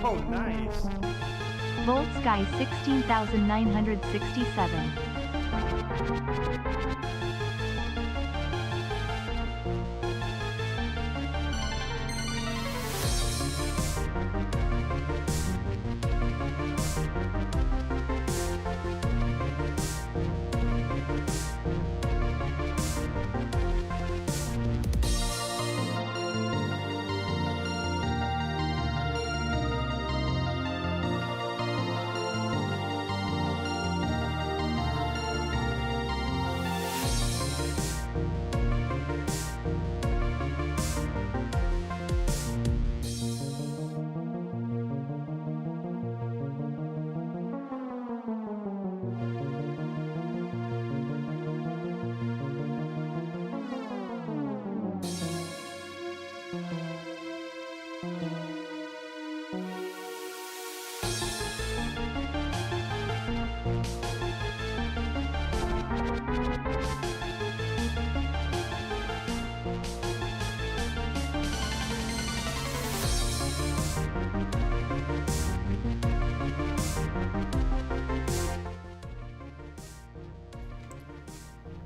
Oh, nice. Volt Sky 16,967.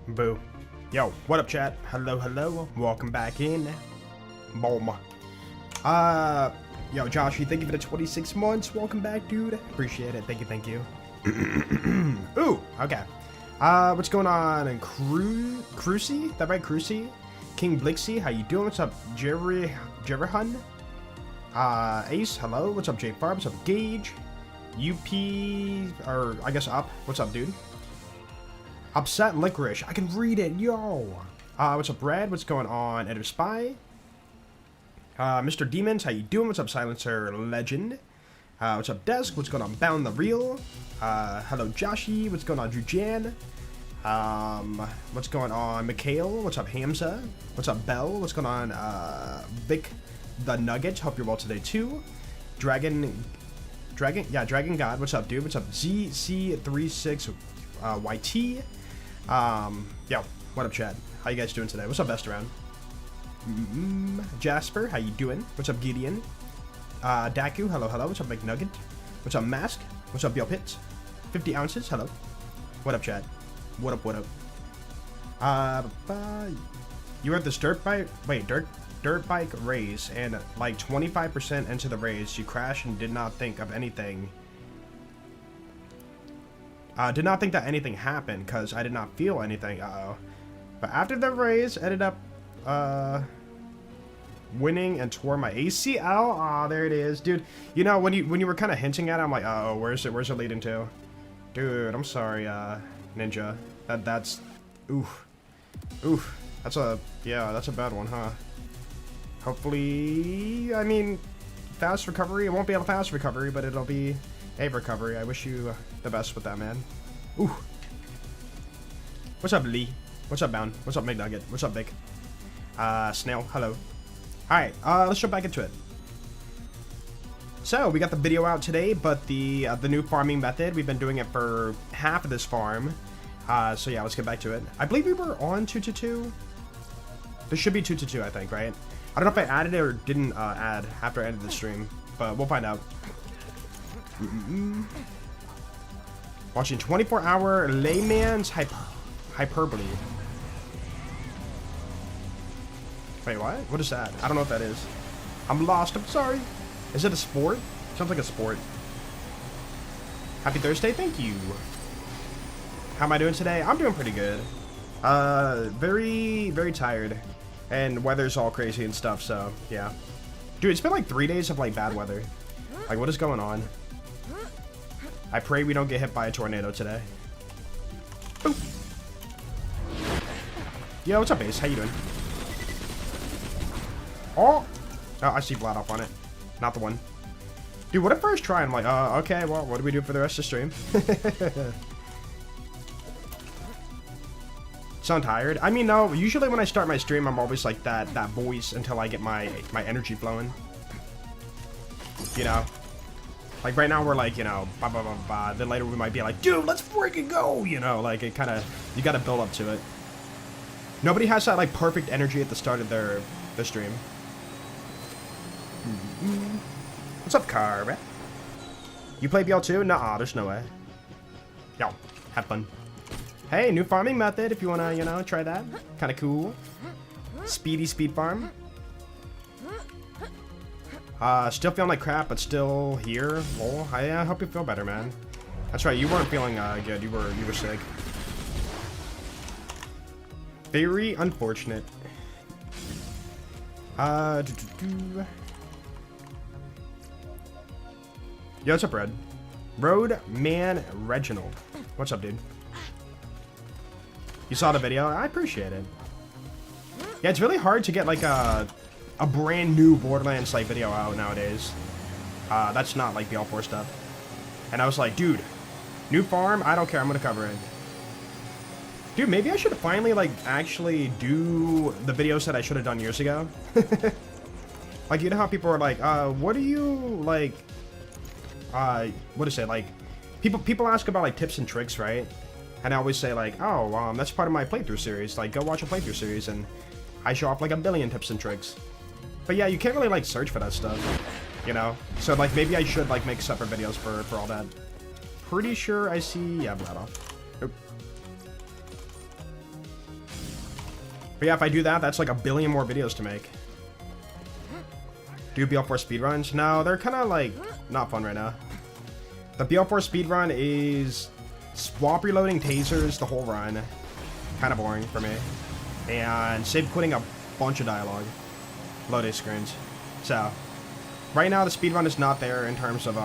Boo. Yo, what up, chat? Hello, hello. Welcome back in. Boom. Yo, Josh, thank you for the 26 months. Welcome back, dude. Appreciate it. Thank you, thank you. Ooh, okay. What's going on? And Crucy? That right, Crucy? King Blixie, how you doing? What's up, Jerryhun? Ace, hello. What's up, J Farb? What's up, Gage? UP, or I guess Up. What's up, dude? Upset Licorice. I can read it, yo. What's up, Brad? What's going on, Editor Spy? Mr. Demons, how you doing? What's up, Silencer Legend? What's up, Desk? What's going on, Bound the Reel? Hello, Joshi. What's going on, Drew Jan? What's going on, Mikhail? What's up, Hamza? What's up, Bell? What's going on, Vic the Nugget? Hope you're well today, too. Dragon God. What's up, dude? What's up, ZC36 YT? Yo, what up, Chad? How you guys doing today? What's up, best around? Jasper, how you doing? What's up, Gideon? Daku, hello, hello. What's up, McNugget? What's up, Mask? What's up, Yo Pits? 50 ounces, hello. What up, Chad? What up, what up? You were at this dirt bike race, and like 25% into the race, you crashed and did not think of anything. Did not think that anything happened because I did not feel anything. But after the race, ended up winning and tore my ACL. Aw, there it is, dude. You know, when you were kind of hinting at it, I'm like, oh, where's it leading to? Dude, I'm sorry, Ninja. That's oof. That's a bad one, huh? Hopefully, I mean, fast recovery. It won't be a fast recovery, but it'll be a recovery. I wish you the best with that, man. Ooh. What's up, Lee? What's up, Bound? What's up, McNugget? What's up, Big? Snail, hello. Alright, let's jump back into it. So, we got the video out today, but the new farming method, we've been doing it for half of this farm. So yeah, let's get back to it. I believe we were on 2-2-2. There should be 2-2-2, I think, right? I don't know if I added it or didn't add after I ended the stream, but we'll find out. Watching 24-hour layman's hyperbole. Wait, what? What is that? I don't know what that is. I'm lost. I'm sorry. Is it a sport? Sounds like a sport. Happy Thursday. Thank you. How am I doing today? I'm doing pretty good. Very, very tired. And weather's all crazy and stuff, so yeah. Dude, it's been like 3 days of like bad weather. Like, what is going on? I pray we don't get hit by a tornado today. Boop. Yo, what's up, Ace? How you doing? Oh, I see Vlad up on it. Not the one. Dude, what if first try? I'm like, okay, well, what do we do for the rest of the stream? Sound tired? I mean, no, usually when I start my stream, I'm always like that voice until I get my energy flowing. You know? Like right now we're like, you know, blah, blah, blah, blah. Then later we might be like, dude, let's freaking go! You know, like it kind of, you got to build up to it. Nobody has that like perfect energy at the start of their stream. What's up, Carver? You play BL too? Nuh-uh, there's no way. Yo, have fun. Hey, new farming method if you wanna, you know, try that. Kinda cool. Speedy speed farm. Still feeling like crap, but still here. Well, I hope you feel better, man. That's right, you weren't feeling good. You were sick. Very unfortunate. Yo, what's up, Red? Roadman Reginald. What's up, dude? You saw the video? I appreciate it. Yeah, it's really hard to get like a brand new Borderlands like video out nowadays. That's not like BL4 stuff. And I was like, dude, new farm? I don't care. I'm gonna cover it. Dude, maybe I should finally like actually do the videos that I should have done years ago. Like, you know how people are like, what do you like? What is it like? People ask about like tips and tricks, right? And I always say like, oh, that's part of my playthrough series. Like, go watch a playthrough series, and I show off like a billion tips and tricks. But yeah, you can't really like search for that stuff, you know? So like maybe I should like make separate videos for all that. Pretty sure I see, yeah, right off. Nope. But yeah, if I do that, that's like a billion more videos to make. Do BL4 speedruns? No, they're kind of like not fun right now. The BL4 speedrun is swap reloading tasers the whole run. Kind of boring for me. And save quitting a bunch of dialogue. Loading screens. So, right now the speedrun is not there in terms of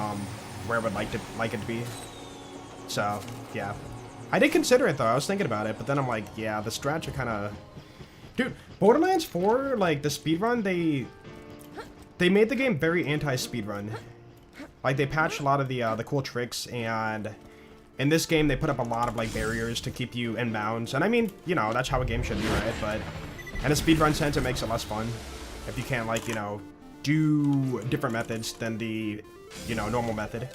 where I would like it to be. So, yeah. I did consider it though, I was thinking about it, but then I'm like, yeah, the strats are kind of... Dude, Borderlands 4, like, the speedrun, they made the game very anti-speedrun. Like, they patched a lot of the cool tricks, and in this game, they put up a lot of, like, barriers to keep you in bounds. And I mean, you know, that's how a game should be, right? But in a speedrun sense, it makes it less fun. If you can't, like, you know, do different methods than the, you know, normal method.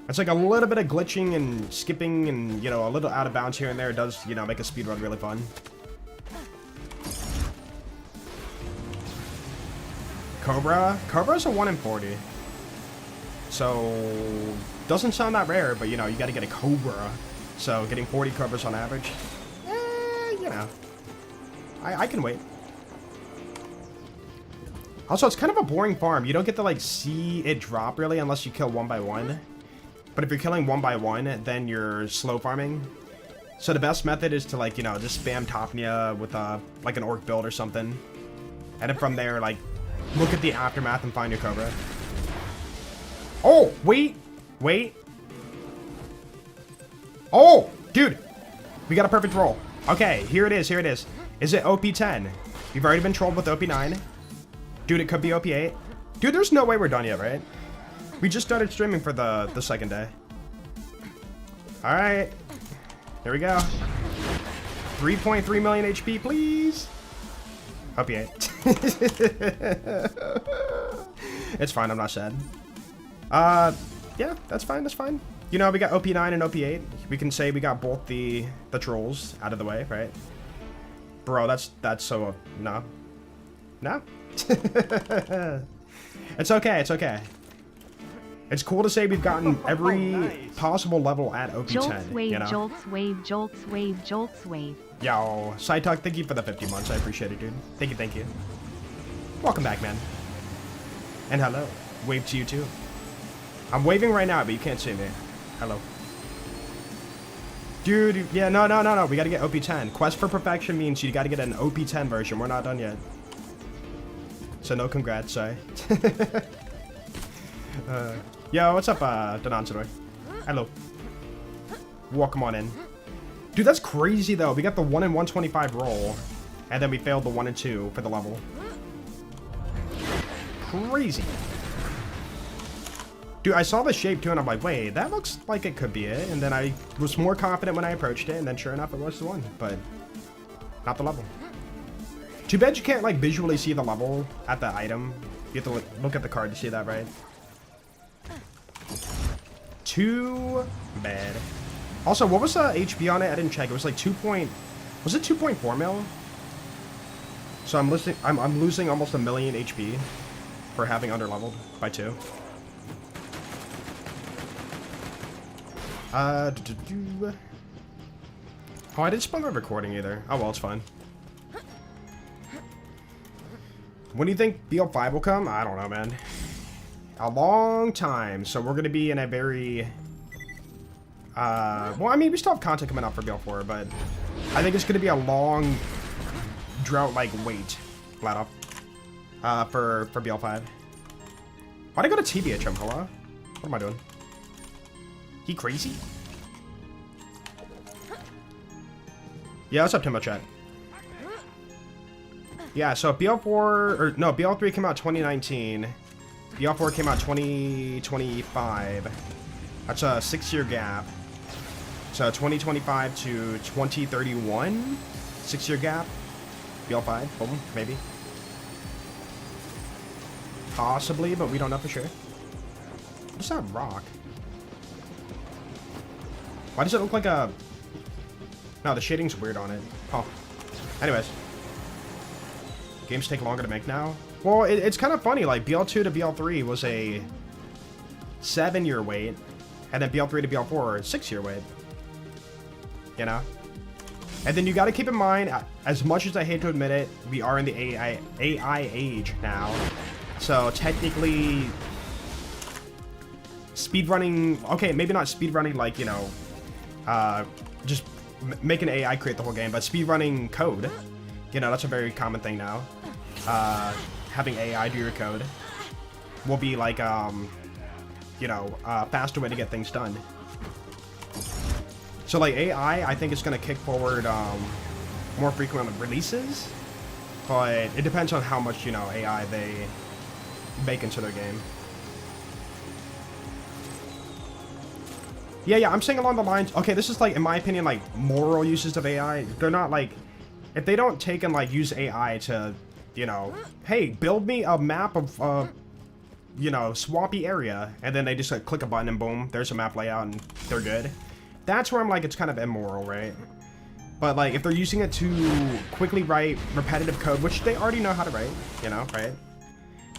It's like a little bit of glitching and skipping and, you know, a little out of bounds here and there does, you know, make a speedrun really fun. Cobra? Cobra's a 1 in 40. So, doesn't sound that rare, but, you know, you gotta get a Cobra. So, getting 40 Cobras on average, you know, I can wait. Also, it's kind of a boring farm. You don't get to, like, see it drop, really, unless you kill one by one. But if you're killing one by one, then you're slow farming. So the best method is to, like, you know, just spam Topnia with, like, an orc build or something. And then from there, like, look at the aftermath and find your Cobra. Oh, wait. Wait. Oh, dude. We got a perfect roll. Okay, here it is. Here it is. Is it OP10? We've already been trolled with OP9. Dude, it could be OP8. Dude, there's no way we're done yet, right? We just started streaming for the second day. Alright. Here we go. 3.3 million HP, please. OP8. It's fine, I'm not sad. Yeah, that's fine, that's fine. You know, we got OP9 and OP8. We can say we got both the trolls out of the way, right? Bro, that's so... no. No? It's okay, it's okay. It's cool to say we've gotten every possible level at OP10, Jolts wave, you know? jolts wave, jolts wave, jolts wave. Yo, Cytuck, thank you for the 50 months. I appreciate it, dude. Thank you, thank you. Welcome back, man. And hello. Wave to you, too. I'm waving right now, but you can't see me. Hello. Dude, yeah, no. We gotta get OP10. Quest for Perfection means you gotta get an OP10 version. We're not done yet. So no congrats, sorry. Yo, what's up, Donansador? Hello. Welcome on in. Dude, that's crazy, though. We got the 1 in 125 roll, and then we failed the 1 in 2 for the level. Crazy. Dude, I saw the shape, too, and I'm like, wait, that looks like it could be it. And then I was more confident when I approached it, and then sure enough, it was the one. But not the level. Too bad you can't, like, visually see the level at the item. You have to look at the card to see that, right? Too bad. Also, what was the HP on it? I didn't check. It was like 2 point... Was it 2.4 mil? So I'm losing almost 1,000,000 HP for having underleveled by 2. Oh, I didn't spell my recording either. Oh well, it's fine. When do you think BL5 will come? I don't know, man. A long time. So we're gonna be in a very well, I mean, we still have content coming out for BL4, but I think it's gonna be a long drought like wait, flat up, for BL5. Why'd I go to TBHM? Hello? What am I doing? He crazy? Yeah, what's up, Timbo Chat? Yeah, so BL4 or no, BL3 came out 2019. BL4 came out 2025. That's a 6-year gap. So 2025 to 2031, 6-year gap. BL5, boom, maybe. Possibly, but we don't know for sure. What's that rock? Why does it look like a... No, the shading's weird on it. Oh. Anyways. Games take longer to make now. Well, it's kind of funny. Like, BL2 to BL3 was a 7-year wait. And then BL3 to BL4, a 6-year wait. You know? And then you got to keep in mind, as much as I hate to admit it, we are in the AI age now. So, technically... Speedrunning... Okay, maybe not speedrunning like, you know... just make an AI create the whole game, but speedrunning code, you know, that's a very common thing now. Having AI do your code will be like, you know, a faster way to get things done. So like AI, I think it's going to kick forward more frequent releases, but it depends on how much, you know, AI they bake into their game. Yeah, I'm saying along the lines, okay, this is like, in my opinion, like, moral uses of AI. They're not like, if they don't take and like use AI to, you know, hey, build me a map of, you know, swampy area, and then they just like click a button and boom, there's a map layout and they're good. That's where I'm like, it's kind of immoral, right? But like, if they're using it to quickly write repetitive code, which they already know how to write, you know, right?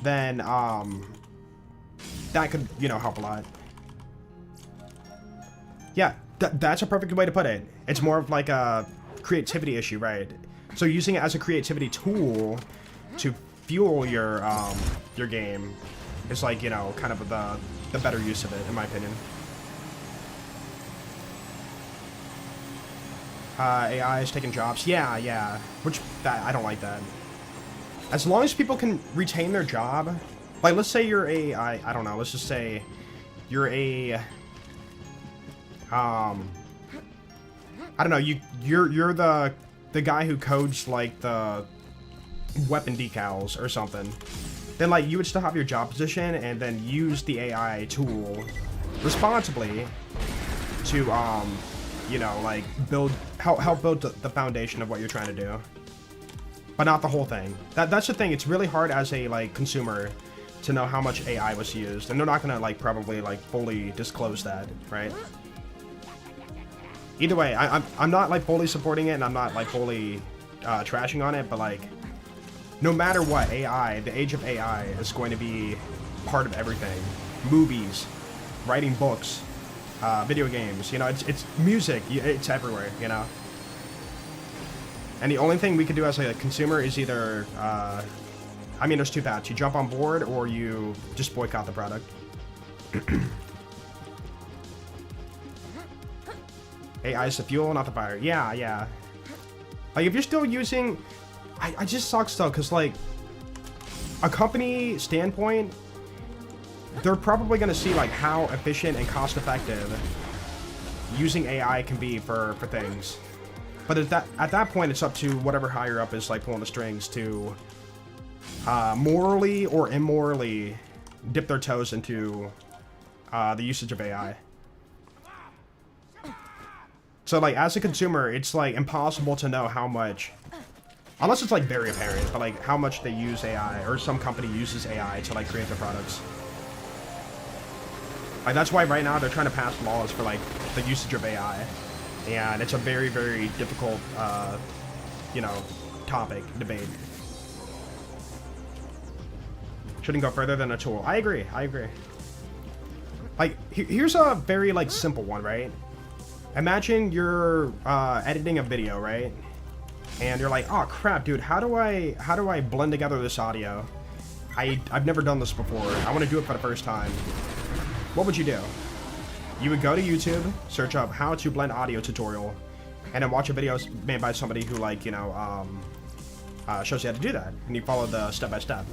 Then, that could, you know, help a lot. Yeah, that's a perfect way to put it. It's more of like a creativity issue, right? So using it as a creativity tool to fuel your game is like, you know, kind of the better use of it, in my opinion. AI is taking jobs. Yeah. Which, I don't like that. As long as people can retain their job, like let's say you're a, I don't know, let's just say you're a... I don't know, you're the guy who codes like the weapon decals or something. Then like you would still have your job position and then use the AI tool responsibly to you know, like help build the foundation of what you're trying to do. But not the whole thing. That's the thing, it's really hard as a like consumer to know how much AI was used, and they're not gonna like probably like fully disclose that, right? Either way, I'm not like fully supporting it, and I'm not like fully trashing on it, but like no matter what, AI, the age of AI is going to be part of everything. Movies, writing books, video games, you know, it's music, it's everywhere, you know. And the only thing we can do as a consumer is either, I mean, there's two paths. You jump on board or you just boycott the product. AI is the fuel, not the fire. Yeah. Like, if you're still using... I just sucks, though, because, like, a company standpoint, they're probably going to see, like, how efficient and cost-effective using AI can be for things. But at that point, it's up to whatever higher up is, like, pulling the strings to morally or immorally dip their toes into the usage of AI. So, like, as a consumer, it's, like, impossible to know how much, unless it's, like, very apparent, but, like, how much they use AI, or some company uses AI to, like, create their products. Like, that's why right now they're trying to pass laws for, like, the usage of AI. And it's a very, very difficult, you know, topic, debate. Shouldn't go further than a tool. I agree. I agree. Like, here's a very, like, simple one, right? Imagine you're editing a video, right? And you're like, oh crap, dude, how do I blend together this audio? I've never done this before. I want to do it for the first time. What would you do? You would go to YouTube, search up how to blend audio tutorial, and then watch a video made by somebody who, like, you know, shows you how to do that, and you follow the step-by-step.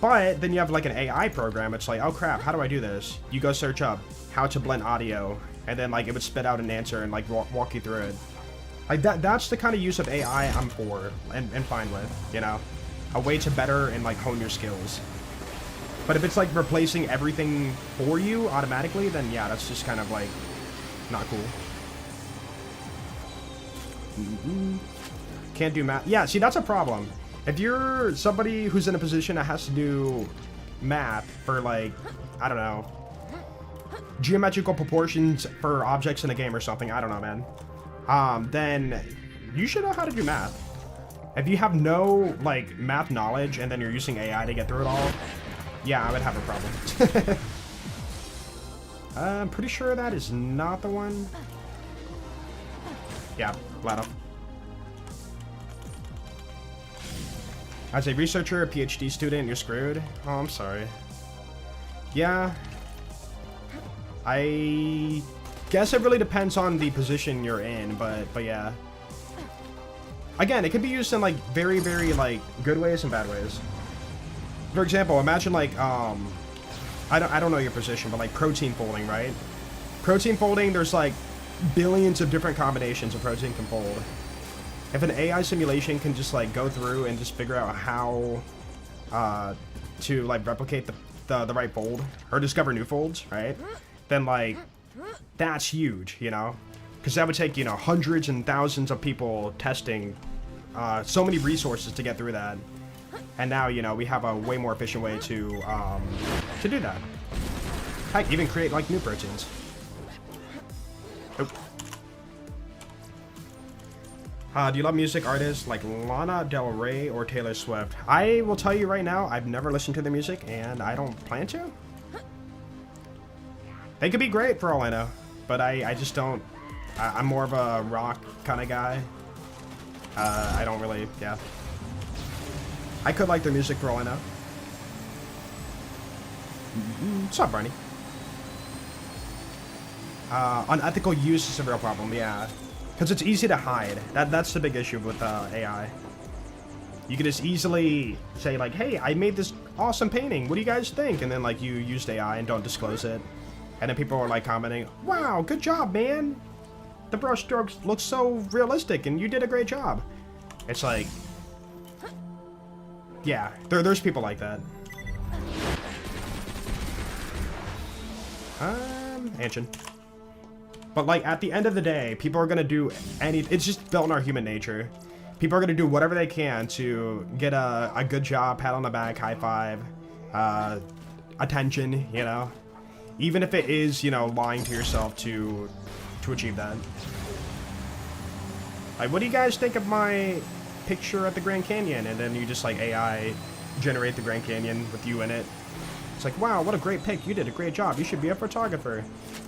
But then you have like an AI program. It's like, oh crap, how do I do this? You go search up how to blend audio, and then like it would spit out an answer and like walk you through it. Like that's the kind of use of AI I'm for and fine with, you know? A way to better and like hone your skills. But if it's like replacing everything for you automatically, then yeah, that's just kind of like not cool. Can't do math. Yeah, see, that's a problem. If you're somebody who's in a position that has to do math for, like, I don't know, geometrical proportions for objects in a game or something, I don't know, man, then you should know how to do math. If you have no, like, math knowledge and then you're using AI to get through it all, yeah, I would have a problem. I'm pretty sure that is not the one. Yeah, flat up. As a researcher, a PhD student, you're screwed. Oh, I'm sorry. Yeah. I guess it really depends on the position you're in, but yeah. Again, it could be used in like very, very like good ways and bad ways. For example, imagine like I don't know your position, but like protein folding, right? Protein folding, there's like billions of different combinations of protein can fold. If an AI simulation can just like go through and just figure out how to like replicate the right fold or discover new folds, right? Then like that's huge, you know, because that would take, you know, hundreds and thousands of people testing so many resources to get through that. And now, you know, we have a way more efficient way to do that. Heck, even create like new proteins. Oh. Do you love music artists like Lana Del Rey or Taylor Swift? I will tell you right now, I've never listened to their music, and I don't plan to. They could be great for all I know, but I just don't. I'm more of a rock kind of guy. I don't really, yeah. I could like their music for all I know. What's up, Barney? Unethical use is a real problem, yeah. Because it's easy to hide. That's the big issue with AI. You can just easily say like, hey, I made this awesome painting. What do you guys think? And then like you used AI and don't disclose it. And then people are like commenting, wow, good job, man. The brush strokes look so realistic and you did a great job. It's like, yeah, there's people like that. Anshin. But like at the end of the day, people are gonna do it's just built in our human nature. People are gonna do whatever they can to get a good job, pat on the back, high five, attention, you know? Even if it is, you know, lying to yourself to achieve that. Like, what do you guys think of my picture at the Grand Canyon? And then you just like AI generate the Grand Canyon with you in it. It's like, wow, what a great pic. You did a great job. You should be a photographer.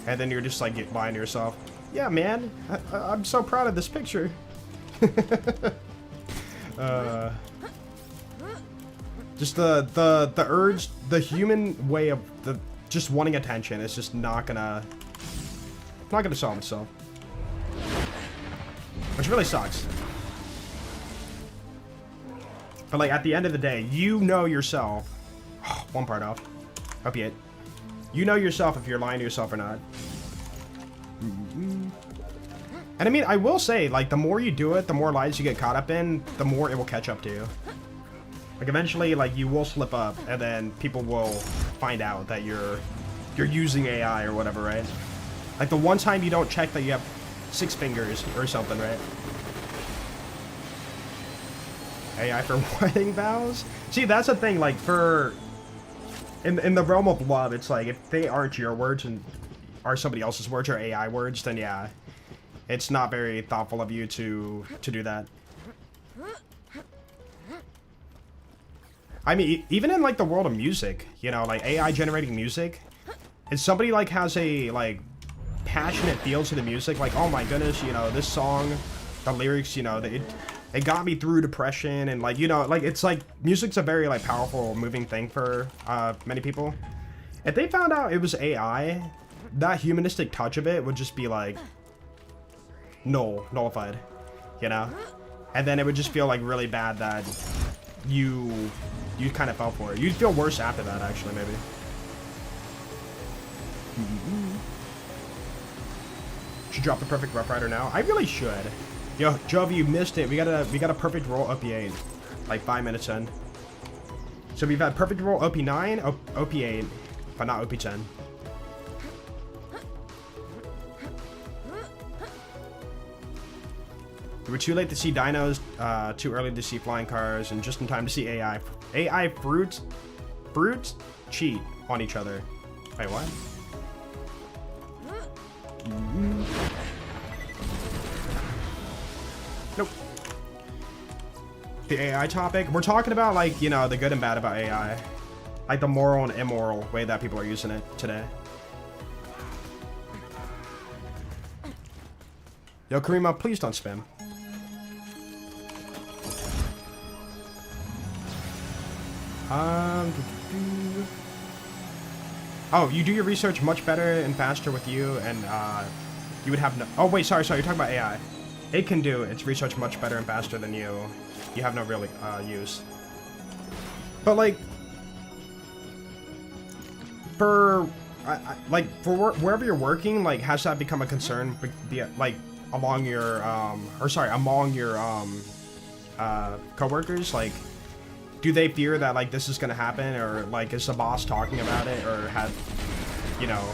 And then you're just like lying to yourself. Yeah, man, I'm so proud of this picture. Just the urge, the human way of just wanting attention is just not gonna solve itself. Which really sucks. But like at the end of the day, you know yourself. One part off. Opiate. You know yourself if you're lying to yourself or not. And I mean, I will say, like, the more you do it, the more lies you get caught up in, the more it will catch up to you. Like, eventually, like, you will slip up, and then people will find out that you're using AI or whatever, right? Like, the one time you don't check that you have 6 fingers or something, right? AI for wedding vows? See, that's the thing, like, in the realm of love, it's like, if they aren't your words and are somebody else's words or AI words, then yeah, it's not very thoughtful of you to do that. I mean, even in like the world of music, you know, like AI generating music, and somebody like has a like passionate feel to the music, like, oh my goodness, you know, this song, the lyrics, you know, it got me through depression, and like, you know, like it's like music's a very like powerful, moving thing for many people. If they found out it was AI, that humanistic touch of it would just be like nullified, you know, and then it would just feel like really bad that you kind of fell for it. You'd feel worse after that, actually, maybe. Should drop the perfect Rough Rider now. I really should. Yo, Jove, you missed it. We got a perfect roll OP8, like 5 minutes in. So we've had perfect roll OP9, OP8, but not OP10. We were too late to see dinos, too early to see flying cars, and just in time to see AI. AI fruits cheat on each other. Wait, what? Nope. The AI topic? We're talking about, like, you know, the good and bad about AI. Like the moral and immoral way that people are using it today. Yo, Karima, please don't spam. Oh, you do your research much better and faster with you, and you would have no... Oh, wait, sorry, you're talking about AI. It can do its research much better and faster than you. You have no real use. But, like... For... like, for wherever you're working, like, has that become a concern, like, among your, among your, coworkers? Like, do they fear that, like, this is gonna happen, or, like, is the boss talking about it, or have, you know,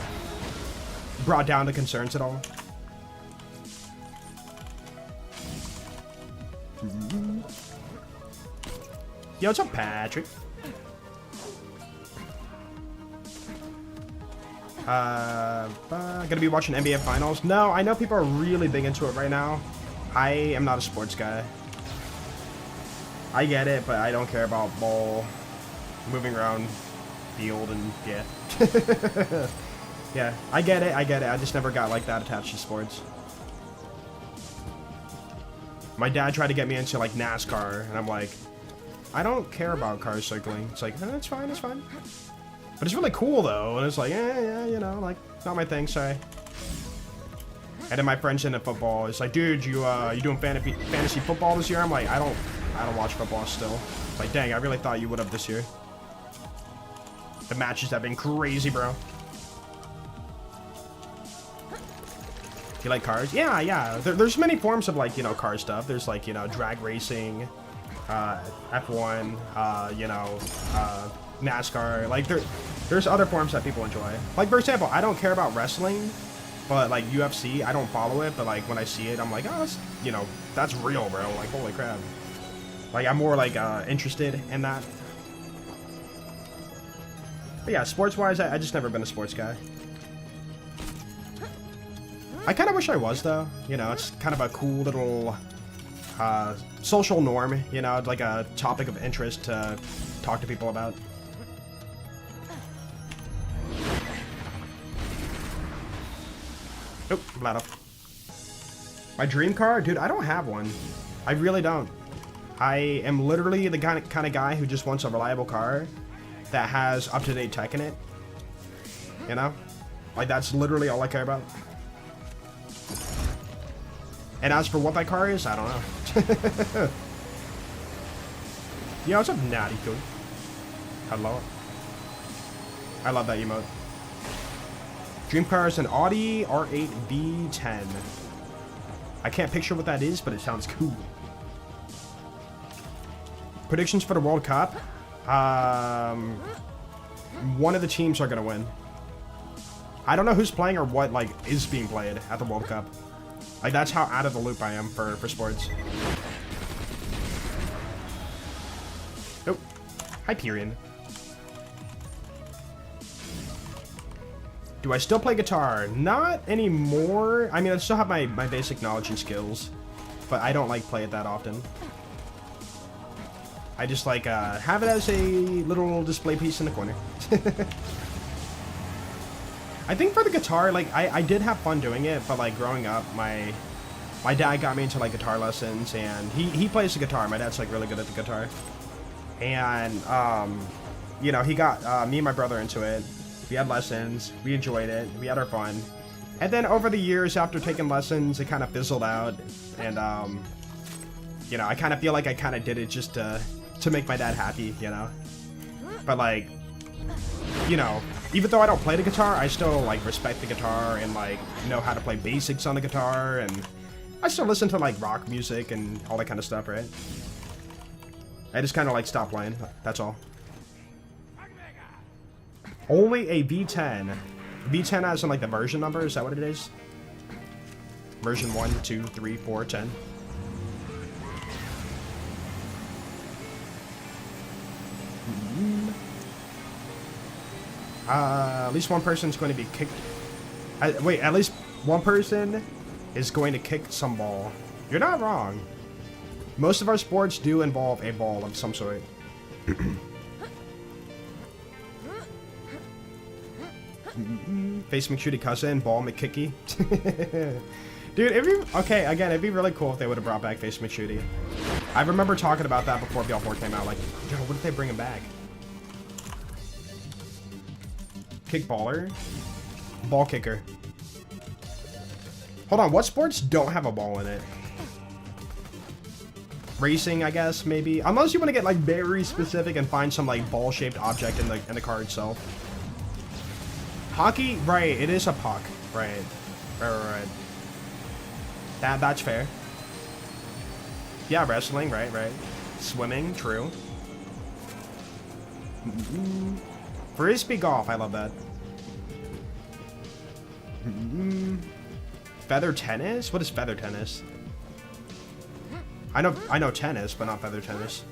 brought down the concerns at all? Yo, what's up, Patrick? Gonna be watching NBA Finals? No, I know people are really big into it right now. I am not a sports guy. I get it, but I don't care about ball moving around field and yeah. Yeah, I get it. I just never got like that attached to sports. My dad tried to get me into like NASCAR, and I'm like, I don't care about car cycling. It's like, it's fine, it's fine. But it's really cool though, and it's like, yeah, you know, like, not my thing, sorry. And then my friends into football, it's like, dude, you doing fantasy football this year? I'm like, I don't watch football still. It's like, dang, I really thought you would have this year. The matches have been crazy, bro. You like cars? Yeah. There's many forms of, like, you know, car stuff. There's, like, you know, drag racing, F1, you know, NASCAR. Like, there's other forms that people enjoy. Like, for example, I don't care about wrestling, but, like, UFC, I don't follow it, but, like, when I see it, I'm like, oh, that's, you know, that's real, bro. Like, holy crap. Like, I'm more, like, interested in that. But yeah, sports-wise, I just never been a sports guy. I kind of wish I was, though. You know, it's kind of a cool little social norm, you know, like a topic of interest to talk to people about. Nope, flat off. My dream car? Dude, I don't have one. I really don't. I am literally the kind of guy who just wants a reliable car that has up-to-date tech in it. You know? Like, that's literally all I care about. And as for what that car is, I don't know. Yeah, what's up, Natty Cool? Hello. I love that emote. Dream car is an Audi R8 V10. I can't picture what that is, but it sounds cool. Predictions for the World Cup? One of the teams are gonna win. I don't know who's playing or what, like, is being played at the World Cup. Like, that's how out of the loop I am for sports. Nope. Hyperion. Do I still play guitar? Not anymore. I mean, I still have my basic knowledge and skills, but I don't, like, play it that often. I just like have it as a little display piece in the corner. I think for the guitar, like I did have fun doing it, but like growing up, my dad got me into like guitar lessons, and he plays the guitar. My dad's like really good at the guitar, and you know, he got me and my brother into it. We had lessons, we enjoyed it, we had our fun, and then over the years after taking lessons, it kind of fizzled out, and you know, I kind of feel like I kind of did it just to make my dad happy, you know. But like, you know, even though I don't play the guitar, I still like respect the guitar and like know how to play basics on the guitar, and I still listen to like rock music and all that kind of stuff, right? I just kind of like stopped playing, that's all. Only a V10. V10 as in like the version number, is that what it is? Version 1, 2, 3, 4, 10. At least one person's going to be kicked. Wait, at least one person is going to kick some ball. You're not wrong. Most of our sports do involve a ball of some sort. Face McShooty cousin, ball McKicky. Dude, okay, again, it'd be really cool if they would have brought back Face McShooty. I remember talking about that before BL4 came out, like, yo, what if they bring him back? Kickballer. Ball kicker. Hold on, what sports don't have a ball in it? Racing, I guess, maybe. Unless you want to get like very specific and find some like ball-shaped object in the car itself. Hockey, right? It is a puck, right? Right. That's fair. Yeah, wrestling, right. Swimming, true. Frisbee golf, I love that. Feather tennis? What is feather tennis? I know tennis, but not feather tennis.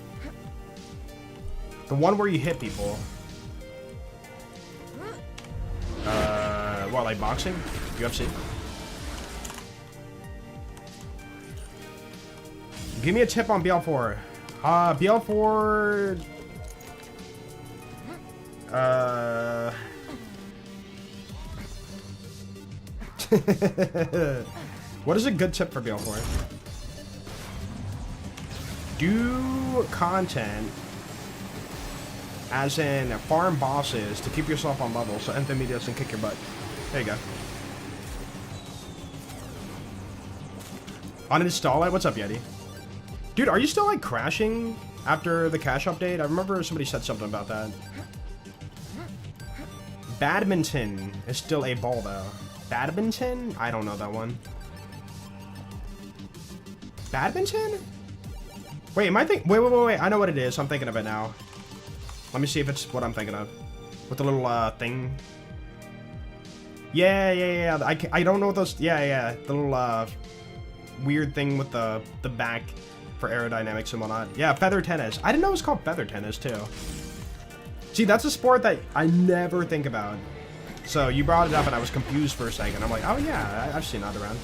The one where you hit people. What, like boxing? UFC? Give me a tip on BL4. BL4... What is a good tip for BL4? Do content, as in farm bosses, to keep yourself on level so enemy doesn't kick your butt. There you go. Uninstall it? What's up, Yeti? Dude, are you still like crashing after the cache update? I remember somebody said something about that. Badminton is still a ball though. Badminton? I don't know that one. Badminton? Wait, am I wait, I know what it is. I'm thinking of it now. Let me see if it's what I'm thinking of. With the little, thing. Yeah. I don't know what those, yeah. The little, weird thing with the back for aerodynamics and whatnot. Yeah, feather tennis. I didn't know it was called feather tennis, too. See, that's a sport that I never think about. So, you brought it up and I was confused for a second. I'm like, oh yeah, I've seen that around.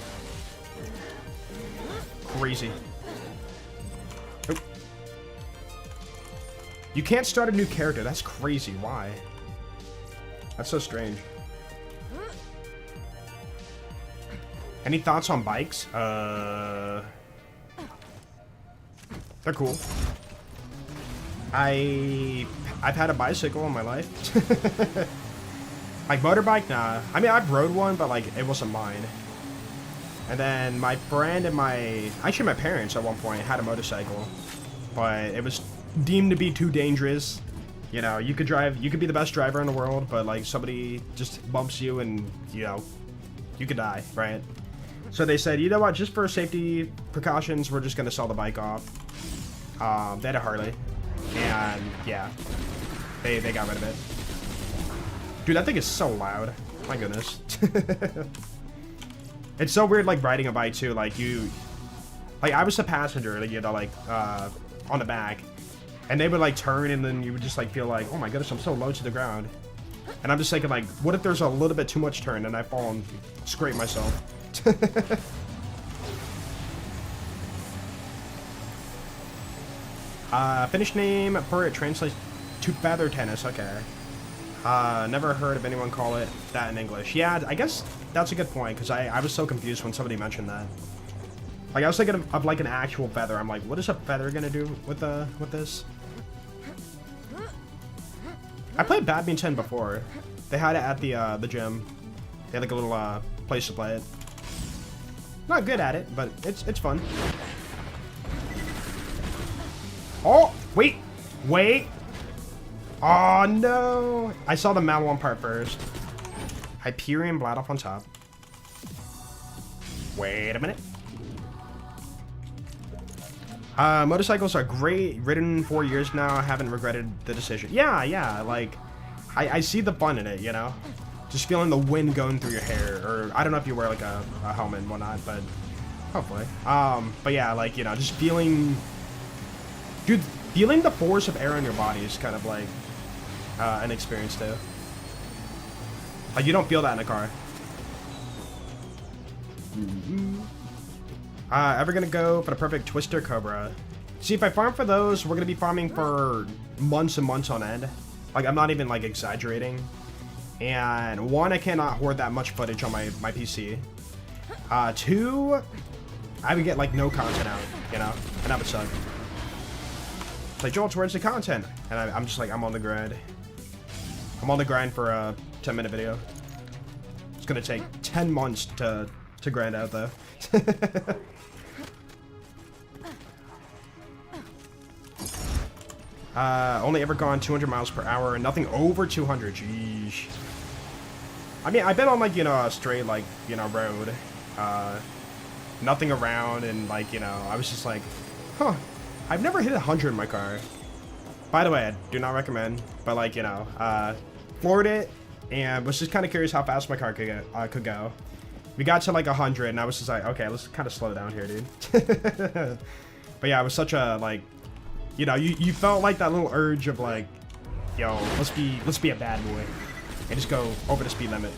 Crazy. Oop. You can't start a new character. That's crazy. Why? That's so strange. Any thoughts on bikes? They're cool. I've had a bicycle in my life. Like motorbike, nah. I mean, I've rode one, but like it wasn't mine. And then my friend and actually my parents at one point had a motorcycle, but it was deemed to be too dangerous. You know, you could be the best driver in the world, but like somebody just bumps you and, you know, you could die, right? So they said, you know what, just for safety precautions, we're just gonna sell the bike off. They had a Harley, and yeah, they got rid of it. Dude, that thing is so loud. My goodness. It's so weird, like, riding a bike, too. Like, I was the passenger, like, you know, like, on the back. And they would, like, turn, and then you would just, like, feel like, oh my goodness, I'm so low to the ground. And I'm just thinking, like, what if there's a little bit too much turn, and I fall and scrape myself? Finnish name for it translates to feather tennis. Okay. Never heard of anyone call it that in English. Yeah, I guess that's a good point, because I was so confused when somebody mentioned that. Like, I was thinking of like an actual feather. I'm like, what is a feather gonna do with this? I played badminton before. They had it at the gym. They had like a little place to play it. Not good at it, but it's fun. Oh, wait. Oh no! I saw the Malon part first. Hyperion Blad off on top. Wait a minute. Motorcycles are great. Ridden 4 years now. I haven't regretted the decision. Yeah. Like, I see the fun in it, you know? Just feeling the wind going through your hair. Or, I don't know if you wear, like, a helmet and whatnot, but hopefully. But yeah, like, you know, just feeling... Dude, feeling the force of air on your body is kind of, like, an experience, too. Like, you don't feel that in a car. Ever gonna go for the perfect Twister Cobra? See, if I farm for those, we're gonna be farming for months and months on end. Like, I'm not even, like, exaggerating. And one, I cannot hoard that much footage on my PC. Two, I would get, like, no content out, you know? And that would suck. It's like, Joel, where's the content? And I'm just like, I'm on the grind. I'm on the grind for a 10-minute video. It's gonna take 10 months to grind out, though. Only ever gone 200 miles per hour and nothing over 200. Jeez. I mean, I've been on, like, you know, a straight, like, you know, road. Nothing around, and, like, you know, I was just like, huh. I've never hit 100 in my car. By the way, I do not recommend, but, like, you know, floored it and was just kind of curious how fast my car could go. We got to, like, 100, and I was just like, okay, let's kind of slow down here, dude. But yeah, it was such a, like, you know, you felt like that little urge of, like, yo, let's be a bad boy and just go over the speed limit.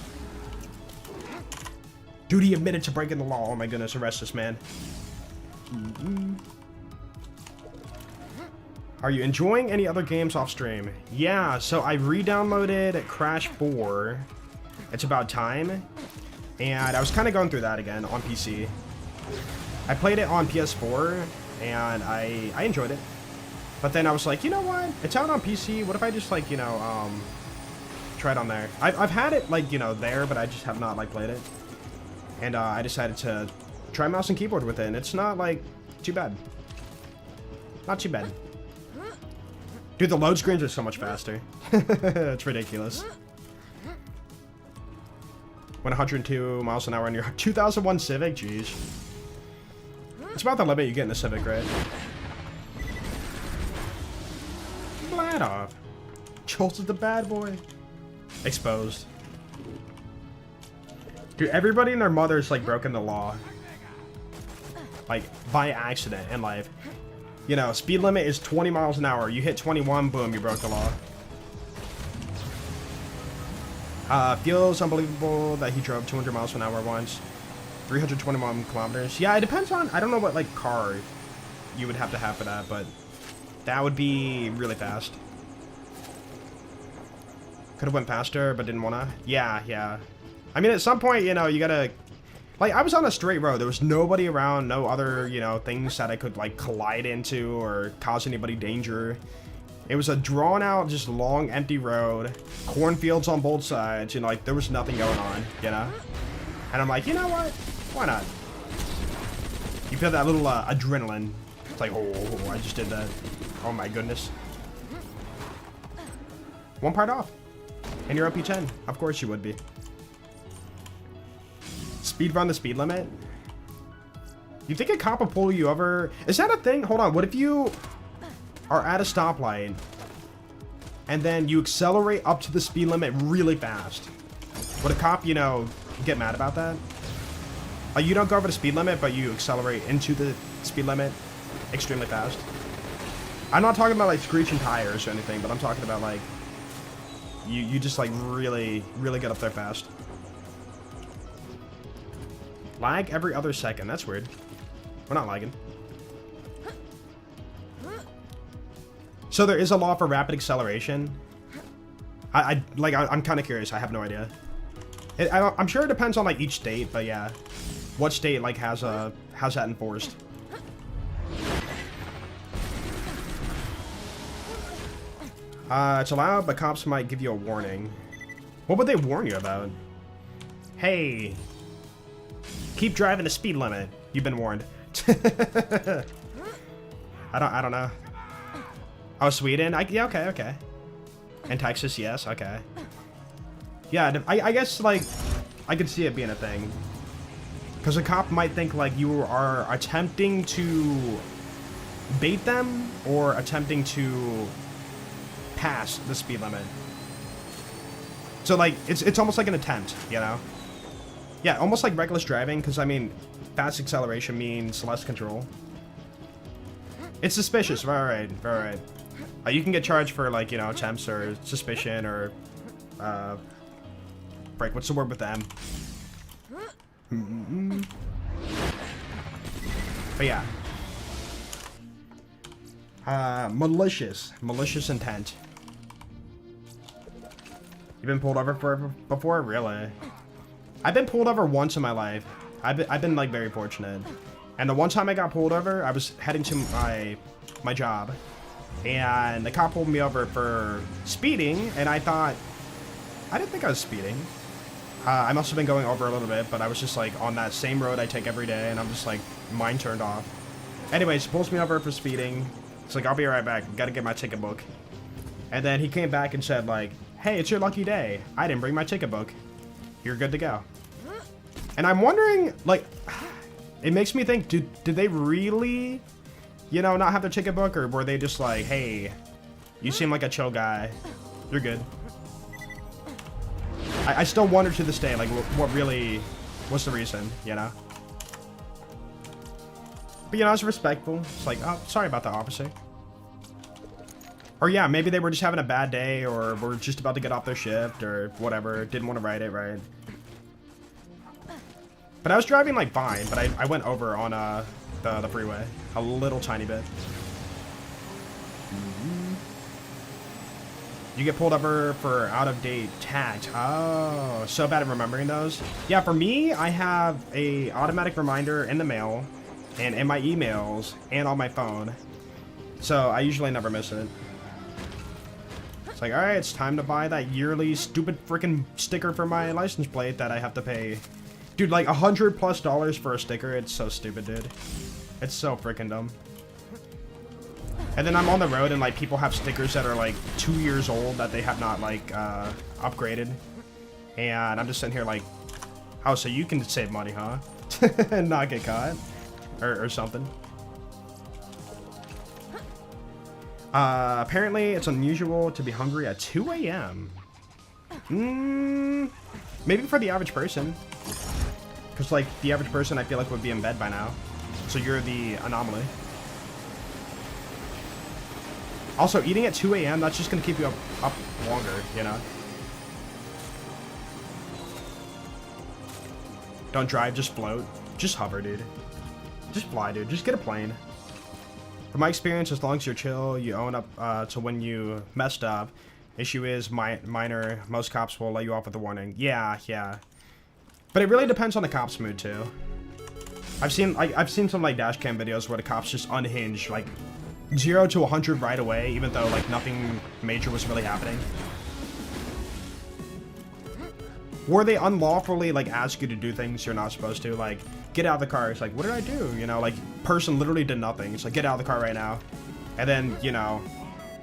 Dude, he admitted to breaking the law. Oh my goodness, arrest this man. Are you enjoying any other games off stream? Yeah, so I re-downloaded Crash 4. It's about time. And I was kind of going through that again on PC. I played it on PS4, and I enjoyed it. But then I was like, you know what? It's out on PC. What if I just, like, you know, try it on there? I've had it, like, you know, there, but I just have not, like, played it. And I decided to try mouse and keyboard with it, and it's not, like, too bad. Not too bad. Dude, the load screens are so much faster. It's ridiculous. 102 miles an hour on your 2001 Civic? Jeez. It's about the limit you get in a Civic, right? Flat off. Jolts is the bad boy. Exposed. Dude, everybody and their mother's, like, broken the law. Like, by accident in life. You know, speed limit is 20 miles an hour. You hit 21, boom, you broke the law. Feels unbelievable that he drove 200 miles an hour once. 321 kilometers. Yeah, it depends on, I don't know what, like, car you would have to have for that, but that would be really fast. Could have went faster, but didn't wanna. Yeah. I mean, at some point, you know, you gotta... Like, I was on a straight road. There was nobody around, no other, you know, things that I could, like, collide into or cause anybody danger. It was a drawn-out, just long, empty road. Cornfields on both sides. You know, like, there was nothing going on, you know? And I'm like, you know what? Why not? You feel that little adrenaline. It's like, oh, I just did that. Oh, my goodness. One part off. And you're OP10. Of course you would be. Speed run the speed limit? You think a cop will pull you over? Is that a thing? Hold on. What if you are at a stoplight and then you accelerate up to the speed limit really fast? Would a cop, you know, get mad about that? Like, you don't go over the speed limit, but you accelerate into the speed limit extremely fast? I'm not talking about, like, screeching tires or anything, but I'm talking about, like, you just, like, really get up there fast. Lag every other second. That's weird. We're not lagging. So there is a law for rapid acceleration. I'm kind of curious. I have no idea. I'm sure it depends on like each state, but yeah, what state like has that enforced? It's allowed, but cops might give you a warning. What would they warn you about? Hey, keep driving the speed limit. You've been warned. I don't know. Oh, Sweden? Yeah, okay. And Texas, yes, okay. Yeah, I guess, like, I could see it being a thing. Because a cop might think, like, you are attempting to bait them or attempting to pass the speed limit. So, like, it's almost like an attempt, you know? Yeah, almost like reckless driving, because, I mean, fast acceleration means less control. It's suspicious, right. You can get charged for, like, you know, attempts or suspicion or, break, what's the word with them? But yeah. Malicious intent. You've been pulled over before? Really? I've been pulled over once in my life. I've been like very fortunate. And the one time I got pulled over, I was heading to my job, and the cop pulled me over for speeding, and I didn't think I was speeding. I must have been going over a little bit, but I was just like on that same road I take every day, and I'm just like mine turned off. Anyways, he pulls me over for speeding. It's like, I'll be right back. Gotta get my ticket book. And then he came back and said like, hey, it's your lucky day. I didn't bring my ticket book. You're good to go. And I'm wondering, like, it makes me think, did they really, you know, not have their ticket book, or were they just like, hey, you seem like a chill guy. You're good. I still wonder to this day, like, what's the reason, you know? But, you know, I was respectful. It's like, oh, sorry about that, officer. Or, yeah, maybe they were just having a bad day, or were just about to get off their shift, or whatever. Didn't want to write it, right? But I was driving, like, fine, but I went over on the freeway. A little tiny bit. You get pulled over for out-of-date tags. Oh, so bad at remembering those. Yeah, for me, I have a automatic reminder in the mail, and in my emails, and on my phone. So I usually never miss it. It's like, alright, it's time to buy that yearly stupid freaking sticker for my license plate that I have to pay. Dude, like $100+ for a sticker. It's so stupid, dude. It's so freaking dumb. And then I'm on the road and like people have stickers that are like 2 years old that they have not like upgraded. And I'm just sitting here like, oh, so you can save money, huh? And not get caught or something. Apparently it's unusual to be hungry at 2 a.m. Maybe for the average person. Because like the average person I feel like would be in bed by now. So you're the anomaly. Also, eating at 2 a.m., that's just going to keep you up longer, you know? Don't drive, just float. Just hover, dude. Just fly, dude. Just get a plane. From my experience, as long as you're chill, you own up to when you messed up. Issue is minor. Most cops will let you off with a warning. Yeah. But it really depends on the cop's mood, too. I've seen some, like, dash cam videos where the cops just unhinge, like, 0 to 100 right away, even though like nothing major was really happening. Or they unlawfully like ask you to do things you're not supposed to, like get out of the car. It's like, what did I do? You know, like person literally did nothing. It's like, get out of the car right now. And then, you know,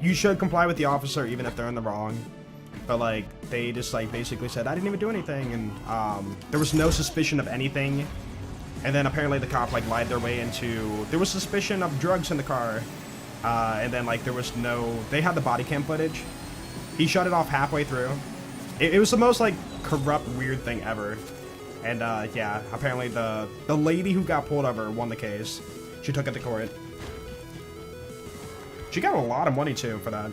you should comply with the officer even if they're in the wrong. But like they just like basically said, I didn't even do anything, and there was no suspicion of anything. And then apparently the cop like lied their way into, there was suspicion of drugs in the car. And then, like, there was no... They had the body cam footage. He shut it off halfway through. It was the most, like, corrupt, weird thing ever. And, yeah, apparently the lady who got pulled over won the case. She took it to court. She got a lot of money, too, for that.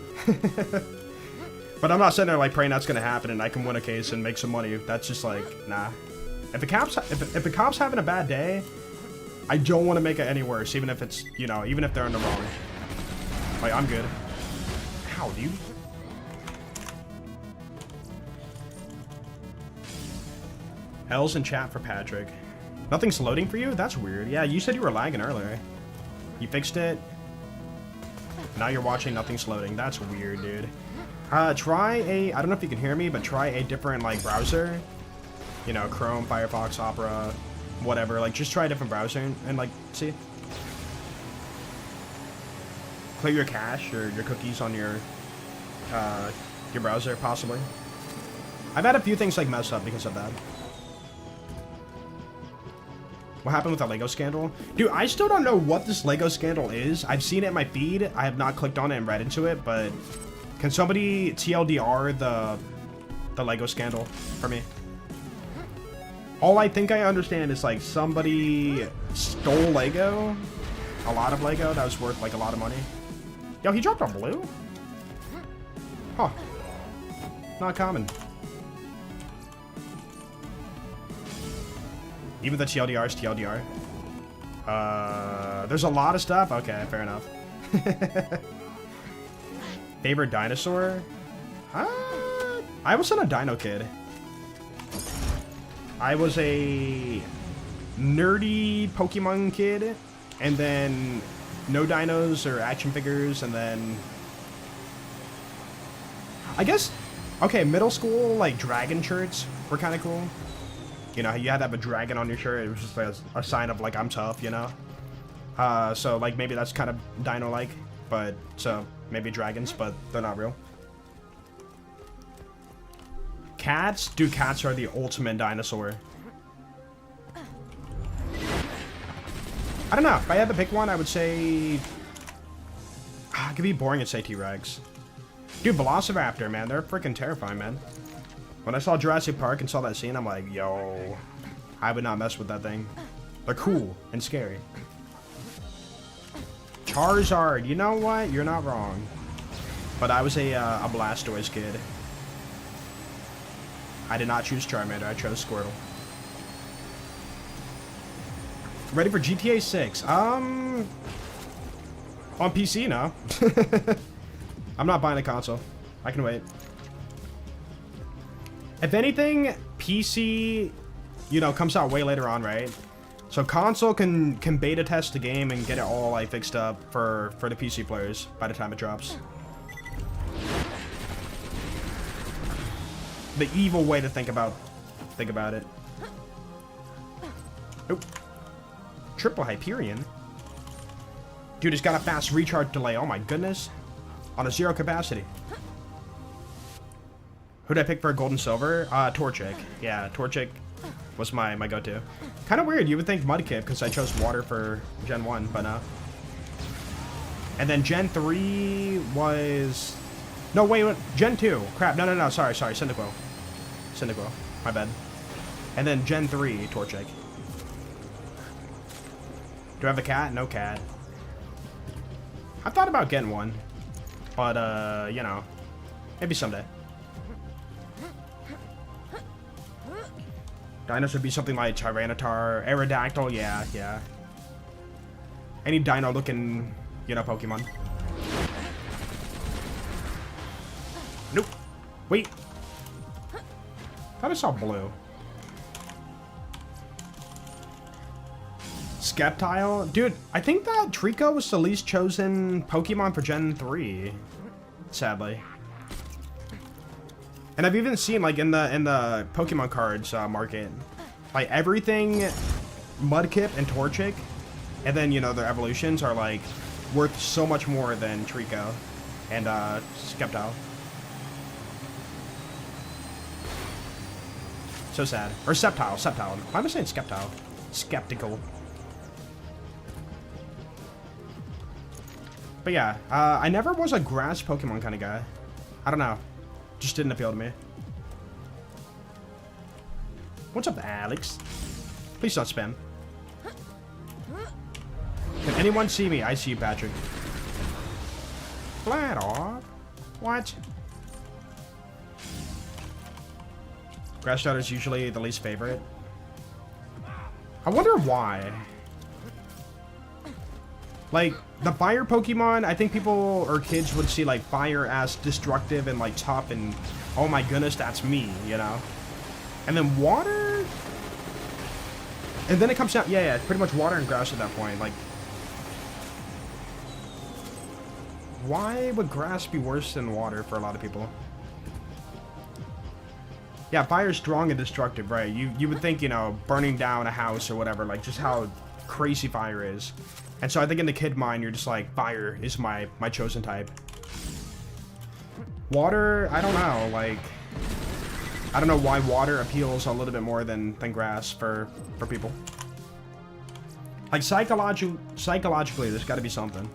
But I'm not sitting there, like, praying that's gonna happen and I can win a case and make some money. That's just, like, nah. If the cop's having a bad day, I don't want to make it any worse, even if it's, you know, even if they're in the wrong. Like, I'm good. Ow, dude. L's in chat for Patrick. Nothing's loading for you? That's weird. Yeah, you said you were lagging earlier. You fixed it. Now you're watching, nothing's loading. That's weird, dude. Try a, I don't know if you can hear me, but try a different, like, browser. You know, Chrome, Firefox, Opera, whatever. Like, just try a different browser and like, see? Clear your cache or your cookies on your browser, possibly. I've had a few things, like, mess up because of that. What happened with the Lego scandal? Dude, I still don't know what this Lego scandal is. I've seen it in my feed. I have not clicked on it and read into it, but can somebody TLDR the Lego scandal for me? All I think I understand is, like, somebody stole Lego, a lot of Lego that was worth, like, a lot of money. Yo, he dropped a blue? Huh. Not common. Even the TLDR is TLDR. There's a lot of stuff? Okay, fair enough. Favorite dinosaur? I wasn't a dino kid. I was a nerdy Pokemon kid, and then no dinos or action figures, and then I guess, okay, middle school, like, dragon shirts were kind of cool. You know, you had to have a dragon on your shirt. It was just like a sign of, like, I'm tough, you know? So, like, maybe that's kind of dino-like, but, so, maybe dragons, but they're not real. Cats? Dude, cats are the ultimate dinosaur. I don't know. If I had to pick one, I would say... it could be boring and say T-Rex. Dude, Velociraptor, man. They're freaking terrifying, man. When I saw Jurassic Park and saw that scene, I'm like, yo, I would not mess with that thing. They're cool and scary. Charizard, you know what? You're not wrong. But I was a Blastoise kid. I did not choose Charmander, I chose Squirtle. Ready for GTA 6? On PC, no. I'm not buying a console. I can wait. If anything, PC, you know, comes out way later on, right? So console can beta test the game and get it all, like, fixed up for the PC players by the time it drops. The evil way to think about it. Oop. Triple Hyperion? Dude, it's got a fast recharge delay. Oh my goodness. On a 0 capacity. Who did I pick for a gold and silver? Torchic. Yeah, Torchic was my go-to. Kind of weird. You would think Mudkip because I chose water for Gen 1, but no. And then Gen 3 was... No, wait. Gen 2. Crap. No. Sorry. Cyndaquil. My bad. And then Gen 3, Torchic. Do I have a cat? No cat. I thought about getting one. But, you know. Maybe someday. Dinos would be something like Tyranitar, Aerodactyl, yeah. Any dino-looking, you know, Pokemon. Nope. Wait. Thought I saw blue. Sceptile? Dude, I think that Trico was the least chosen Pokemon for Gen 3. Sadly. And I've even seen, like, in the Pokemon cards market, like, everything Mudkip and Torchic, and then, you know, their evolutions are, like, worth so much more than Trico and Sceptile. So sad. Or Sceptile. Why am I saying Sceptile? Skeptical. But yeah, I never was a grass Pokemon kind of guy. I don't know. Just didn't appeal to me. What's up, Alex? Please don't spam. Can anyone see me? I see you, Patrick. Flat off. What? Grass starter is usually the least favorite. I wonder why. Like, the fire Pokemon, I think people or kids would see like fire as destructive and like tough and oh my goodness, that's me, you know? And then water? And then it comes down, yeah, it's pretty much water and grass at that point. Like, why would grass be worse than water for a lot of people? Yeah, fire's strong and destructive, right? You would think, you know, burning down a house or whatever, like just how crazy fire is. And so I think in the kid mind, you're just like, fire is my chosen type. Water, I don't know, like, I don't know why water appeals a little bit more than grass for people. Like, psychologically, there's gotta be something.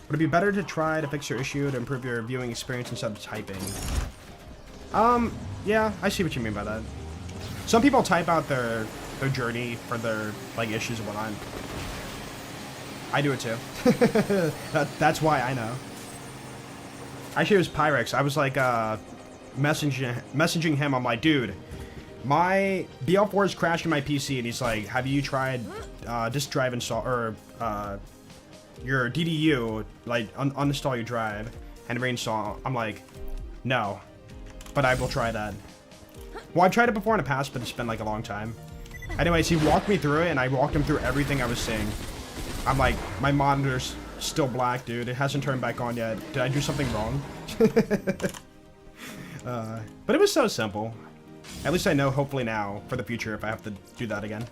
Would it be better to try to fix your issue to improve your viewing experience instead of typing? Yeah, I see what you mean by that. Some people type out their journey for their, like, issues and whatnot. I do it too. That's why I know. Actually, it was Pyrex. I was like, messaging him. I'm like, dude, my BL4 is crashing my PC, and he's like, have you tried disk drive install or your DDU, like uninstall your drive and reinstall? I'm like, no, but I will try that. Well, I've tried it before in the past, but it's been like a long time. Anyways, he walked me through it, and I walked him through everything I was seeing. I'm like, my monitor's still black, dude. It hasn't turned back on yet. Did I do something wrong? But it was so simple. At least I know, hopefully now, for the future, if I have to do that again.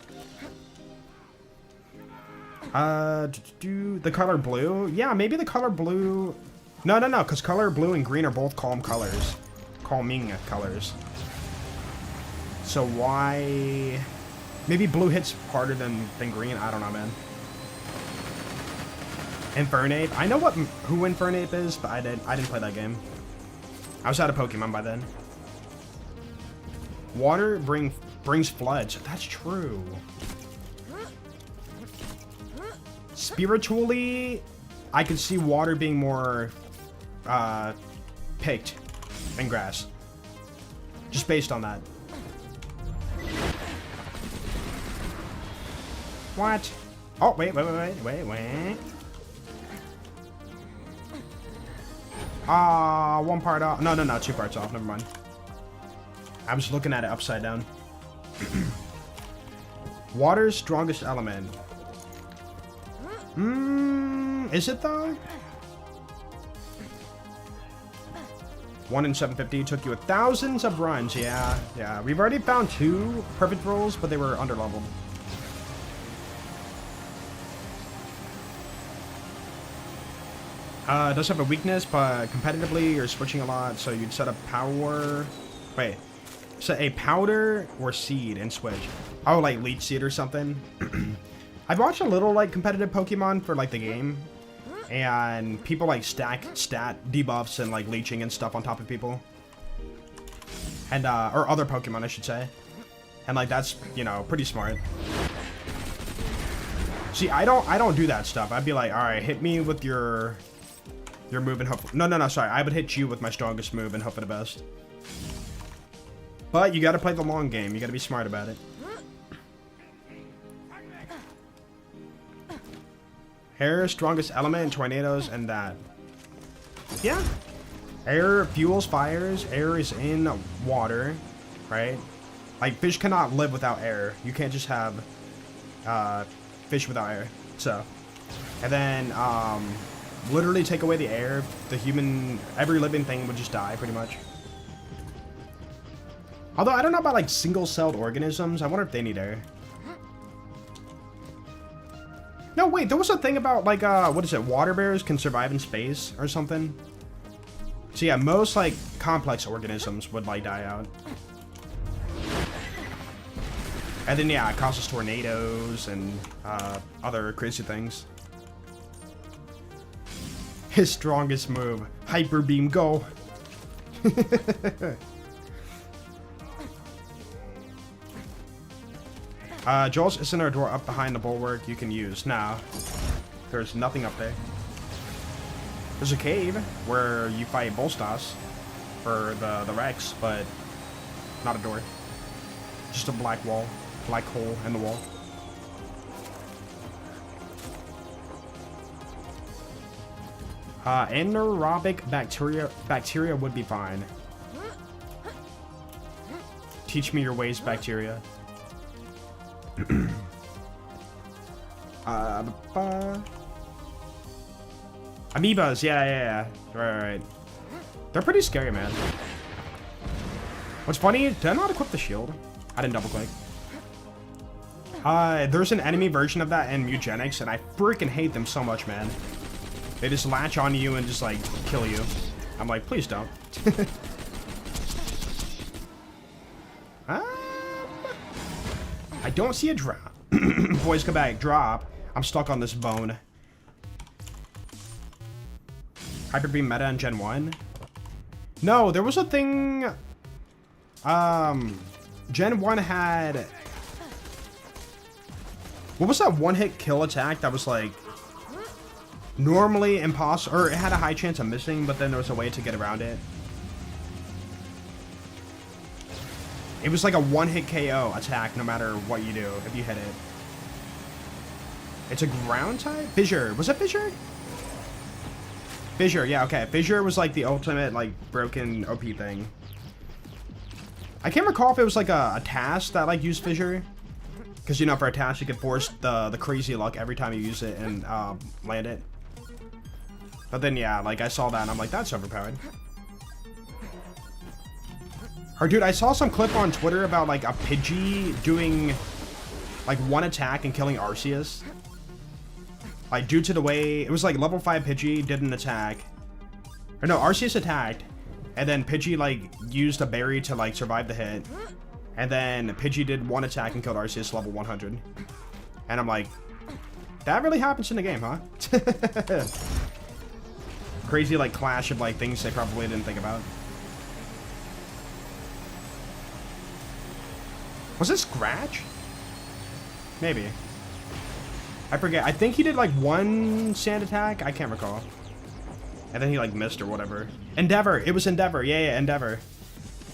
The color blue? Yeah, maybe the color blue... No, because color blue and green are both calm colors. Calming colors. So why... Maybe blue hits harder than green? I don't know, man. Infernape? I know who Infernape is, but I didn't play that game. I was out of Pokemon by then. Water brings floods. That's true. Spiritually, I could see water being more picked than grass. Just based on that. What? Oh, wait. One part off. No, 2 parts off. Never mind. I was looking at it upside down. Water's strongest element. Is it though? 1 in 750 took you thousands of runs. Yeah. We've already found 2 perfect rolls, but they were underleveled. It does have a weakness, but competitively you're switching a lot, so you'd set a power... Wait. Set a powder or seed and switch. Oh, like leech seed or something. I've watched a little like competitive Pokemon for like the game. And people like stack stat debuffs and like leeching and stuff on top of people. And, or other Pokemon, I should say. And like that's, you know, pretty smart. See, I don't do that stuff. I'd be like, alright, hit me with your move and hope. No, sorry. I would hit you with my strongest move and hope for the best. But you gotta play the long game. You gotta be smart about it. Air, strongest element, tornadoes, and that. Yeah. Air fuels fires. Air is in water, right? Like, fish cannot live without air. You can't just have fish without air. So. And then, literally take away the air, every living thing would just die, pretty much. Although, I don't know about, like, single-celled organisms. I wonder if they need air. No, wait, there was a thing about, like, what is it? Water bears can survive in space or something. So, yeah, most, like, complex organisms would, like, die out. And then, yeah, it causes tornadoes and, other crazy things. His strongest move. Hyper Beam, go! Joel's, isn't there a door up behind the bulwark you can use? Nah. There's nothing up there. There's a cave where you fight Bolstas for the Rex, but Not a door. Just a black wall. Black hole in the wall. Anaerobic bacteria would be fine. Teach me your ways, bacteria. Amoebas, yeah. Right. They're pretty scary, man. What's funny, did I not equip the shield? I didn't double click. There's an enemy version of that in Mugenics, and I freaking hate them so much, man. They just latch on you and just, like, kill you. I'm like, please don't. I don't see a drop. Boys, come back. Drop. I'm stuck on this bone. Hyper Beam meta in Gen 1? No, there was a thing... Gen 1 had... What was that one-hit kill attack that was, like... Normally impossible... Or it had a high chance of missing, but then there was a way to get around it. It was like a one-hit KO attack no matter what you do, if you hit it. It's a ground type? Fissure. Was it Fissure? Fissure, yeah, okay. Fissure was like the ultimate, like, broken OP thing. I can't recall if it was like a task that, like, used Fissure. Because, you know, for a task, you can force the crazy luck every time you use it and land it. But then, yeah, like, I saw that and I'm like, that's overpowered. Or, dude, I saw some clip on Twitter about, like, a Pidgey doing, like, one attack and killing Arceus. Like, due to the way... It was, like, level 5 Pidgey did an attack. Or, no, Arceus attacked. And then Pidgey, like, used a berry to, like, survive the hit. And then Pidgey did one attack and killed Arceus level 100. And I'm like... That really happens in the game, huh? Crazy, like, clash of, like, things they probably didn't think about. Was it Scratch? Maybe. I forget. I think he did like one sand attack. I can't recall. And then he like missed or whatever. Endeavor. It was Endeavor. Yeah, Endeavor.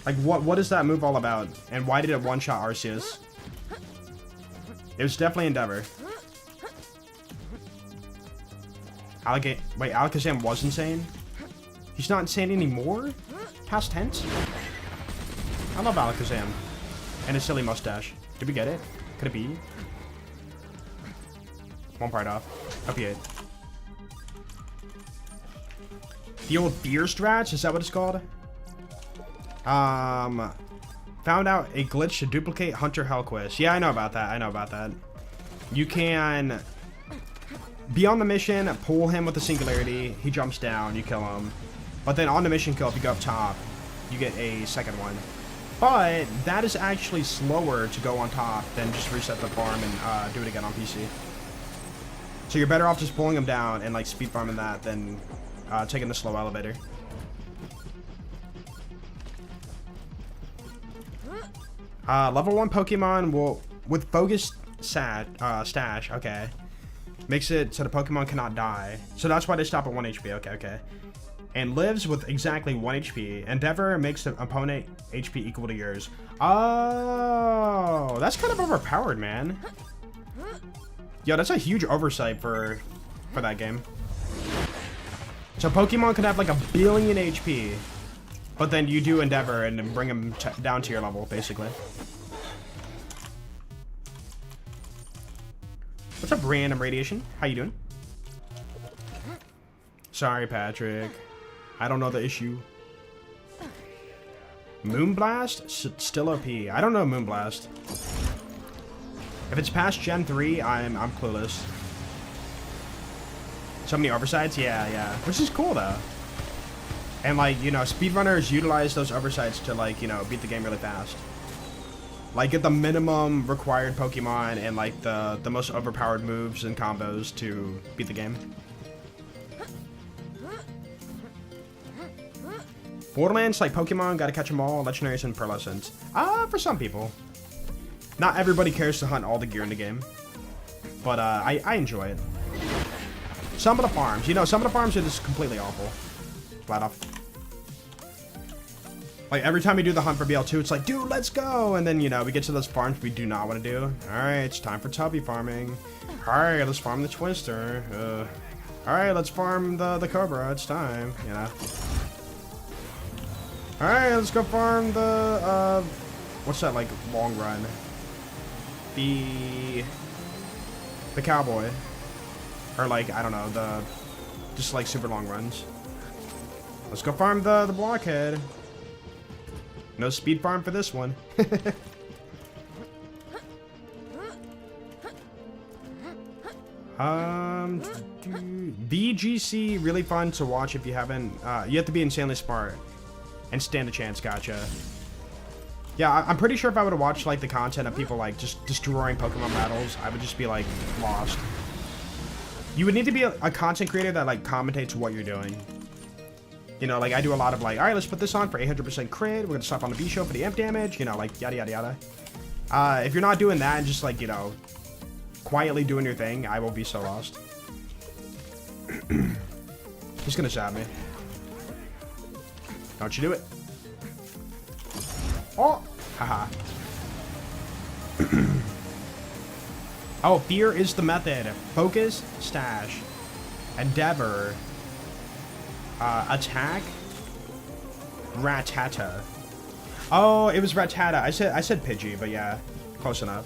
Like what is that move all about? And why did it one-shot Arceus? It was definitely Endeavor. Wait, Alakazam was insane? He's not insane anymore? Past tense? I love Alakazam. And his silly mustache. Did we get it? Could it be? One part off. Up you. The old fear strats? Is that what it's called? Found out a glitch to duplicate Hunter Hellquist. Yeah, I know about that. You can be on the mission, pull him with a singularity. He jumps down, you kill him. But then on the mission kill, if you go up top, you get a second one. But that is actually slower to go on top than just reset the farm and do it again on PC. So you're better off just pulling them down and like speed farming that than taking the slow elevator. Level 1 Pokemon will with focus stash. Okay, makes it so the Pokemon cannot die. So that's why they stop at 1 HP. Okay. And lives with exactly 1 HP. Endeavor makes the opponent HP equal to yours. Oh, that's kind of overpowered, man. Yo, that's a huge oversight for that game. So Pokemon could have like 1 billion HP, but then you do Endeavor and then bring them down to your level, basically. What's up, Random Radiation? How you doing? Sorry, Patrick. I don't know the issue. Moonblast? Still OP. I don't know Moonblast. If it's past Gen 3, I'm clueless. So many oversights? Yeah. Which is cool, though. And, like, you know, speedrunners utilize those oversights to, like, you know, beat the game really fast. Like, get the minimum required Pokemon and, like, the most overpowered moves and combos to beat the game. Borderlands, like Pokemon, gotta catch them all, legendaries and pearlescents. For some people. Not everybody cares to hunt all the gear in the game. But, I enjoy it. Some of the farms, you know, some of the farms are just completely awful. Flat off. Like, every time we do the hunt for BL2, it's like, dude, let's go! And then, you know, we get to those farms we do not want to do. Alright, it's time for tubby farming. Alright, let's farm the Twister. Alright, let's farm the Cobra. It's time, you know. Alright, let's go farm the, what's that, like, long run? The Cowboy. Or, like, I don't know, just, like, super long runs. Let's go farm the Blockhead. No speed farm for this one. VGC, really fun to watch if you haven't. You have to be insanely smart and stand a chance. Gotcha. Yeah, I'm pretty sure if I would have watched like the content of people like just destroying Pokemon battles, I would just be like lost. You would need to be a content creator that like commentates what you're doing. You know, like I do a lot of like, all right, let's put this on for 800% crit. We're gonna stop on the B show for the amp damage. You know, like yada yada yada. If you're not doing that and just like, you know, quietly doing your thing, I will be so lost. He's gonna zap me. Don't you do it. Oh! Haha. Oh, fear is the method. Focus, stash, endeavor, attack, Rattata. Oh, it was Rattata. I said Pidgey, but yeah, close enough.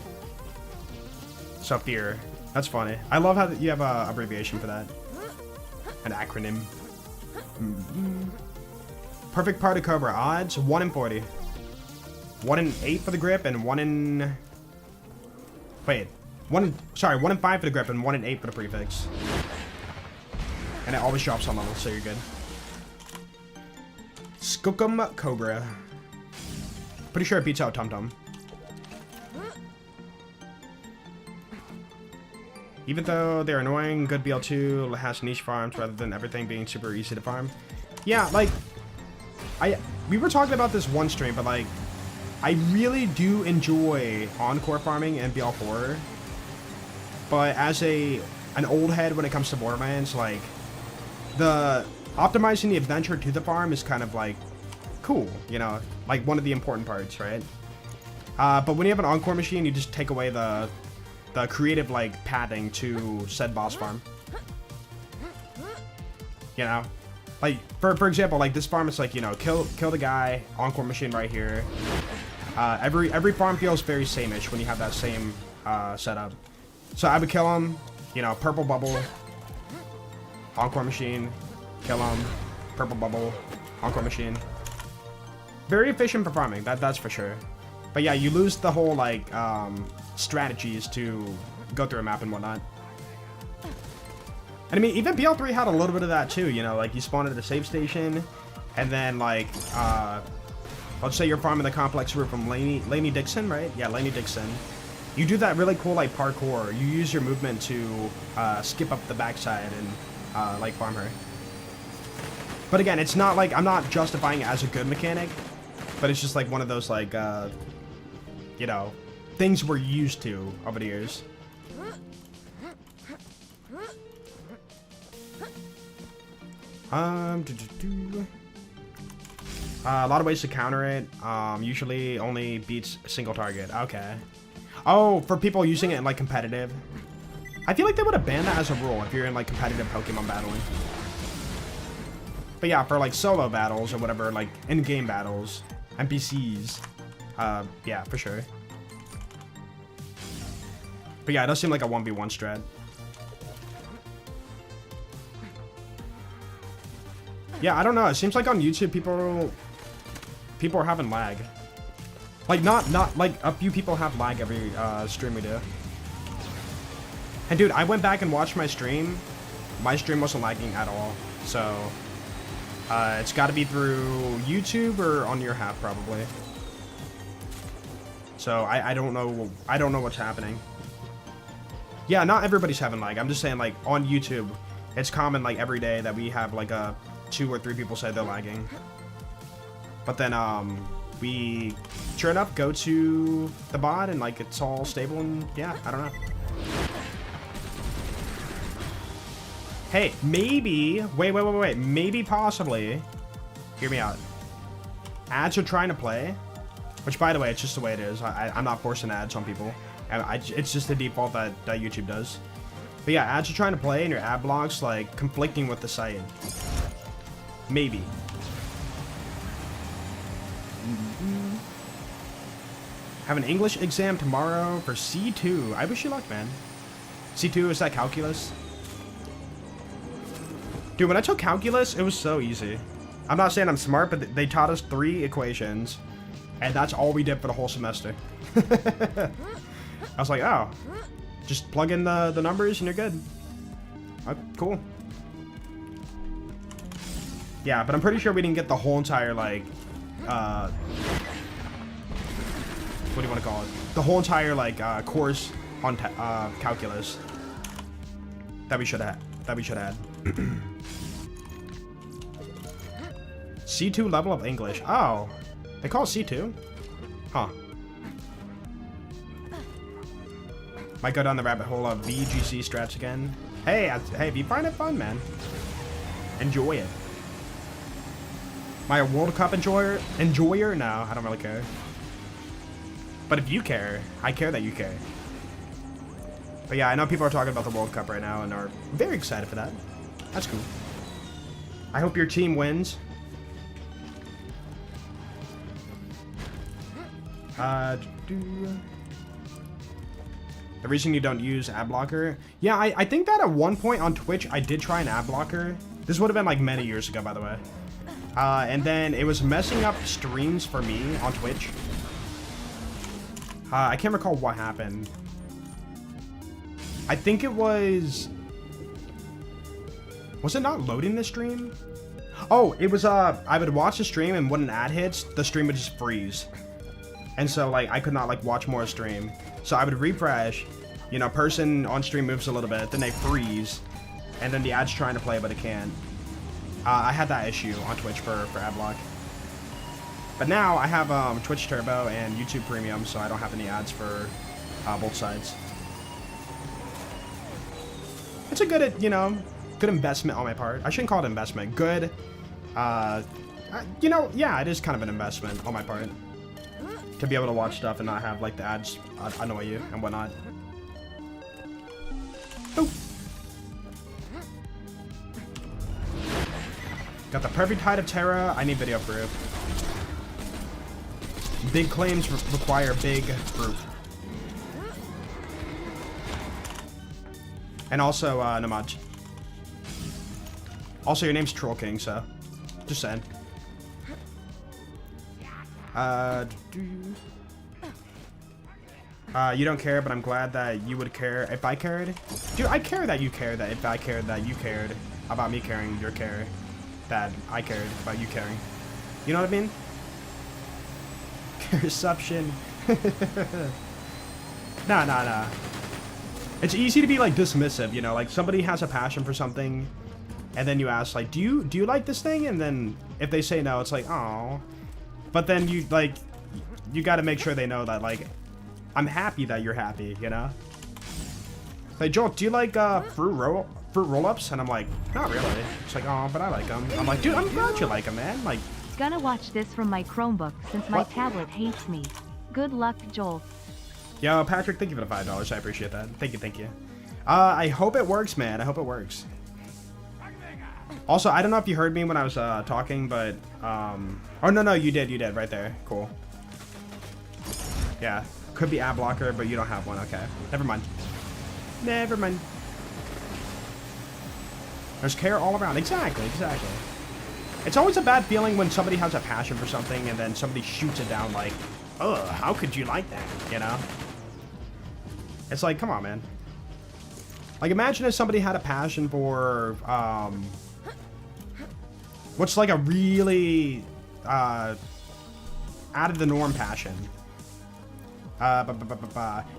So fear. That's funny. I love how you have a abbreviation for that. An acronym. Perfect party Cobra odds 1 in 40. 1 in 8 for the grip and 1 in. Wait. 1 in 5 for the grip and 1 in 8 for the prefix. And it always drops on level, so you're good. Skookum Cobra. Pretty sure it beats out Tum Tum. Even though they're annoying, good BL2 has niche farms rather than everything being super easy to farm. Yeah, like, we were talking about this one stream, but like, I really do enjoy Encore farming and BL4. But as an old head when it comes to Borderlands, like, the optimizing the adventure to the farm is kind of like cool, you know, like one of the important parts, right? But when you have an Encore machine, you just take away the creative like padding to said boss farm. You know, like for example, like this farm is like, you know, kill the guy, Encore machine right here. Every farm feels very same-ish when you have that same setup. So I would kill him, you know, purple bubble, Encore machine, kill him, purple bubble, Encore machine. Very efficient for farming, that's for sure. But yeah, you lose the whole like strategies to go through a map and whatnot. And I mean, even BL3 had a little bit of that too, you know, like you spawn at a save station, and then like, let's say you're farming the complex route from Lainey Dixon, right? Yeah, Lainey Dixon. You do that really cool like parkour. You use your movement to skip up the backside and like farm her. But again, it's not like, I'm not justifying it as a good mechanic, but it's just like one of those like, you know, things we're used to over the years. A lot of ways to counter it. Usually only beats a single target. Okay. Oh, for people using it in like competitive. I feel like they would have banned that as a rule if you're in like competitive Pokemon battling. But yeah, for like solo battles or whatever, like in-game battles, NPCs, yeah, for sure. But yeah, it does seem like a 1v1 strat. Yeah, I don't know. It seems like on YouTube, people are having lag. Like not like a few people have lag every stream we do. And dude, I went back and watched my stream. My stream wasn't lagging at all. So it's got to be through YouTube or on your half probably. So I don't know. I don't know what's happening. Yeah, not everybody's having lag. I'm just saying like on YouTube, it's common like every day that we have like 2 or 3 people say they're lagging. But then we sure enough go to the bot and like it's all stable and yeah, I don't know. Hey, maybe, wait, maybe possibly, hear me out. ads are trying to play, which by the way, it's just the way it is. I'm not forcing ads on people. It's just the default that YouTube does. But yeah, ads are trying to play and your ad block's like conflicting with the site. Maybe. Have an English exam tomorrow for C2. I wish you luck, man. C2, is that calculus? Dude, when I took calculus, it was so easy. I'm not saying I'm smart, but they taught us 3 equations. And that's all we did for the whole semester. I was like, oh. Just plug in the numbers and you're good. Cool. Yeah, but I'm pretty sure we didn't get the whole entire, like, what do you want to call it? The whole entire, like, course on calculus. That we should have. C2 level of English. Oh. They call it C2? Huh. Might go down the rabbit hole of VGC strats again. Hey, if you find it fun, man, enjoy it. Am I a World Cup enjoyer? No, I don't really care. But if you care, I care that you care. But yeah, I know people are talking about the World Cup right now and are very excited for that. That's cool. I hope your team wins. The reason you don't use ad blocker? Yeah, I think that at one point on Twitch, I did try an ad blocker. This would have been like many years ago, by the way. And then it was messing up streams for me on Twitch. I can't recall what happened. I think it was... Was it not loading the stream? Oh, it was, I would watch the stream and when an ad hits, the stream would just freeze. And so, like, I could not, like, watch more stream. So I would refresh, you know, person on stream moves a little bit, then they freeze, and then the ad's trying to play, but it can't. I had that issue on Twitch for adblock. But now I have Twitch Turbo and YouTube Premium, so I don't have any ads for both sides. It's a good, you know, good investment on my part. I shouldn't call it investment. Good, you know, yeah, it is kind of an investment on my part. To be able to watch stuff and not have, like, the ads annoy you and whatnot. Oh. Got the perfect height of Terra. I need video proof. Big claims require big proof. And also, Namaj. Also, your name's Troll King, so just saying. You don't care, but I'm glad that you would care if I cared. Dude, I care that you care that if I cared that you cared about me caring your care. That I cared about you caring. You know what I mean? Reception. Nah. It's easy to be, like, dismissive, you know? Like, somebody has a passion for something, and then you ask, like, do you like this thing? And then if they say no, it's like, oh. But then you, like, you gotta make sure they know that, like, I'm happy that you're happy, you know? Like, Joel, do you like fruit roll-ups? And I'm like, not really. It's like, oh, but I like them. I'm like, dude, I'm glad you like them, man. Like, Gonna watch this from my Chromebook since my tablet hates me. Good luck, Joel. Yo, Patrick, thank you for the $5. I appreciate that. Thank you. I hope it works, man. I hope it works. Also, I don't know if you heard me when I was talking, but oh no, you did right there. Cool. Yeah, could be ad blocker, but you don't have one. Okay, never mind. There's care all around. Exactly. It's always a bad feeling when somebody has a passion for something and then somebody shoots it down like, ugh, how could you like that? You know? It's like, come on, man. Like, imagine if somebody had a passion for what's like a really out of the norm passion.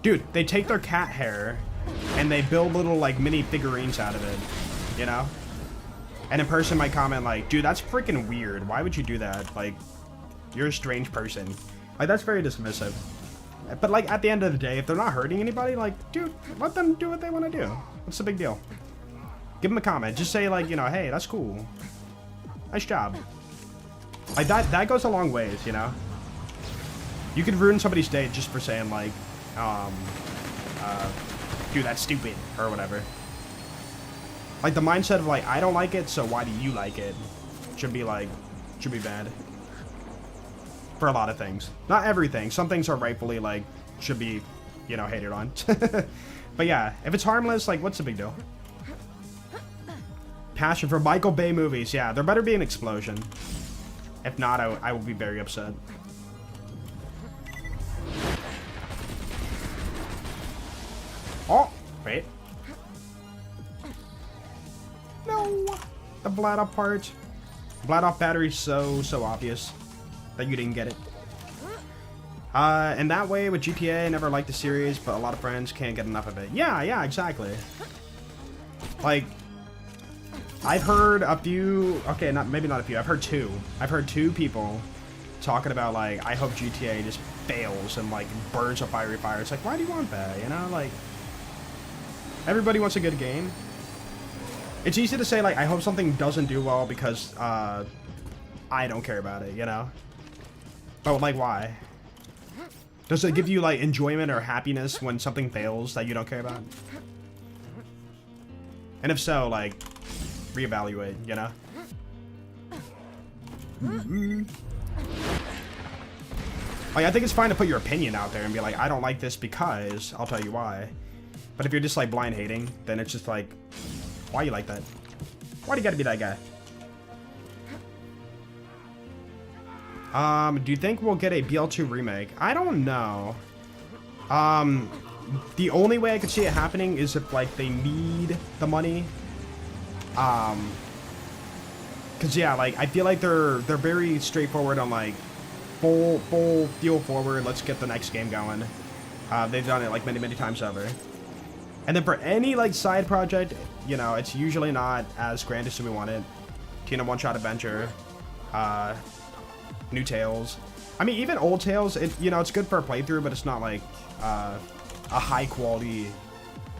Dude, they take their cat hair and they build little, like, mini figurines out of it, you know? And a person might comment like, dude, that's freaking weird. Why would you do that? Like, you're a strange person. Like, that's very dismissive. But, like, at the end of the day, if they're not hurting anybody, like, dude, let them do what they want to do. What's the big deal? Give them a comment. Just say, like, you know, hey, that's cool. Nice job. Like, that goes a long ways, you know? You could ruin somebody's day just for saying, like, dude, that's stupid, or whatever. Like, the mindset of, like, I don't like it, so why do you like it? Should be, like, should be bad. For a lot of things. Not everything. Some things are rightfully, like, should be, you know, hated on. But yeah, if it's harmless, like, what's the big deal? Passion for Michael Bay movies. Yeah, there better be an explosion. If not, I will be very upset. Oh, wait. No. The blad off part. Blad off battery so obvious that you didn't get it. And that way with GTA, I never liked the series, but a lot of friends can't get enough of it. Yeah, exactly. Like, I've heard a few, okay, maybe not a few, I've heard two people talking about, like, I hope GTA just fails and, like, burns up fiery fire. It's like, why do you want that, you know? Like, everybody wants a good game. It's easy to say, like, I hope something doesn't do well because, I don't care about it, you know? But, like, why? Does it give you, like, enjoyment or happiness when something fails that you don't care about? And if so, like, reevaluate, you know? Like, I think it's fine to put your opinion out there and be like, I don't like this because I'll tell you why. But if you're just, like, blind hating, then it's just like, why you like that? Why do you gotta be that guy? Do you think we'll get a BL2 remake? I don't know. The only way I could see it happening is if, like, they need the money. Cause yeah, like, I feel like they're very straightforward on, like, full feel forward, let's get the next game going. They've done it, like, many times over. And then for any, like, side project, you know, it's usually not as grand as we want it. Tina one-shot adventure, new Tales. I mean, even old Tales, you know, it's good for a playthrough, but it's not, like, a high-quality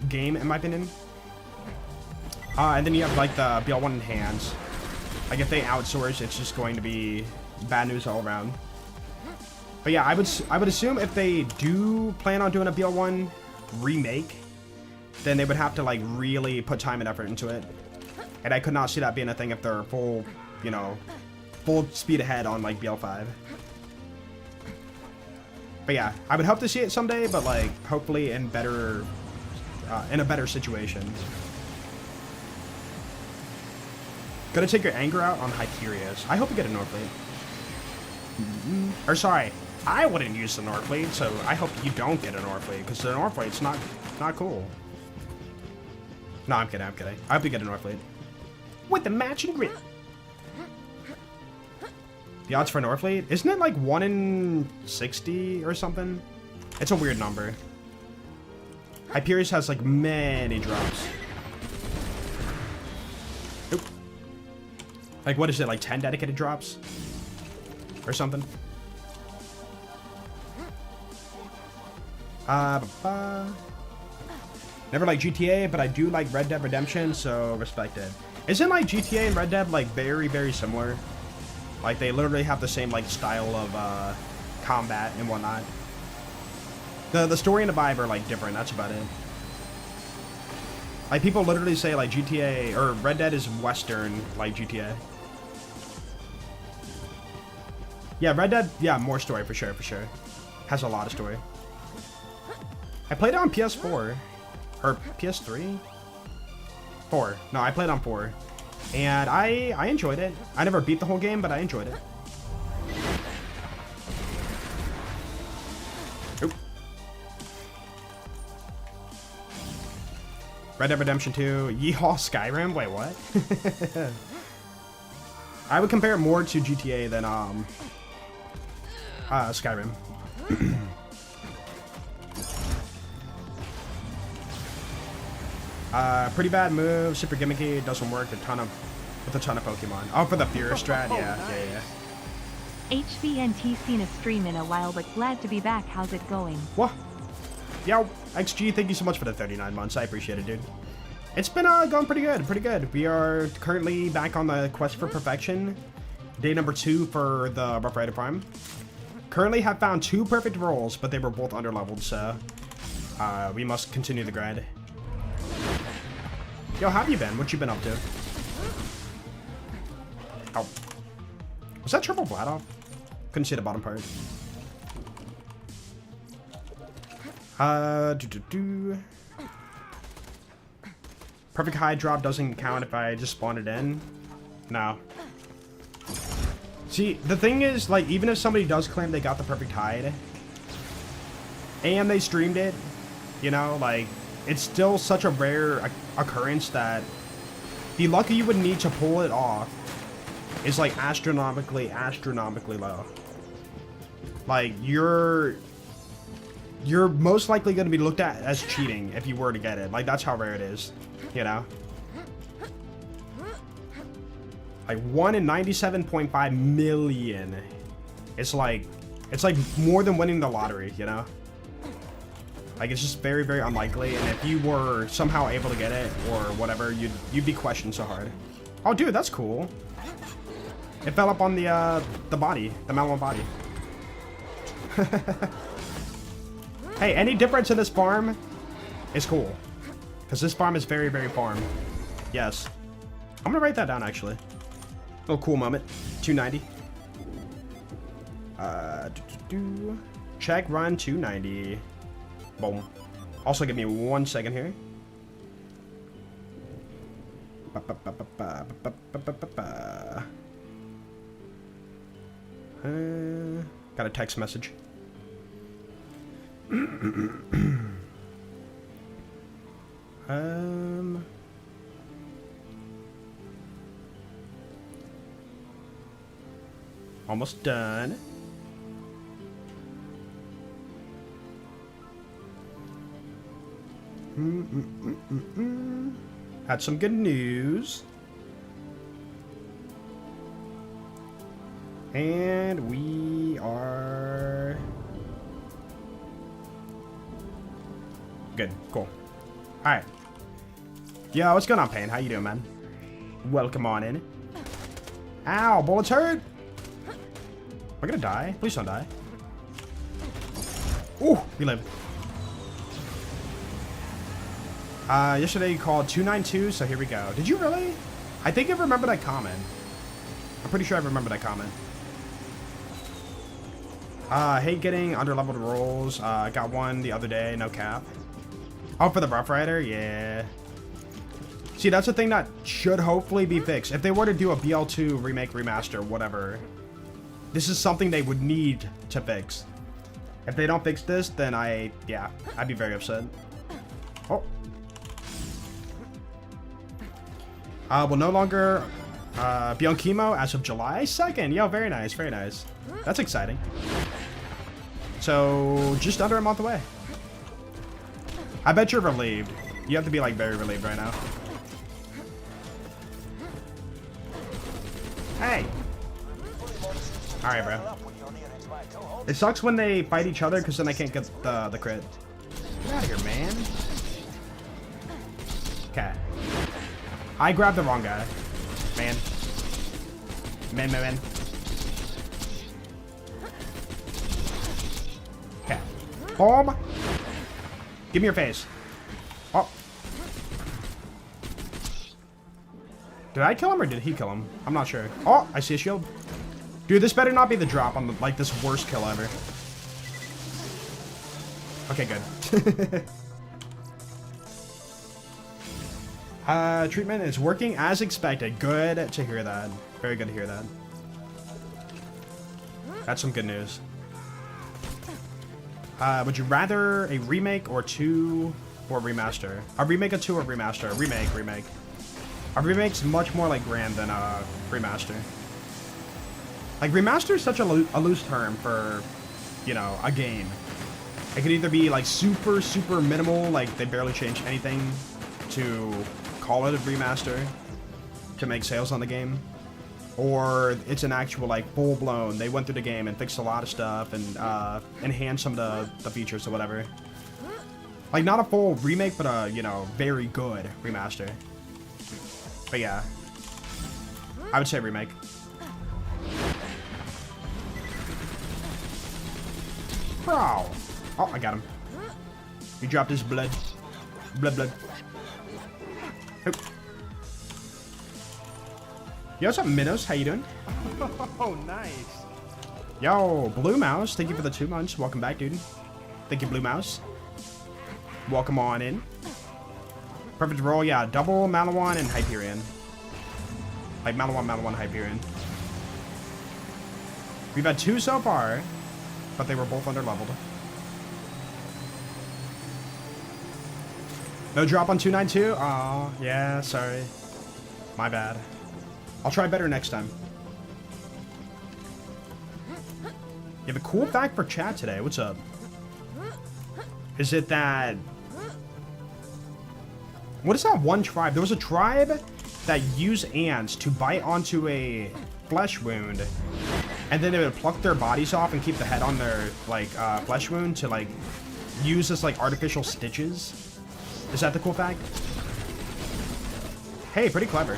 game, in my opinion. And then you have, like, the BL1 Enhanced. Like, if they outsource, it's just going to be bad news all around. But yeah, I would assume if they do plan on doing a BL1 remake, then they would have to, like, really put time and effort into it. And I could not see that being a thing if they're full, you know, full speed ahead on, like, BL5. But yeah, I would hope to see it someday, but, like, hopefully in better, in a better situation. Gonna take your anger out on Hyperius. I hope you get a Norfleet. Or sorry, I wouldn't use the Norfleet, so I hope you don't get a Norfleet, because the Norfleet's not cool. No, I'm kidding. I hope you get a Norfleet. With the matching grip. The odds for Norfleet? Isn't it like 1 in 60 or something? It's a weird number. Hyperius has like many drops. Oop. Like, what is it, like 10 dedicated drops? Or something? Never like GTA, but I do like Red Dead Redemption, so respect it. Isn't like GTA and Red Dead like very similar? Like they literally have the same like style of combat and whatnot. The story and the vibe are like different, that's about it. Like people literally say like GTA or Red Dead is Western like GTA. Yeah, Red Dead, yeah, more story for sure. Has a lot of story. I played it on PS4. Or PS3? 4. No, I played on 4. And I enjoyed it. I never beat the whole game, but I enjoyed it. Oop. Red Dead Redemption 2. Yeehaw Skyrim? Wait, what? I would compare it more to GTA than Skyrim. Pretty bad move, super gimmicky, doesn't work with a ton of Pokemon. Oh, for the Fear strat, yeah. HVNT seen a stream in a while, but glad to be back. How's it going? What? Yo, XG, thank you so much for the 39 months. I appreciate it, dude. It's been going pretty good. We are currently back on the quest for perfection. Day number 2 for the Rough Rider Prime. Currently have found 2 perfect rolls, but they were both underleveled, so we must continue the grind. Yo, how have you been? What you been up to? Oh. Was that triple flat off? Couldn't see the bottom part. Perfect high drop doesn't count if I just spawn it in. No. See, the thing is, like, even if somebody does claim they got the perfect hide and they streamed it, you know, like, it's still such a rare occurrence that the luck you would need to pull it off is, like, astronomically low. Like, you're most likely going to be looked at as cheating if you were to get it. Like, that's how rare it is, you know? Like 1 in 97.5 million. It's like more than winning the lottery, you know? Like, it's just very, very unlikely. And if you were somehow able to get it or whatever, you'd be questioned so hard. Oh, dude, that's cool. It fell up on the body, the Malmo body. Hey, any difference in this farm is cool. Because this farm is very, very farm. Yes. I'm gonna write that down, actually. Little cool moment. 290. Check run 290. Boom. Also, give me 1 second here. Got a text message. Almost done. Had some good news. And we are good. Cool. Alright. Yo, what's going on, Payne? How you doing, man? Welcome on in. Ow, bullets hurt. Am I gonna die? Please don't die. Ooh, we live. Yesterday you called 292, so here we go. Did you really? I think I remember that comment. I'm pretty sure I remember that comment. Hate getting underleveled rolls. I got one the other day, no cap. Oh, for the Rough Rider? Yeah. See, that's the thing that should hopefully be fixed. If they were to do a BL2 remake, remaster, whatever, this is something they would need to fix. If they don't fix this, then I'd be very upset. Oh. Will no longer be on chemo as of July 2nd. Yo, very nice, very nice. That's exciting. So, just under a month away. I bet you're relieved. You have to be, like, very relieved right now. Hey! Alright, bro. It sucks when they fight each other, because then I can't get the crit. Get out of here, man. Okay. I grabbed the wrong guy. Man. Man. Okay. Bomb! Give me your face. Oh. Did I kill him or did he kill him? I'm not sure. Oh, I see a shield. Dude, this better not be the drop on the, like, this worst kill ever. Okay, good. Treatment is working as expected. Good to hear that. Very good to hear that. That's some good news. Would you rather a remake or 2 or remaster? A remake, a 2 or remaster? Remake. A remake's much more like grand than a remaster. Like, remaster is such a loose term for, you know, a game. It could either be like super minimal, like they barely changed anything to call it a remaster to make sales on the game, or it's an actual, like, full-blown, they went through the game and fixed a lot of stuff and enhanced some of the features or whatever. Like, not a full remake, but a, you know, very good remaster. But yeah, I would say remake. Bro. Oh, I got him. He dropped his blood. Blood. Oh. Yo, what's up, Minnows? How you doing? Oh, nice. Yo, Blue Mouse, thank you for the 2 months. Welcome back, dude. Thank you, Blue Mouse. Welcome on in. Perfect roll, yeah. Double Malawan and Hyperion. Like Malawan, Hyperion. We've had 2 so far, but they were both under-leveled. No drop on 292? Aw, yeah, sorry. My bad. I'll try better next time. You have a cool fact for chat today. What's up? Is it that... What is that one tribe? There was a tribe that used ants to bite onto a flesh wound. And then they would pluck their bodies off and keep the head on their, like, flesh wound to, like, use as, like, artificial stitches. Is that the cool fact? Hey, pretty clever.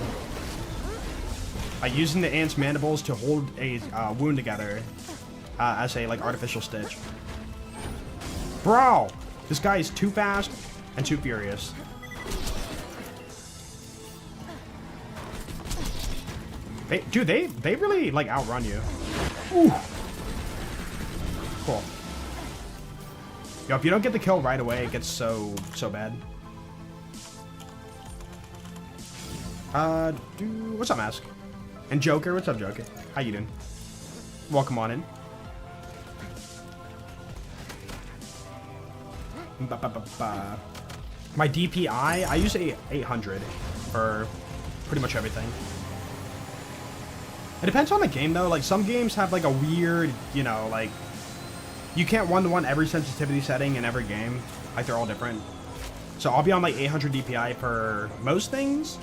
Like, using the ant's mandibles to hold a wound together as a, like, artificial stitch. Bro! This guy is too fast and too furious. Dude, they really, like, outrun you. Ooh. Cool. Yo, if you don't get the kill right away, it gets so bad. What's up, Mask? And Joker, what's up, Joker? How you doing? Welcome on in. My DPI, I use 800 for pretty much everything. It depends on the game, though. Like, some games have, like, a weird, you know, like... You can't one-to-one every sensitivity setting in every game. Like, they're all different. So I'll be on, like, 800 DPI for most things.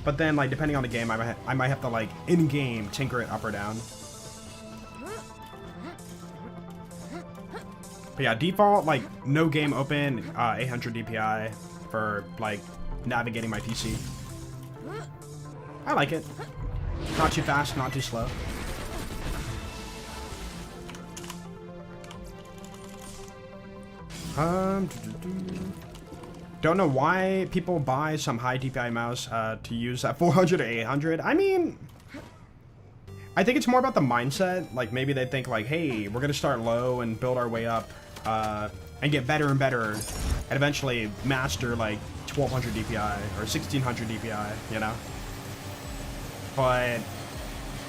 But then, like, depending on the game, I might have to, like, in-game tinker it up or down. But yeah, default, like, no game open, 800 DPI for, like, navigating my PC. I like it. Not too fast, not too slow. Don't know why people buy some high DPI mouse to use at 400 or 800. I mean, I think it's more about the mindset. Like, maybe they think, like, hey, we're gonna start low and build our way up and get better and better and eventually master, like, 1200 DPI or 1600 DPI, you know? But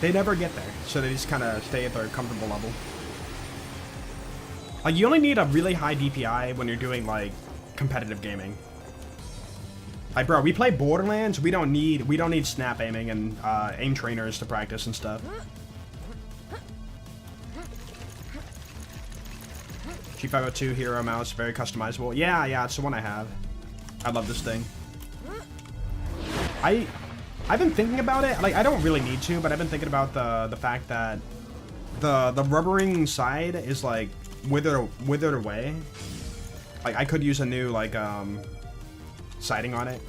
they never get there, so they just kind of stay at their comfortable level. Like, you only need a really high DPI when you're doing, like, competitive gaming. Like, bro, we play Borderlands, we don't need snap aiming and aim trainers to practice and stuff. G502 Hero mouse, very customizable. Yeah, it's the one I have. I love this thing. I've been thinking about it. Like, I don't really need to, but I've been thinking about the fact that the rubbering side is, like, withered away. Like, I could use a new, like, siding on it.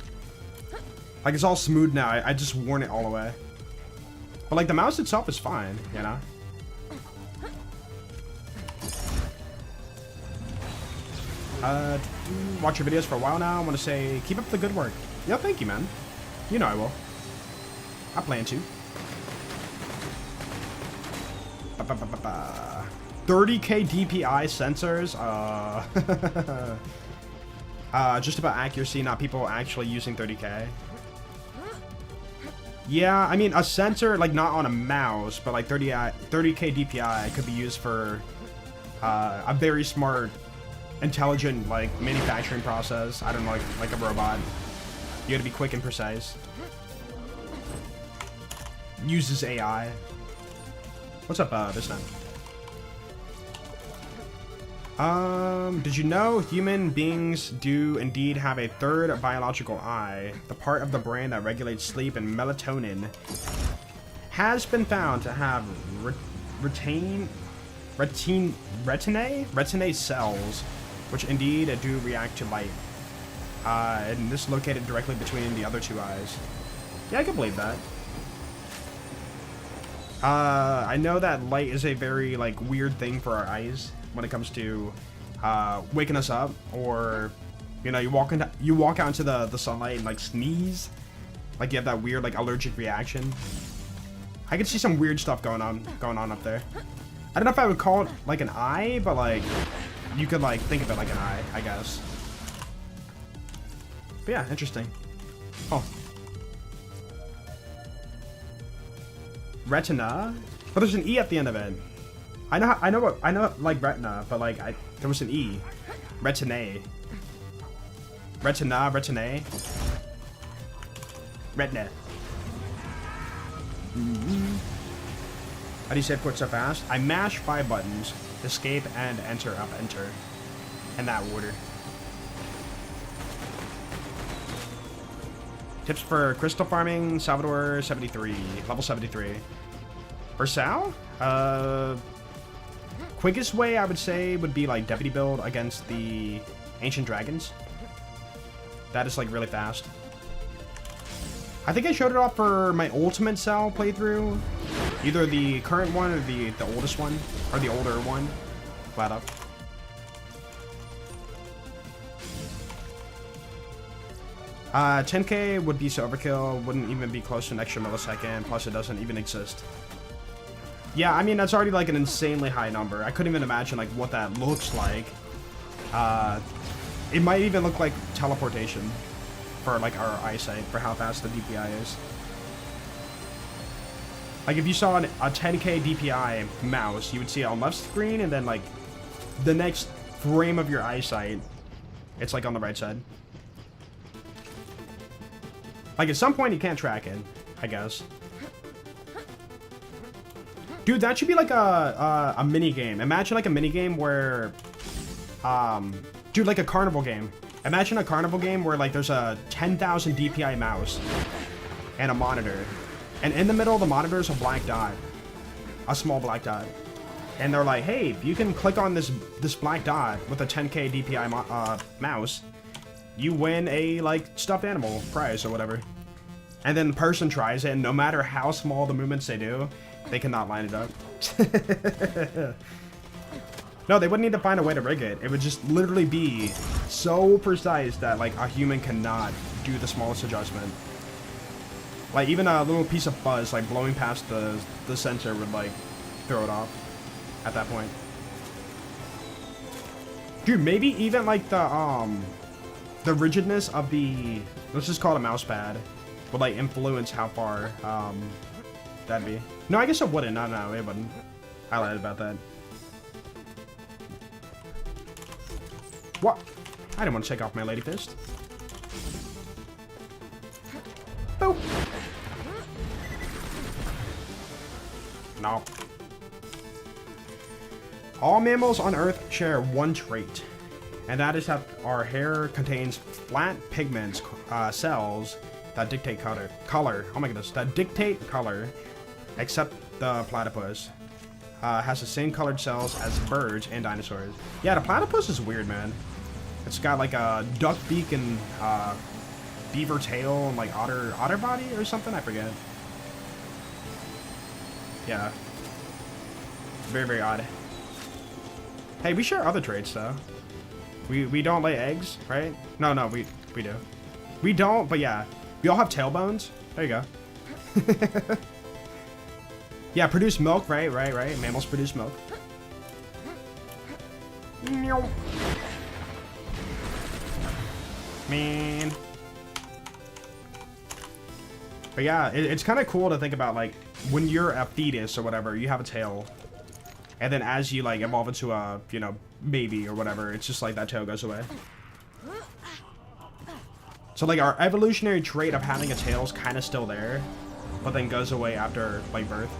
Like, it's all smooth now. I just worn it all away. But, like, the mouse itself is fine, you know? Watch your videos for a while now. I want to say, keep up the good work. Yeah, thank you, man. You know I will. I plan to. 30k DPI sensors. Just about accuracy, not people actually using 30k. Yeah, I mean, a sensor, like, not on a mouse, but, like, 30k DPI could be used for a very smart, intelligent, like, manufacturing process. I don't know, like a robot. You gotta be quick and precise. Uses AI. What's up, this time? Did you know human beings do indeed have a third biological eye? The part of the brain that regulates sleep and melatonin has been found to have retinate cells, which indeed do react to light. And this is located directly between the other 2 eyes. Yeah, I can believe that. I know that light is a very, like, weird thing for our eyes. when it comes to waking us up, or you know, you walk out into the sunlight and like sneeze, like you have that weird like allergic reaction. I could see some weird stuff going on up there. I don't know if I would call it like an eye, but like you could like think of it like an eye, I guess. But yeah, interesting. Oh. Retina? But there's an E at the end of it. I know like retina, but like there was an E. Retine. Retina, retine. Retina. How do you save quick so fast? I mash 5 buttons. Escape and enter, up, enter. In that order. Tips for crystal farming, Salvador 73, level 73. For Sal? Quickest way I would say would be like deputy build against the ancient dragons. That is like really fast. I think I showed it off for my ultimate Sal playthrough. Either the current one or the oldest one, or the older one. Flat up. Uh, 10k would be so overkill, wouldn't even be close to an extra millisecond, plus it doesn't even exist. Yeah, I mean, that's already like an insanely high number. I couldn't even imagine like what that looks like. It might even look like teleportation for like our eyesight, for how fast the DPI is. Like if you saw a 10k DPI mouse, you would see it on left screen, and then like the next frame of your eyesight, it's like on the right side. Like, at some point, you can't track it, I guess. Dude, that should be like a mini game. Imagine like a mini game where, dude, like a carnival game. Imagine a carnival game where like there's a 10,000 DPI mouse and a monitor, and in the middle of the monitor is a black dot, a small black dot, and they're like, hey, if you can click on this black dot with a 10k DPI mouse, you win a like stuffed animal prize or whatever. And then the person tries it, and no matter how small the movements they do, they cannot line it up. No, they wouldn't need to find a way to rig it. It would just literally be so precise that like a human cannot do the smallest adjustment. Like even a little piece of fuzz like blowing past the sensor would like throw it off at that point. Dude, maybe even like the rigidness of the, let's just call it a mouse pad, would like influence how far that'd be. No, I guess it wouldn't. No, it wouldn't. I lied about that. What? I didn't want to take off my lady fist. Boop. No. All mammals on Earth share one trait, and that is that our hair contains flat pigments, cells that dictate color. Oh my goodness, that dictate color, except the platypus. Has the same colored cells as birds and dinosaurs. Yeah, the platypus is weird, man. It's got like a duck beak and beaver tail and like otter body or something. I forget. Yeah. Very, very odd. Hey, we share other traits though. We don't lay eggs, right? No, we do. We don't, but yeah. We all have tailbones. There you go. Yeah, produce milk, right. Mammals produce milk. Man. But yeah, it's kind of cool to think about, like, when you're a fetus or whatever, you have a tail. And then as you, like, evolve into a, you know, baby or whatever, it's just like that tail goes away. So, like, our evolutionary trait of having a tail is kind of still there, but then goes away after, like, birth.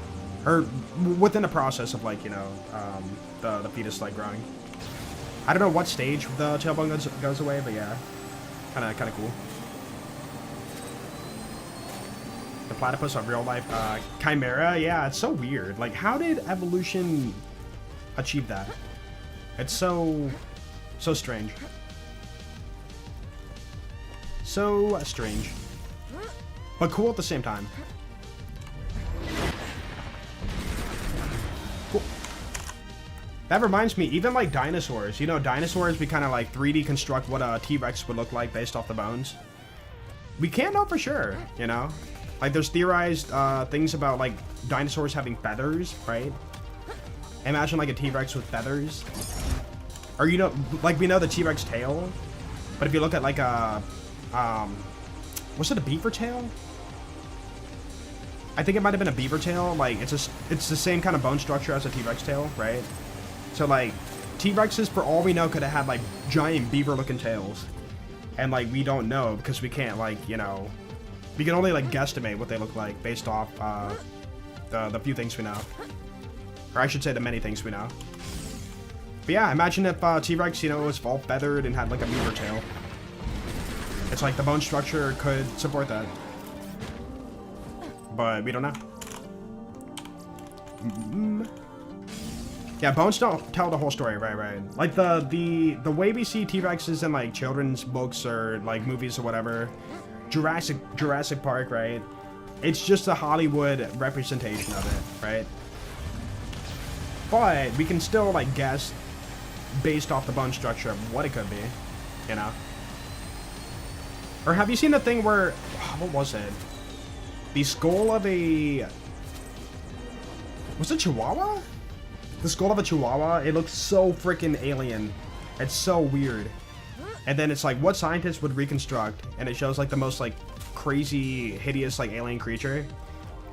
Or within the process of, like, you know, the fetus, like, growing. I don't know what stage the tailbone goes away, but yeah. Kind of cool. The platypus of real life, chimera, yeah, it's so weird. Like, how did evolution achieve that? It's so strange. So strange. But cool at the same time. Cool. That reminds me, even like dinosaurs. You know, dinosaurs, we kind of like 3D construct what a T-Rex would look like based off the bones. We can't know for sure, you know? Like, there's theorized things about like dinosaurs having feathers, right? Imagine like a T-Rex with feathers. Or, you know, like we know the T-Rex tail. But if you look at like a, was it a beaver tail? I think it might have been a beaver tail. Like, it's the same kind of bone structure as a T-Rex tail, right? So, like, T-Rexes, for all we know, could have had, like, giant beaver-looking tails. And, like, we don't know because we can't, like, you know... We can only, like, guesstimate what they look like based off the few things we know. Or I should say the many things we know. But, yeah, imagine if T-Rex, you know, was all feathered and had, like, a beaver tail. It's like the bone structure could support that. But we don't know. Yeah, bones don't tell the whole story, right. Like the way we see T-Rexes in like children's books or like movies or whatever, Jurassic Park, right? It's just a Hollywood representation of it, right? But we can still like guess based off the bone structure of what it could be, you know? Or have you seen the thing where, what was it? The skull of a, was it Chihuahua? The skull of a Chihuahua, it looks so freaking alien. It's so weird. And then it's like, what scientists would reconstruct? And it shows like the most like crazy, hideous like alien creature.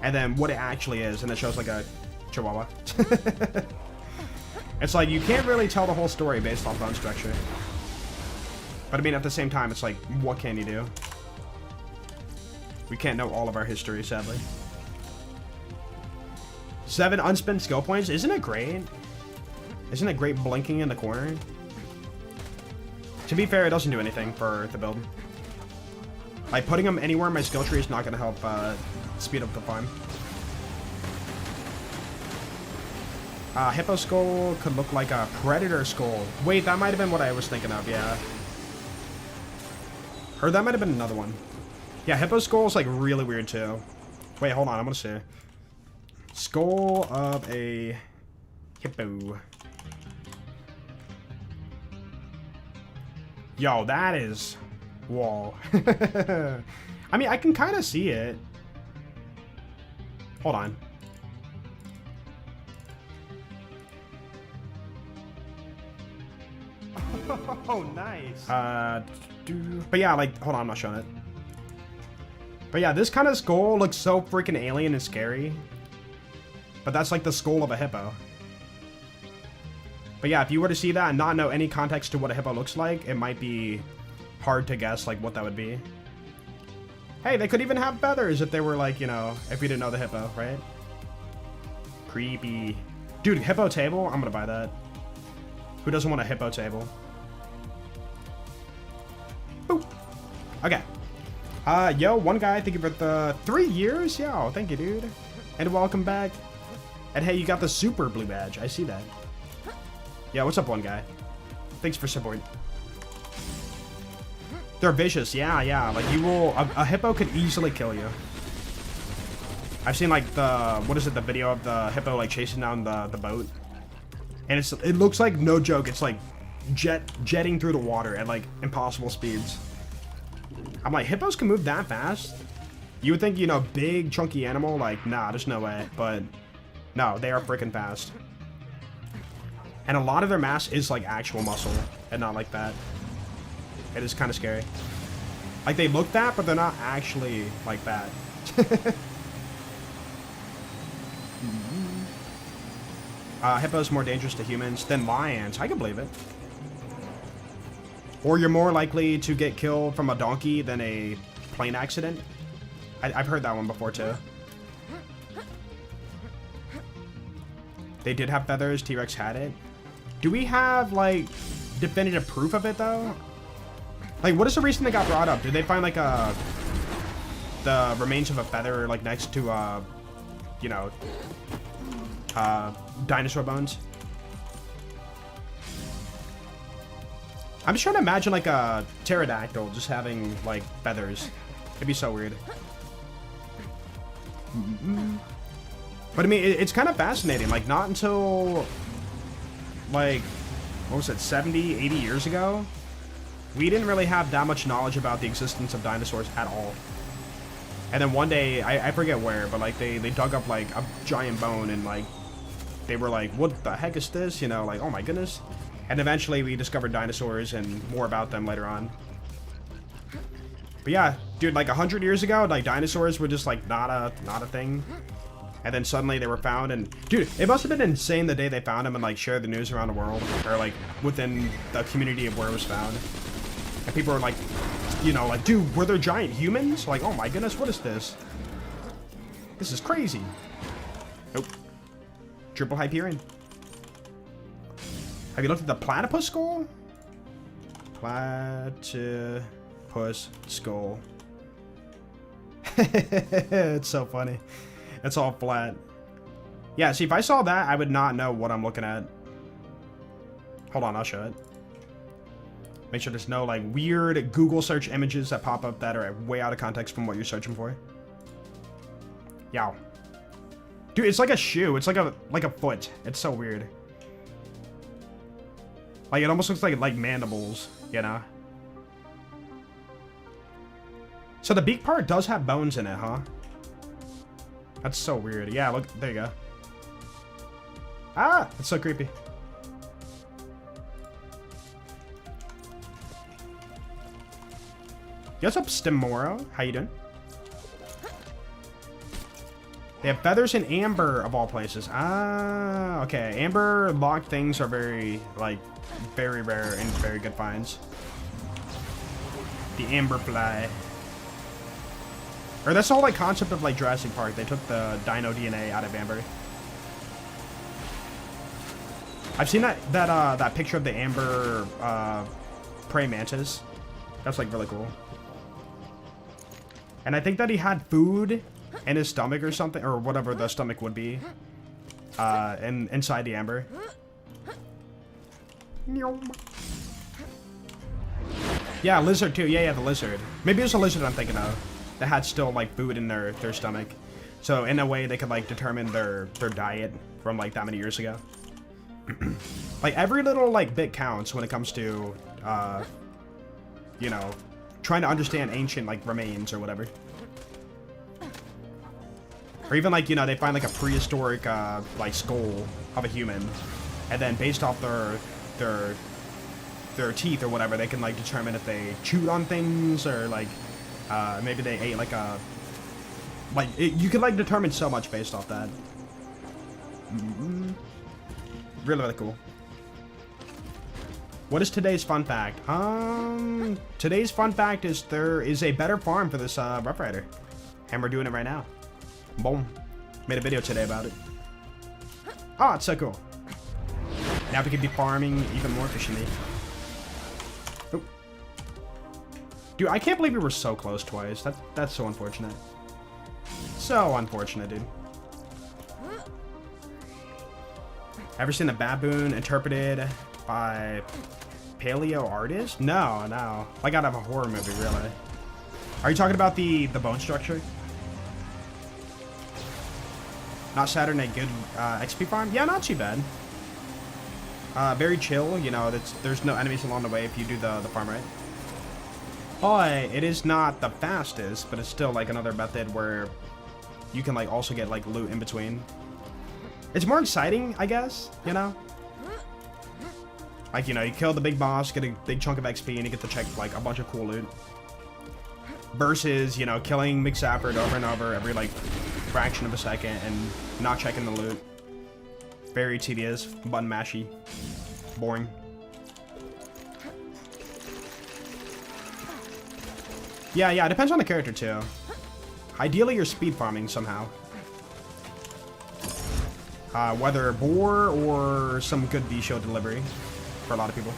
And then what it actually is, and it shows like a Chihuahua. It's like, you can't really tell the whole story based off bone structure. But I mean, at the same time, it's like, what can you do? We can't know all of our history, sadly. 7 unspent skill points. Isn't it great? Isn't it great blinking in the corner? To be fair, it doesn't do anything for the build. Like, putting them anywhere in my skill tree is not going to help speed up the farm. Hippo skull could look like a predator skull. Wait, that might have been what I was thinking of, yeah. Or that might have been another one. Yeah, hippo skull is like really weird too. Wait, hold on, I'm gonna see. Skull of a hippo. Yo, that is... Whoa. I mean, I can kind of see it. Hold on. Oh, nice. But yeah, like, hold on, I'm not showing it. But yeah, this kind of skull looks so freaking alien and scary. But that's like the skull of a hippo. But yeah, if you were to see that and not know any context to what a hippo looks like, it might be hard to guess like what that would be. Hey, they could even have feathers if they were like, you know, if we didn't know the hippo, right? Creepy. Dude, hippo table? I'm gonna buy that. Who doesn't want a hippo table? Boop. Okay. Yo, one guy, thank you for the 3 years. Yo, thank you, dude. And welcome back. And hey, you got the super blue badge. I see that. Yeah, what's up, one guy? Thanks for support. They're vicious. Yeah. Like, you will... A hippo could easily kill you. I've seen, like, the... What is it? The video of the hippo, like, chasing down the boat. And it looks like, no joke, it's, like, jetting through the water at, like, impossible speeds. I'm like, hippos can move that fast? You would think, you know, big, chunky animal, like, nah, there's no way. But, no, they are freaking fast. And a lot of their mass is, like, actual muscle, and not like that. It is kind of scary. Like, they look that, but they're not actually like that. Hippos more dangerous to humans than lions. I can believe it. Or you're more likely to get killed from a donkey than a plane accident. I've heard that one before, too. They did have feathers. T-Rex had it. Do we have, like, definitive proof of it, though? Like, what is the reason they got brought up? Did they find, like, the remains of a feather, like, next to, you know, dinosaur bones? I'm just trying to imagine, like, a pterodactyl just having, like, feathers. It'd be so weird. But, I mean, it's kind of fascinating. Like, not until like, what was it, 70, 80 years ago, we didn't really have that much knowledge about the existence of dinosaurs at all. And then one day, I forget where, but like they dug up like a giant bone and like, they were like, what the heck is this? You know, like, oh my goodness. And eventually we discovered dinosaurs and more about them later on. But yeah, dude, like 100 years ago, like dinosaurs were just like not a thing. And then suddenly they were found, and dude, it must have been insane the day they found them and like shared the news around the world, or like within the community of where it was found. And people were like, you know, like, dude, were there giant humans? Like, oh my goodness, what is this? This is crazy. Nope. Triple Hyperion. Have you looked at the platypus skull? Platypus skull. It's so funny. It's all flat. Yeah, see, if I saw that, I would not know what I'm looking at. Hold on, I'll show it. Make sure there's no, like, weird Google search images that pop up that are way out of context from what you're searching for. Yow. Dude, it's like a shoe. It's like a foot. It's so weird. Like, it almost looks like mandibles, you know? So the beak part does have bones in it, huh? That's so weird. Yeah, look, there you go. Ah, that's so creepy. Yo, what's up, Stimoro? How you doing? They have feathers in amber, of all places. Ah, okay. Amber locked things are very, like, very rare and very good finds. The amber fly. Or that's the whole, like, concept of, like, Jurassic Park. They took the dino DNA out of amber. I've seen that picture of the amber praying mantis. That's, like, really cool. And I think that he had food in his stomach or something, or whatever the stomach would be, inside the amber. Yeah, lizard too. Yeah, the lizard. Maybe it was a lizard I'm thinking of that had still like food in their stomach. So in a way they could like determine their diet from like that many years ago. Like every little like bit counts when it comes to you know, trying to understand ancient like remains or whatever. Or even like, you know, they find like a prehistoric like skull of a human, and then based off their teeth or whatever, they can like determine if they chewed on things or like maybe they ate like a you could like determine so much based off that. Really, really cool. What is today's fun fact? Today's fun fact is there is a better farm for this Rough Rider, and we're doing it right now. Boom. Made a video today about it. Oh, it's so cool. Now we can be farming even more efficiently. Oh. Dude, I can't believe we were so close twice. That's so unfortunate. So unfortunate, dude. Ever seen a baboon interpreted by paleo artist? No. Like out of a horror movie, really. Are you talking about the bone structure? Not Saturn a good XP farm? Yeah, not too bad. Very chill, you know, there's no enemies along the way if you do the farm right. But it is not the fastest, but it's still like another method where you can like also get like loot in between. It's more exciting, I guess, you know? Like, you know, you kill the big boss, get a big chunk of XP, and you get to check like a bunch of cool loot. Versus, you know, killing McSafford over and over every like fraction of a second and not checking the loot. Very tedious, button mashy, boring. Yeah, it depends on the character too. Ideally, you're speed farming somehow. Whether boar or some good V-show delivery for a lot of people.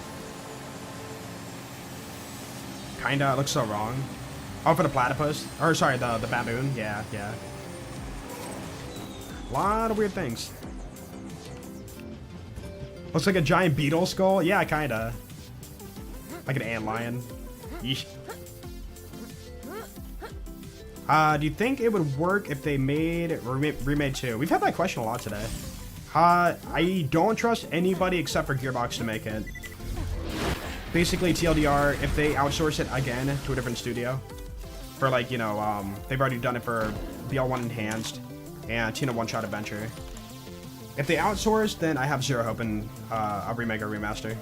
Kinda, it looks so wrong. Oh, for the platypus? Or sorry, the baboon. Yeah. A lot of weird things. Looks like a giant beetle skull. Yeah, kinda. Like an antlion. Yeesh. Do you think it would work if they made remade 2? We've had that question a lot today. I don't trust anybody except for Gearbox to make it. Basically, TLDR, if they outsource it again to a different studio, for like, you know, they've already done it for BL1 Enhanced and Tina One Shot Adventure. If they outsource, then I have zero hope in a remake or remaster.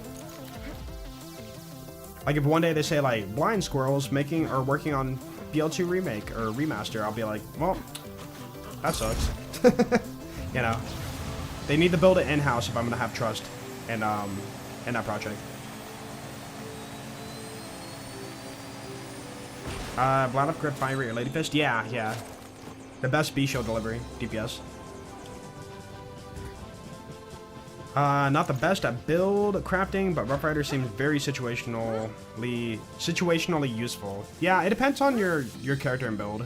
Like, if one day they say, like, Blind Squirrel's making or working on BL2 remake or remaster, I'll be like, well, that sucks. You know, they need to build it in-house if I'm gonna have trust in that project. Blood of Grip Fiery or Lady Fist? Yeah, yeah. The best B-show delivery, DPS. Not the best at build crafting, but Rough Rider seems very situationally useful. Yeah, it depends on your character and build.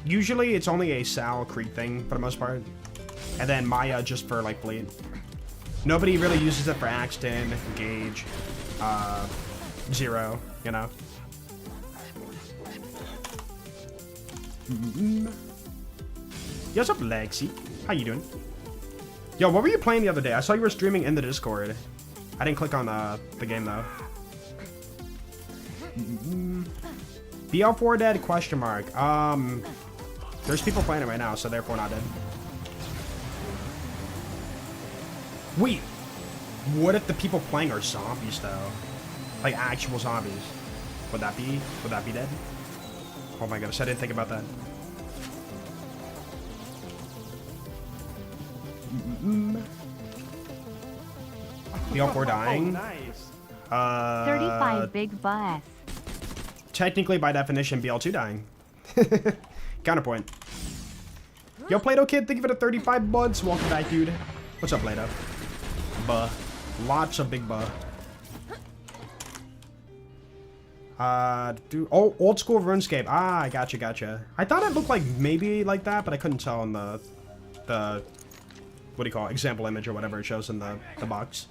Usually it's only a Sal Creek thing for the most part. And then Maya just for like bleed. Nobody really uses it for Axton, Gage, Zero, you know. Yo, what's up, Lexi? How you doing? Yo, what were you playing the other day? I saw you were streaming in the Discord. I didn't click on the game though. BL4 dead? Question mark. There's people playing it right now, so therefore not dead. Wait, what if the people playing are zombies though? Like actual zombies? Would that be dead? Oh my gosh, I didn't think about that. BL4 dying. Nice. 35 big bus. Technically, by definition, BL2 dying. Counterpoint. Yo, Play-Doh Kid, thank you for the 35 buds. Welcome back, dude. What's up, Play-Doh? Buh. Lots of big buh. Oh, old school RuneScape. Ah, gotcha. I thought it looked like maybe like that, but I couldn't tell in the what do you call it, example image or whatever it shows in the box.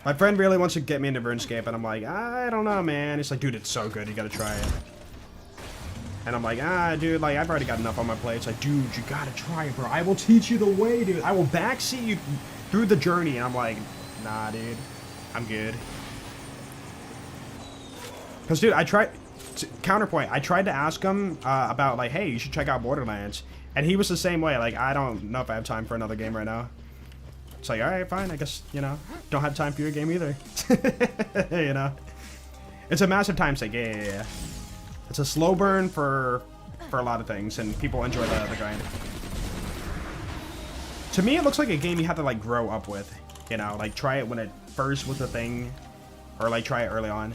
My friend really wants to get me into RuneScape, and I'm like, I don't know, man. He's like, dude, it's so good, you gotta try it. And I'm like, dude, like, I've already got enough on my plate. It's like, dude, you gotta try it, bro. I will teach you the way, dude. I will backseat you through the journey. And I'm like, nah, dude, I'm good. Because, dude, counterpoint, I tried to ask him about, like, hey, you should check out Borderlands. And he was the same way. Like, I don't know if I have time for another game right now. It's like, all right, fine. I guess, you know, don't have time for your game either. You know? It's a massive time sink. Yeah. It's a slow burn for a lot of things, and people enjoy the grind. To me, it looks like a game you have to, like, grow up with. You know, like, try it when it first was a thing. Or, like, try it early on.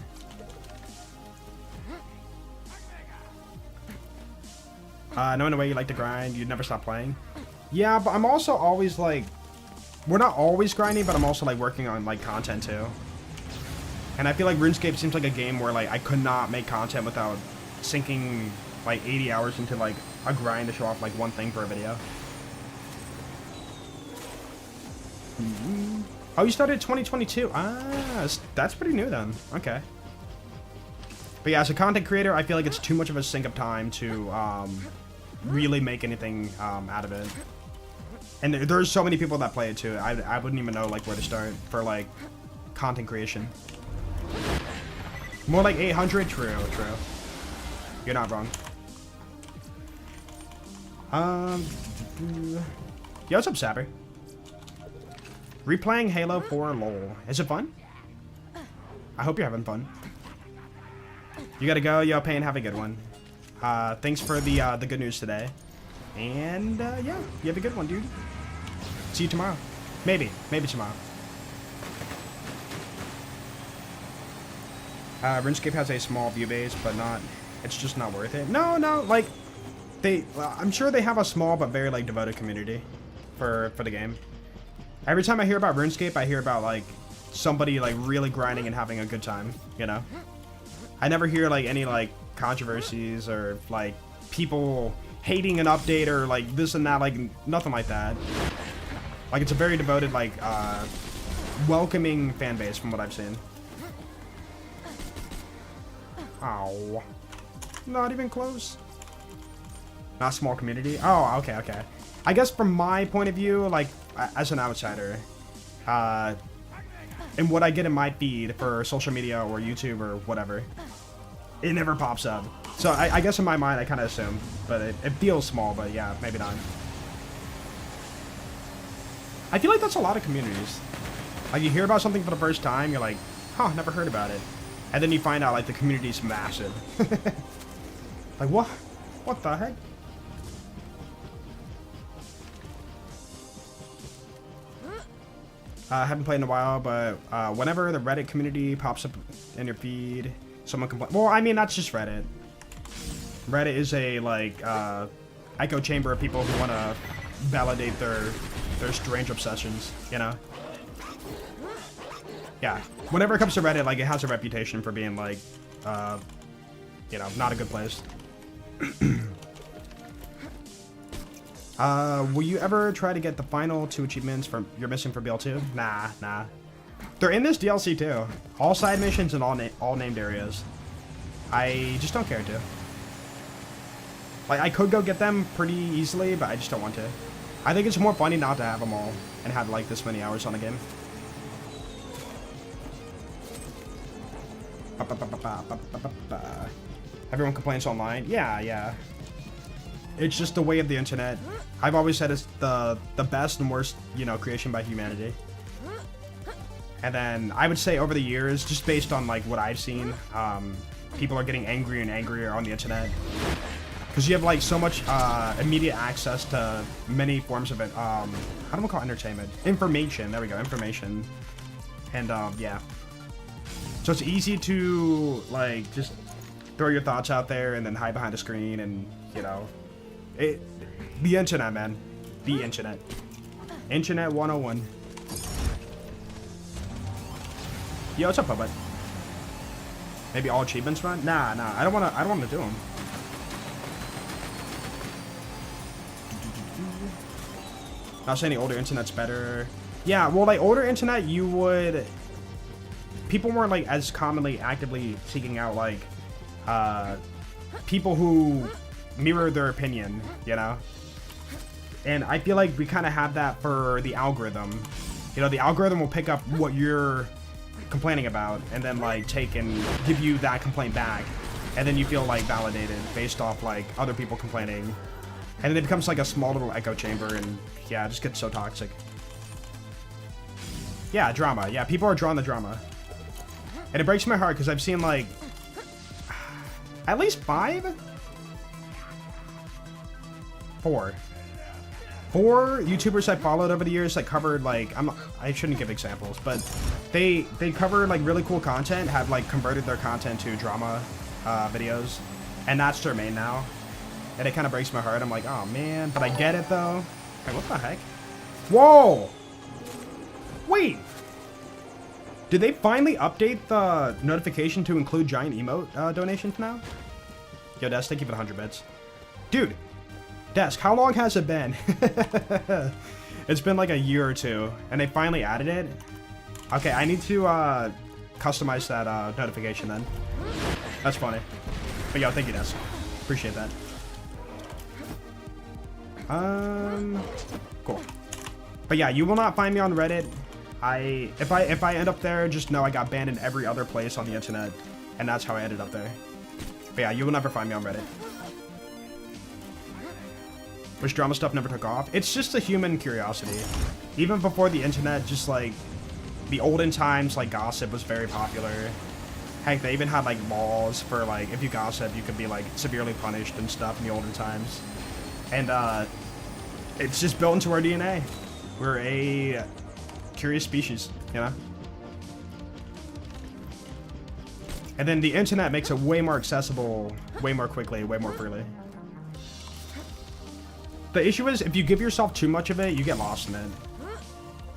Knowing the way you like to grind, you'd never stop playing. Yeah, but I'm also always like, we're not always grinding, but I'm also like working on like content too. And I feel like RuneScape seems like a game where like I could not make content without sinking like 80 hours into like a grind to show off like one thing for a video. Oh, you started 2022. Ah, that's pretty new then. Okay. But yeah, as a content creator, I feel like it's too much of a sink of time to really make anything out of it. And there's so many people that play it too. I wouldn't even know like where to start for like content creation. More like 800. True. You're not wrong. Yo, what's up, Sapper? Replaying Halo 4 LOL. Is it fun? I hope you're having fun. You gotta go, yo, Payne, have a good one. Thanks for the good news today. And, yeah, you have a good one, dude. See you tomorrow. Maybe tomorrow. RuneScape has a small view base, but it's just not worth it. No, like, I'm sure they have a small but very, like, devoted community for the game. Every time I hear about RuneScape, I hear about, like, somebody, like, really grinding and having a good time, you know? I never hear, like, any, like, controversies or, like, people hating an update or, like, this and that, like, nothing like that. Like, it's a very devoted, like, welcoming fan base from what I've seen. Ow. Not even close. Not small community. Oh, okay, okay. I guess from my point of view, like as an outsider, and what I get in my feed for social media or YouTube or whatever, it never pops up. So I guess in my mind, I kind of assume, but it feels small, but yeah, maybe not. I feel like that's a lot of communities. Like, you hear about something for the first time, you're like, huh, never heard about it. And then you find out, like, the community's massive. Like, what? What the heck? I haven't played in a while, but whenever the Reddit community pops up in your feed, someone complains. Well, I mean, that's just Reddit. Reddit is a, like, echo chamber of people who want to validate their strange obsessions, you know? Yeah. Whenever it comes to Reddit, like, it has a reputation for being, like, you know, not a good place. Will you ever try to get the final 2 achievements you're missing for BL2? Nah. They're in this DLC too. All side missions and all named areas. I just don't care to. Like, I could go get them pretty easily, but I just don't want to. I think it's more funny not to have them all and have, like, this many hours on a game. Everyone complains online. Yeah. It's just the way of the internet. I've always said it's the best and worst, you know, creation by humanity. And then I would say over the years, just based on, like, what I've seen, people are getting angrier and angrier on the internet. Because you have, like, so much immediate access to many forms of it. How do we call it entertainment? Information. There we go. Information. And, yeah. So it's easy to, like, just throw your thoughts out there and then hide behind a screen and, you know. The internet, man. The internet. Internet 101. Yo, what's up, bud? Maybe all achievements run? Nah. I don't wanna do them. Not saying the older internet's better. Yeah, well, like, older internet, people weren't, like, as commonly actively seeking out, like, people who mirror their opinion, you know? And I feel like we kind of have that for the algorithm. You know, the algorithm will pick up what you're complaining about and then, like, take and give you that complaint back. And then you feel, like, validated based off, like, other people complaining. And then it becomes like a small little echo chamber, and yeah, it just gets so toxic. Yeah, drama. Yeah, people are drawn to drama. And it breaks my heart because I've seen, like, at least 4 YouTubers I followed over the years that covered, like, I shouldn't give examples, but they cover, like, really cool content, have, like, converted their content to drama videos, and that's their main now. And it kind of breaks my heart. I'm like, oh man, but I get it though. Hey, what the heck? Whoa! Wait! Did they finally update the notification to include giant emote donations now? Yo, Desk, thank you for the 100 bits. Dude, Desk, how long has it been? It's been like a year or 2, and they finally added it. Okay, I need to customize that notification then. That's funny. But yo, thank you, Desk. Appreciate that. Cool. But yeah, you will not find me on Reddit. If I end up there, just know I got banned in every other place on the internet, and that's how I ended up there. But yeah, you will never find me on Reddit. Which drama stuff never took off? It's just a human curiosity. Even before the internet, just like the olden times, like gossip was very popular. Heck, they even had like laws for like if you gossip, you could be like severely punished and stuff in the olden times. And it's just built into our DNA. We're a curious species, you know? And then the internet makes it way more accessible, way more quickly, way more freely. The issue is, if you give yourself too much of it, you get lost in it.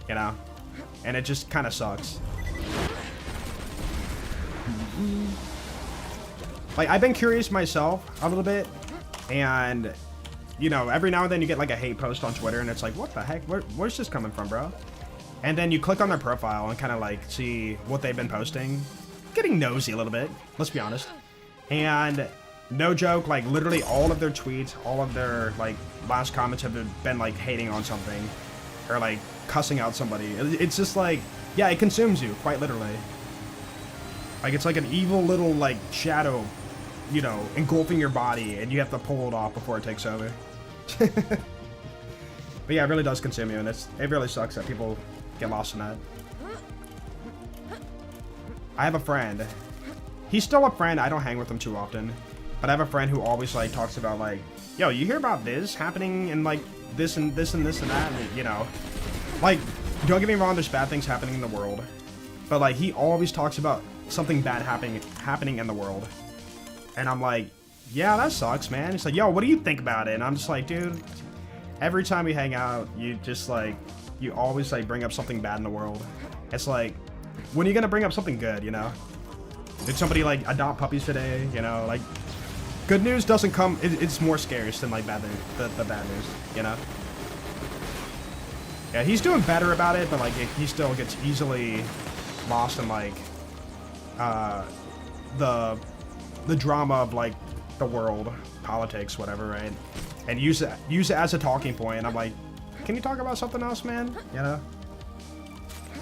You know? And it just kind of sucks. Like, I've been curious myself a little bit, and you know, every now and then you get like a hate post on Twitter and it's like, what the heck? Where's this coming from, bro? And then you click on their profile and kind of like see what they've been posting. Getting nosy a little bit, let's be honest. And no joke, like literally all of their tweets, all of their like last comments have been like hating on something or like cussing out somebody. It's just like, yeah, it consumes you quite literally. Like it's like an evil little like shadow, you know, engulfing your body, and you have to pull it off before it takes over. But yeah, it really does consume you, and it really sucks that people get lost in that. I have a friend. He's still a friend. I don't hang with him too often. But I have a friend who always like talks about like, yo, you hear about this happening and like this and this and this and that, and, you know. Like, don't get me wrong, there's bad things happening in the world. But like he always talks about something bad happening in the world. And I'm like, yeah, that sucks, man. He's like, yo, what do you think about it? And I'm just like, dude, every time we hang out, you just like, you always like bring up something bad in the world. It's like, when are you gonna bring up something good, you know? Did somebody like adopt puppies today? You know, like, good news doesn't come, it's more scarce than like bad news, the bad news, you know? Yeah, he's doing better about it, but like he still gets easily lost in like the drama of like the world, politics, whatever, right? And use it as a talking point. And I'm like, can you talk about something else, man? You know?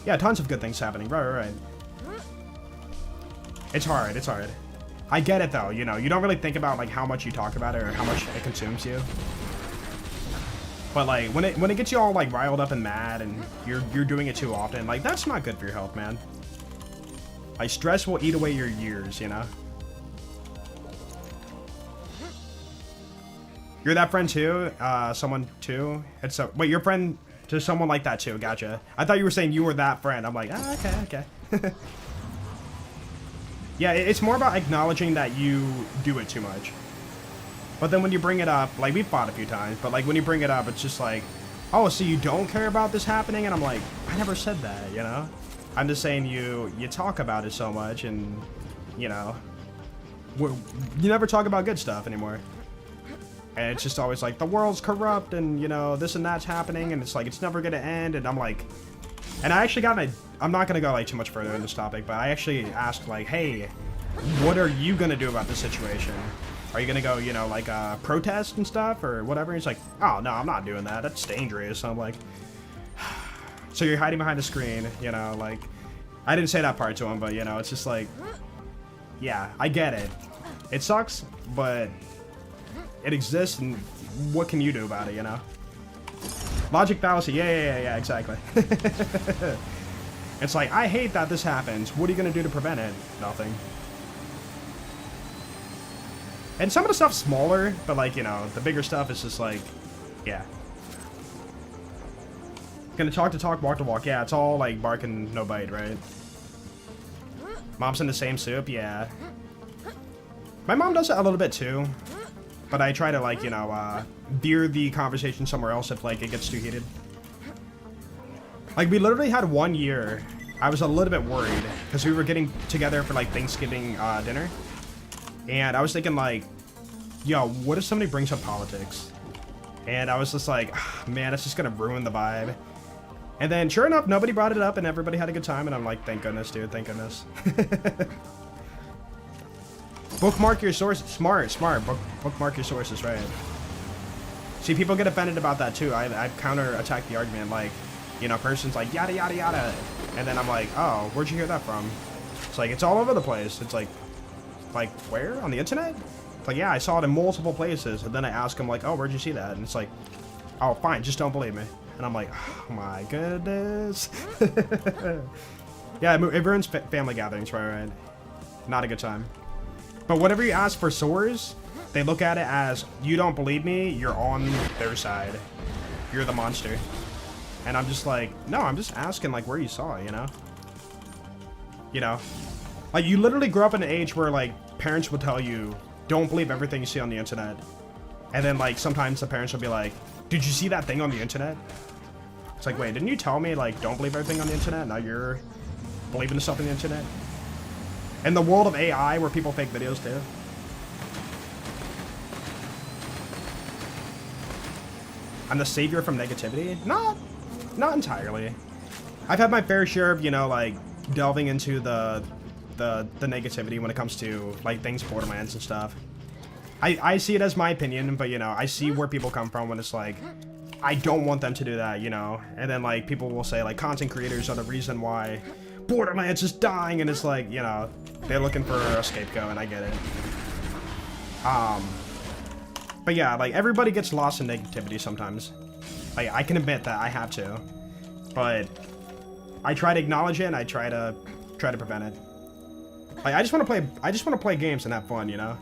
Yeah, tons of good things happening. Right. It's hard. I get it though, you know. You don't really think about like how much you talk about it or how much it consumes you. But like when it gets you all like riled up and mad and you're doing it too often, like that's not good for your health, man. Like stress will eat away your years, you know. You're that friend too? Someone too? Wait, you're friend to someone like that too, gotcha. I thought you were saying you were that friend. I'm like, ah, okay. Yeah, it's more about acknowledging that you do it too much. But then when you bring it up, like we've fought a few times, but like when you bring it up, it's just like, oh, so you don't care about this happening? And I'm like, I never said that, you know? I'm just saying you talk about it so much and, you know, you never talk about good stuff anymore. And it's just always like, the world's corrupt and, you know, this and that's happening. And it's like, it's never going to end. And I'm like, and I actually I'm not going to go like too much further in this topic, but I actually asked like, hey, what are you going to do about this situation? Are you going to go, you know, like protest and stuff or whatever? He's like, oh, no, I'm not doing that. That's dangerous. So I'm like, so you're hiding behind a screen, you know, like, I didn't say that part to him, but, you know, it's just like, yeah, I get it. It sucks, but it exists, and what can you do about it, you know? Logic fallacy, yeah, exactly. It's like, I hate that this happens. What are you going to do to prevent it? Nothing. And some of the stuff's smaller, but like, you know, the bigger stuff is just like, yeah. Gonna talk to talk, walk to walk. Yeah, it's all like bark and no bite, right? Mom's in the same soup, yeah. My mom does it a little bit too. But I try to, like, you know, veer the conversation somewhere else if, like, it gets too heated. Like, we literally had 1 year. I was a little bit worried because we were getting together for, like, Thanksgiving dinner. And I was thinking, like, yo, what if somebody brings up politics? And I was just like, man, it's just going to ruin the vibe. And then, sure enough, nobody brought it up and everybody had a good time. And I'm like, thank goodness, dude, thank goodness. Bookmark your sources. Smart. Bookmark your sources, right? See, people get offended about that too. I've counter-attacked the argument, like, you know, person's like, yada, yada, yada. And then I'm like, oh, where'd you hear that from? It's like, it's all over the place. It's like where? On the internet? It's like, yeah, I saw it in multiple places. And then I ask them, like, oh, where'd you see that? And it's like, oh, fine, just don't believe me. And I'm like, oh my goodness. Yeah, it ruins family gatherings, right? Not a good time. But whenever you ask for source, they look at it as, you don't believe me, you're on their side. You're the monster. And I'm just like, no, I'm just asking, like, where you saw it, you know? You know? Like, you literally grew up in an age where, like, parents would tell you, don't believe everything you see on the internet. And then, like, sometimes the parents will be like, did you see that thing on the internet? It's like, wait, didn't you tell me, like, don't believe everything on the internet? Now you're believing stuff on the internet? In the world of AI, where people fake videos too. I'm the savior from negativity? Not entirely. I've had my fair share of, you know, like, delving into the negativity when it comes to, like, things Borderlands and stuff. I see it as my opinion, but, you know, I see where people come from when it's like, I don't want them to do that, you know? And then, like, people will say, like, content creators are the reason why Borderlands is dying, and it's like, you know, they're looking for a scapegoat, and I get it. But yeah, like, everybody gets lost in negativity sometimes. Like, I can admit that I have to. But I try to acknowledge it, and I try to prevent it. Like, I just want to play games and have fun, you know?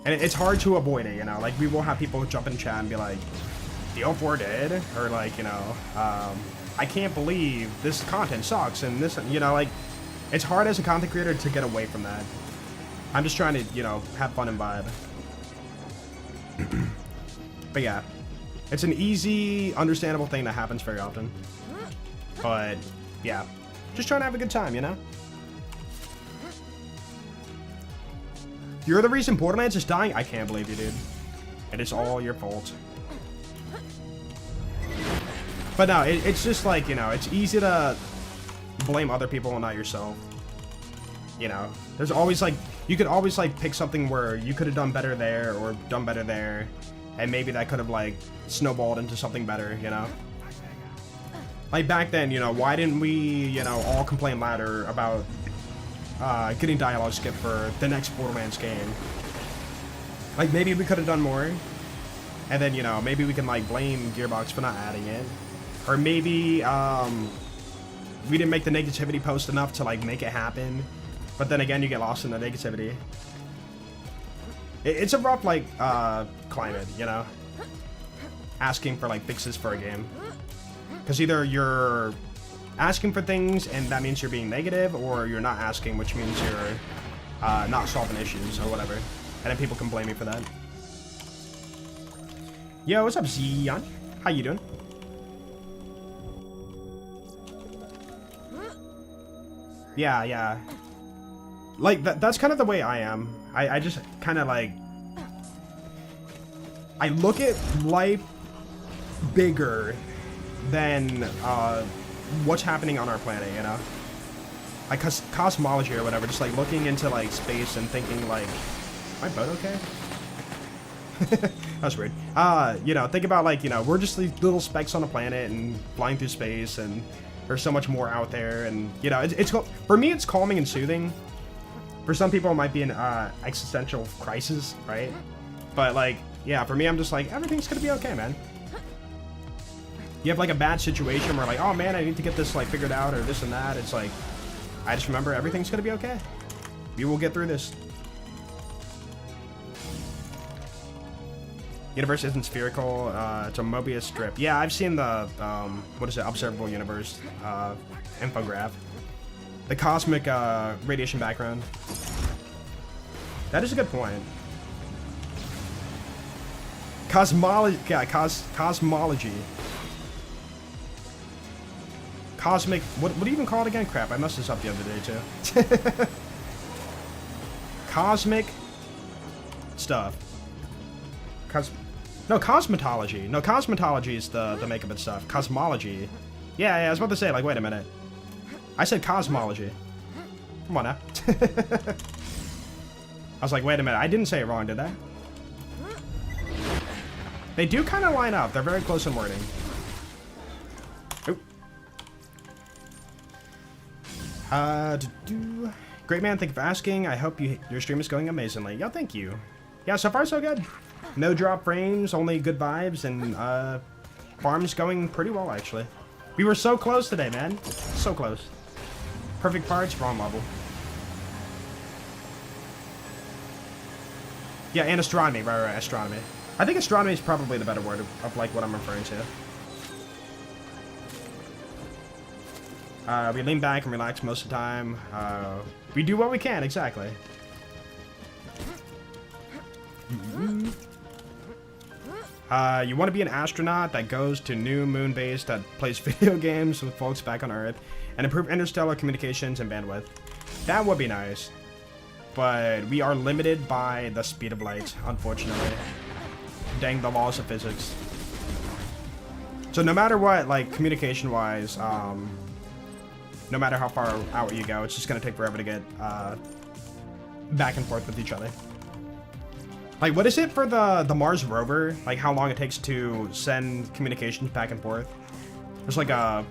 And it's hard to avoid it, you know? Like, we will have people jump in chat and be like, DL4 dead? Or like, you know, I can't believe this content sucks, and this, you know, like, it's hard as a content creator to get away from that. I'm just trying to, you know, have fun and vibe. But yeah, it's an easy, understandable thing that happens very often. But yeah, just trying to have a good time, you know? You're the reason Borderlands is dying? I can't believe you, dude. It is all your fault. But no, it's just like, you know, it's easy to blame other people and not yourself. You know, there's always like, you could always like pick something where you could have done better there or done better there. And maybe that could have like snowballed into something better, you know? Like back then, you know, why didn't we, you know, all complain louder about getting dialogue skipped for the next Borderlands game? Like maybe we could have done more. And then, you know, maybe we can like blame Gearbox for not adding it. Or maybe we didn't make the negativity post enough to like make it happen. But then again, you get lost in the negativity. It's a rough like climate, you know? Asking for like fixes for a game. Because either you're asking for things and that means you're being negative, or you're not asking, which means you're not solving issues or whatever. And then people can blame me for that. Yo, what's up, Zion? How you doing? Yeah. Like, that's kind of the way I am. I just kind of like... I look at life bigger than what's happening on our planet, you know? Like cosmology or whatever, just like looking into like space and thinking like, my boat okay? That's weird. You know, think about like, you know, we're just these little specks on a planet and flying through space, and there's so much more out there, and you know, it's for me it's calming and soothing. For some people it might be an existential crisis, right? But like, yeah, for me I'm just like, everything's gonna be okay, man. You have like a bad situation where like, oh man, I need to get this like figured out or this and that. It's like, I just remember everything's gonna be okay. We will get through this. Universe isn't spherical, it's a Mobius strip. Yeah, I've seen the, what is it, observable universe infograph. The cosmic radiation background. That is a good point. Cosmology, yeah, cosmology. Cosmic, what do you even call it again? Crap, I messed this up the other day too. Cosmic stuff. No, cosmetology. No, cosmetology is the makeup and stuff. Cosmology. Yeah, I was about to say, like, wait a minute. I said cosmology. Come on now. I was like, wait a minute, I didn't say it wrong, did I? They do kind of line up. They're very close in wording. Oop. Great man, thank you for asking. I hope your stream is going amazingly. Yo, thank you. Yeah, so far so good. No drop frames, only good vibes, and farm's going pretty well actually. We were so close today, man. So close. Perfect parts, wrong level. Yeah, and astronomy, right, astronomy. I think astronomy is probably the better word of like what I'm referring to. We lean back and relax most of the time. We do what we can, exactly. You want to be an astronaut that goes to new moon base that plays video games with folks back on Earth and improve interstellar communications and bandwidth. That would be nice. But we are limited by the speed of light, unfortunately. Dang the laws of physics. So no matter what, like communication-wise, no matter how far out you go, it's just gonna take forever to get back and forth with each other. Like, what is it for the Mars rover? Like, how long it takes to send communications back and forth? There's like a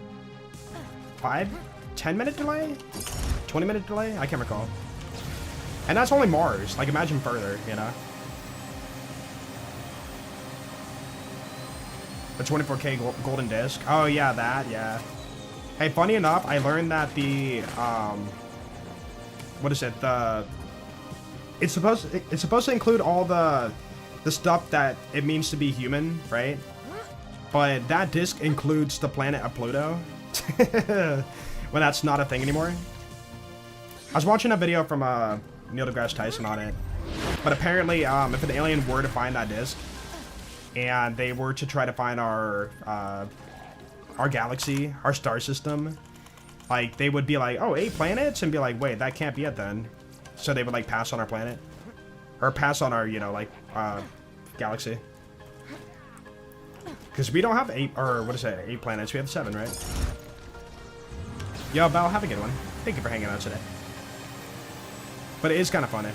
10-minute delay? 20-minute delay? I can't recall. And that's only Mars. Like, imagine further, you know? The 24K golden disc. Oh, yeah, that, yeah. Hey, funny enough, I learned that the, what is it? It's supposed to include all the stuff that it means to be human, right? But that disc includes the planet of Pluto. When that's not a thing anymore. I was watching a video from Neil deGrasse Tyson on it. But apparently, if an alien were to find that disc, and they were to try to find our galaxy, our star system, like, they would be like, oh, 8 planets? And be like, wait, that can't be it then. So they would, like, pass on our planet. Or pass on our, you know, like, galaxy. Because we don't have 8, or what is it, 8 planets. We have 7, right? Yo, Belle, have a good one. Thank you for hanging out today. But it is kind of funny.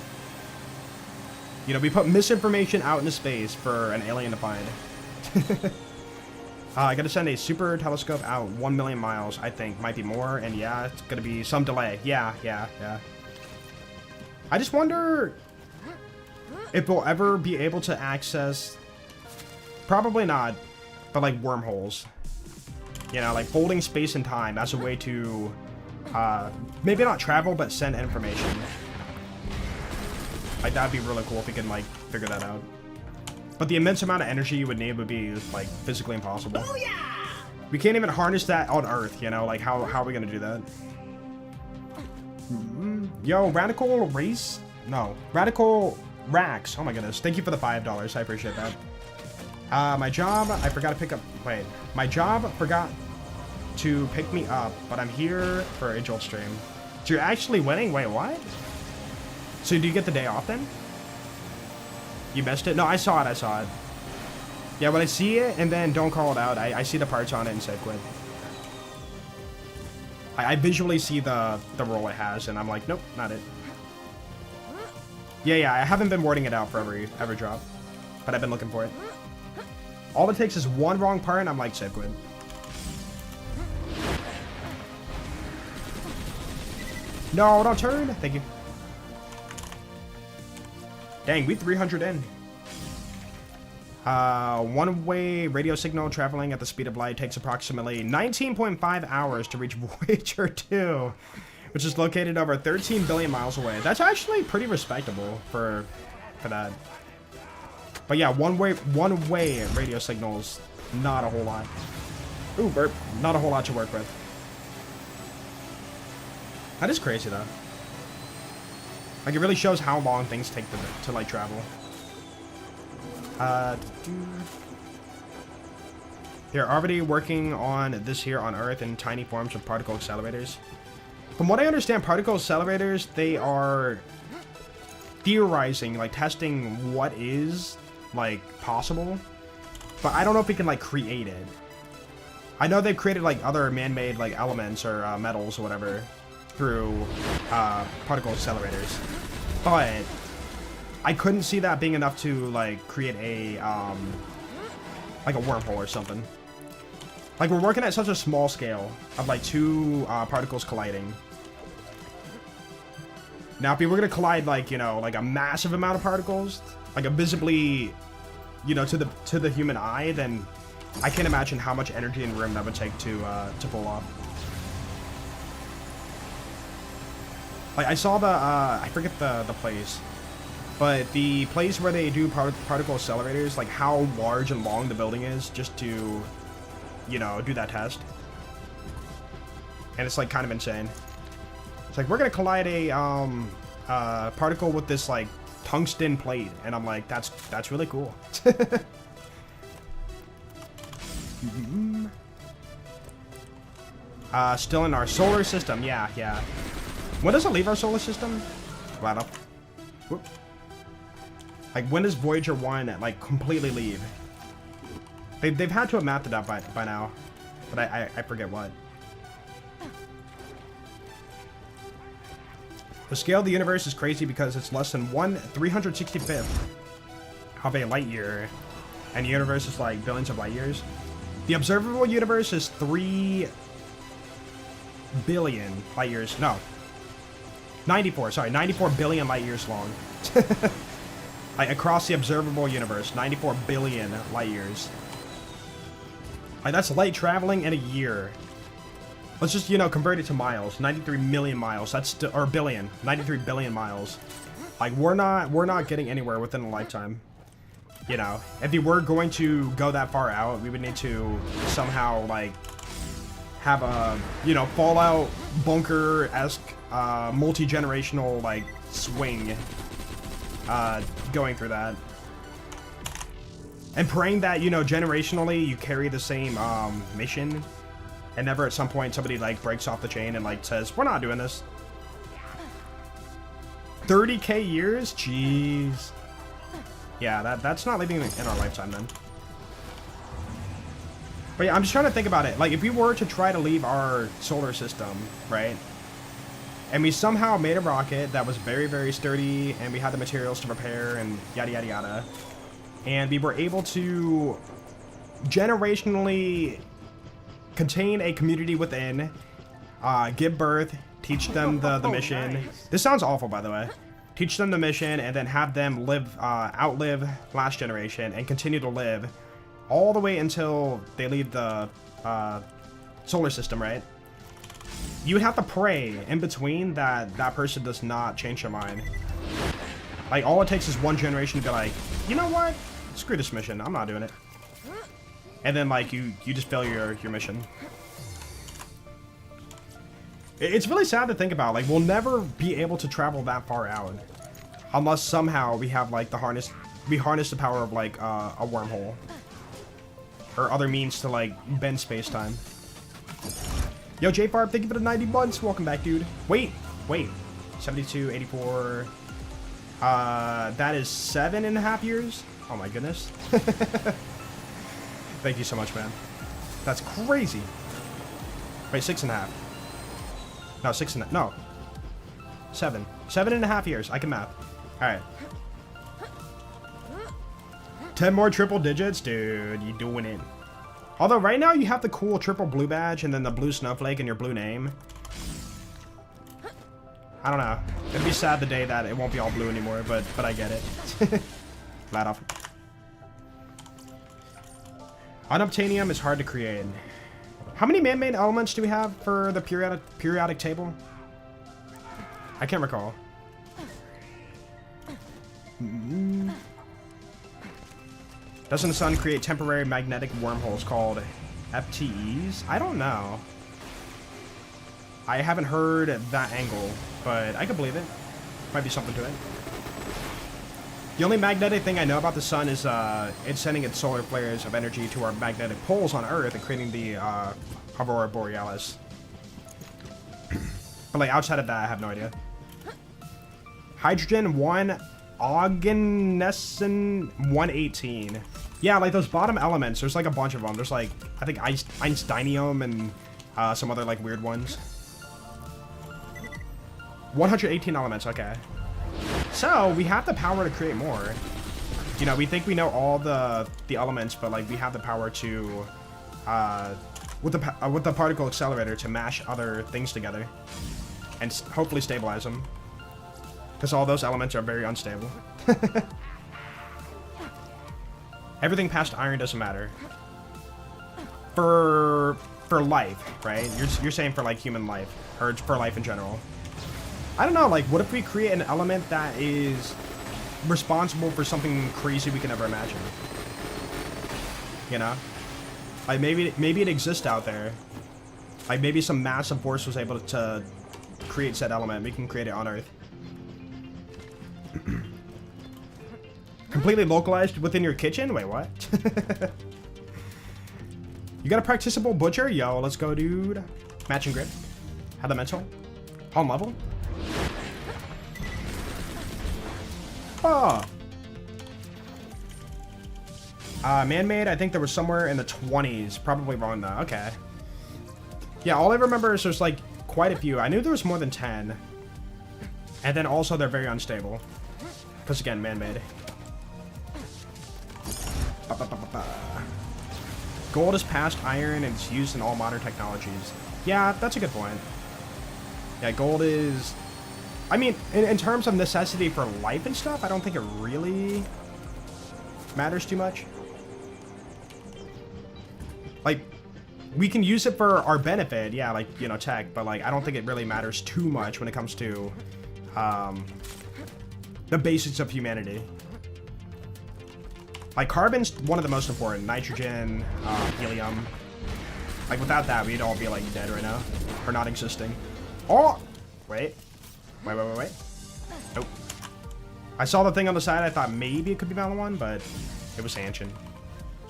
You know, we put misinformation out into space for an alien to find. I gotta send a super telescope out 1 million miles, I think. Might be more, and yeah, it's gonna be some delay. Yeah. I just wonder if we'll ever be able to access... Probably not, but like wormholes. You know, like folding space and time as a way to... maybe not travel, but send information. Like, that'd be really cool if we could, like, figure that out. But the immense amount of energy you would need would be, like, physically impossible. Oh, yeah! We can't even harness that on Earth, you know? Like, how are we gonna do that? Yo, Radical Race? No. Radical Rax. Oh my goodness. Thank you for the $5. I appreciate that. My job, I forgot to pick up... Wait. My job forgot to pick me up, but I'm here for a Jolt stream. So you're actually winning? Wait, what? So do you get the day off then? You missed it? No, I saw it. Yeah, when I see it and then don't call it out, I see the parts on it and say quit. I visually see the role it has and I'm like, nope, not it. Yeah, I haven't been wording it out for every drop. But I've been looking for it. All it takes is one wrong part and I'm like, save quit. No, don't turn. Thank you. Dang, we 300 in. One-way radio signal traveling at the speed of light takes approximately 19.5 hours to reach Voyager 2, which is located over 13 billion miles away. That's actually pretty respectable for that. But yeah, one-way radio signals, not a whole lot. Ooh, burp. Not a whole lot to work with. That is crazy, though. Like, it really shows how long things take to like, travel. They're already working on this here on Earth in tiny forms of particle accelerators. From what I understand, particle accelerators, they are theorizing, like, testing what is, like, possible. But I don't know if we can, like, create it. I know they've created, like, other man-made, like, elements or metals or whatever through particle accelerators, but I couldn't see that being enough to like create a like a wormhole or something. Like, we're working at such a small scale of like 2 particles colliding. Now if we were gonna collide like, you know, like a massive amount of particles, like a visibly, you know, to the human eye, then I can't imagine how much energy and room that would take to pull off. Like, I saw the, I forget the place, but the place where they do particle accelerators, like how large and long the building is just to, you know, do that test. And it's like kind of insane. It's like, we're gonna collide a particle with this like tungsten plate, and I'm like, that's really cool. Still in our solar system, yeah. When does it leave our solar system? Right up. Whoop. Like, when does Voyager 1 like completely leave? They've had to have mapped it out by now, but I forget what. The scale of the universe is crazy because it's less than 1/365th of a light year, and the universe is like billions of light years. The observable universe is 3 billion light years. No. 94 billion light years long. Like, across the observable universe, 94 billion light years. Like, that's light traveling in a year. Let's just, you know, convert it to miles. 93 million miles. That's still, or billion. 93 billion miles. Like, we're not getting anywhere within a lifetime. You know, if you were going to go that far out, we would need to somehow, like, have a, you know, Fallout bunker-esque, multi-generational, like, swing, going through that. And praying that, you know, generationally you carry the same, mission, and never at some point somebody, like, breaks off the chain and, like, says, we're not doing this. 30k years? Jeez. Yeah, that's not living in our lifetime, then. But yeah, I'm just trying to think about it. Like, if we were to try to leave our solar system, right? And we somehow made a rocket that was very, very sturdy, and we had the materials to repair, and yada, yada, yada. And we were able to generationally contain a community within, give birth, teach them the mission. Nice. This sounds awful, by the way. Teach them the mission, and then have them live, outlive last generation, and continue to live all the way until they leave the solar system, right? You would have to pray in between that that person does not change their mind. Like, all it takes is one generation to be like, you know what? Screw this mission. I'm not doing it. And then, like, you just fail your mission. It's really sad to think about. Like, we'll never be able to travel that far out unless somehow we have, like, we harness the power of, like, a wormhole or other means to, like, bend space-time. Yo, J-Farb, thank you for the 90 months. Welcome back, dude. Wait. 72, 84. That is 7.5 years? Oh my goodness. Thank you so much, man. That's crazy. Wait, 6.5. No, 6.5. No. 7. 7.5 years. I can math. Alright. 10 more triple digits? Dude, you doing it. Although right now you have the cool triple blue badge and then the blue snowflake and your blue name. I don't know. It'd be sad the day that it won't be all blue anymore, but I get it. Lad off. Unobtainium is hard to create. How many man-made elements do we have for the periodic table? I can't recall. Doesn't the sun create temporary magnetic wormholes called FTEs? I don't know. I haven't heard that angle, but I could believe it. Might be something to it. The only magnetic thing I know about the sun is it's sending its solar flares of energy to our magnetic poles on Earth and creating the Aurora Borealis. But like outside of that, I have no idea. Hydrogen 1 Oganescent 118. Yeah, like those bottom elements, there's like a bunch of them. There's like, I think Einsteinium and some other like weird ones. 118 elements, okay. So, we have the power to create more. You know, we think we know all the elements, but like we have the power to, with the particle accelerator to mash other things together. And hopefully stabilize them. Because all those elements are very unstable. Everything past iron doesn't matter. For life, right? You're saying for like human life. Or for life in general. I don't know, like, what if we create an element that is responsible for something crazy we can never imagine? You know? Like, maybe it exists out there. Like, maybe some massive force was able to create said element. We can create it on Earth. Completely localized within your kitchen? Wait, what? You got a practicable butcher? Yo, let's go, dude. Matching grip. Elemental. Home level. Oh. Man-made, I think there was somewhere in the 20s. Probably wrong, though. Okay. Yeah, all I remember is there's, like, quite a few. I knew there was more than 10. And then also they're very unstable. Because, again, man-made. Gold is past iron and it's used in all modern technologies. Yeah, that's a good point. Yeah, gold is... I mean, in terms of necessity for life and stuff, I don't think it really matters too much. Like, we can use it for our benefit, yeah, like, you know, tech, but, like, I don't think it really matters too much when it comes to, the basics of humanity. Like, carbon's one of the most important. Nitrogen, helium. Like, without that, we'd all be, like, dead right now. Or not existing. Oh! Wait. Wait. Nope. I saw the thing on the side. I thought maybe it could be Malawan, but it was Anshin.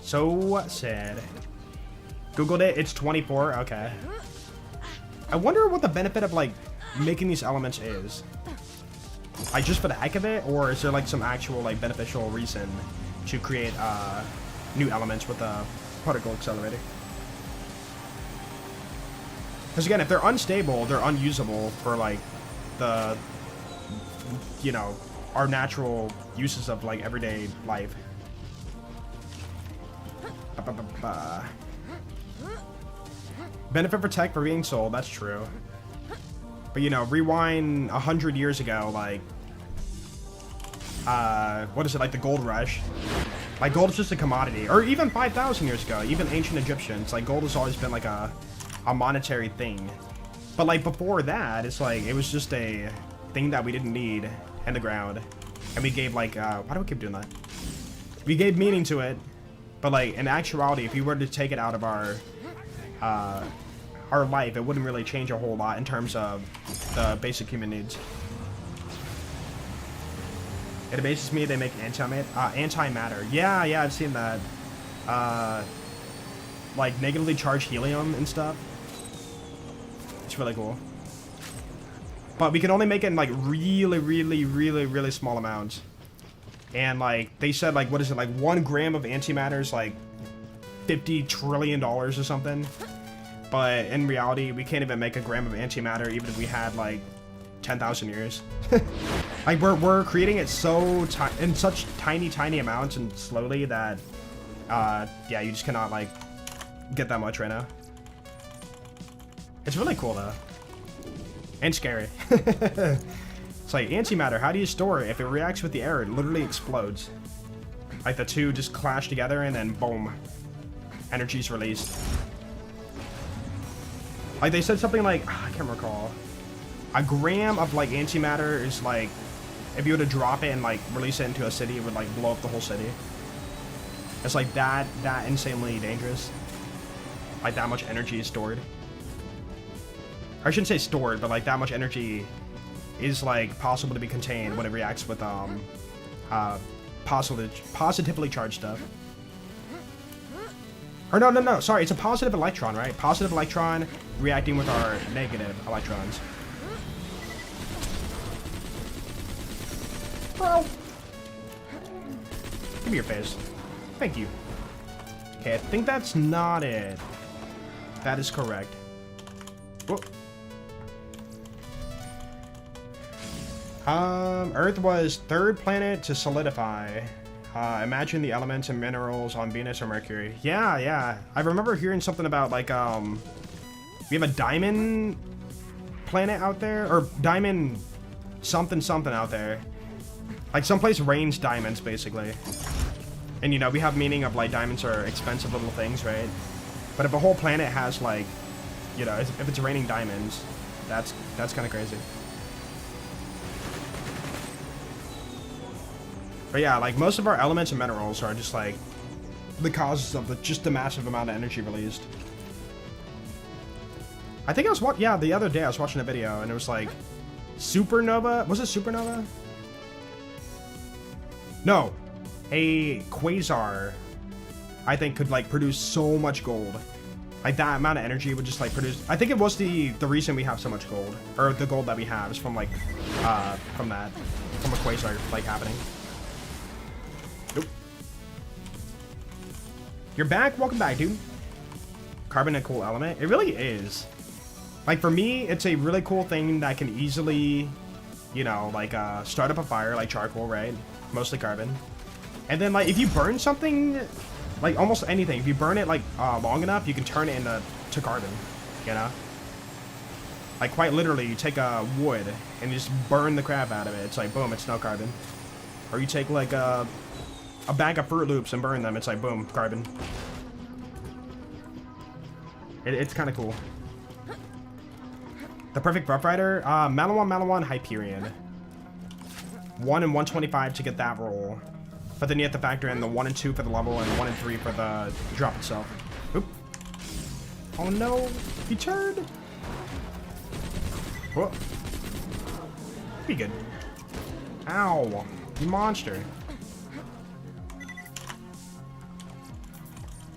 So sad. Googled it. It's 24. Okay. I wonder what the benefit of, like, making these elements is. Like, just for the heck of it? Or is there, like, some actual, like, beneficial reason to create, new elements with a particle accelerator? Because, again, if they're unstable, they're unusable for, like, the, you know, our natural uses of, like, everyday life. Benefit for tech for being sold, that's true. But, you know, rewind 100 years ago, like, what is it, like the gold rush? Like, gold is just a commodity. Or even 5,000 years ago, even ancient Egyptians, like, gold has always been, like, a monetary thing. But, like, before that, it's like, it was just a thing that we didn't need in the ground. And we gave, like, why do we keep doing that? We gave meaning to it. But, like, in actuality, if you were to take it out of our life, it wouldn't really change a whole lot in terms of the basic human needs. It amazes me they make antimatter. Yeah, I've seen that. Like, negatively charged helium and stuff. It's really cool. But we can only make it in, like, really small amounts. And, like, they said, like, what is it, like, 1 gram of antimatter is, like, $50 trillion or something. But in reality, we can't even make a gram of antimatter even if we had, like, 10,000 years. Like, we're creating it so in such tiny amounts and slowly that, yeah, you just cannot, like, get that much right now. It's really cool, though. And scary. It's like, antimatter, how do you store it? If it reacts with the air, it literally explodes. Like, the two just clash together and then, boom. Energy's released. Like, they said something like, I can't recall. A gram of, like, antimatter is, like, if you were to drop it and, like, release it into a city, it would, like, blow up the whole city. It's, like, that insanely dangerous. Like, that much energy is stored. I shouldn't say stored, but, like, that much energy is, like, possible to be contained when it reacts with, positively charged stuff. Or no, sorry, it's a positive electron, right? Positive electron reacting with our negative electrons. Bro! Give me your face. Thank you. Okay, I think that's not it. That is correct. Whoop. Earth was 3rd planet to solidify. Imagine the elements and minerals on Venus or Mercury. Yeah. I remember hearing something about, like, we have a diamond planet out there, or diamond something out there. Like, someplace rains diamonds, basically. And, you know, we have meaning of, like, diamonds are expensive little things, right? But if a whole planet has, like, you know, if it's raining diamonds, that's kind of crazy. But yeah, like, most of our elements and minerals are just, like, the causes of just the massive amount of energy released. I think I was the other day I was watching a video and it was like, supernova? Was it supernova? No. A quasar, I think, could, like, produce so much gold. Like, that amount of energy would just, like, produce... I think it was the reason we have so much gold. Or the gold that we have is from, like, from a quasar, like, happening. Nope. You're back? Welcome back, dude. Carbon a cool element? It really is. Like, for me, it's a really cool thing that can easily, you know, like, start up a fire, like charcoal, right? Mostly carbon. And then, like, if you burn something, like, almost anything, if you burn it, like, long enough, you can turn it into carbon, you know? Like, quite literally, you take a wood and you just burn the crap out of it. It's like, boom, it's no carbon. Or you take, like, a bag of Fruit Loops and burn them. It's like, boom, carbon. It's kind of cool. The perfect Rough Rider, Malawan, Hyperion. 1 and 125 to get that roll. But then you have to factor in the 1 and 2 for the level and 1 and 3 for the drop itself. Oop. Oh no, he turned. Whoa. Be good. Ow, you monster.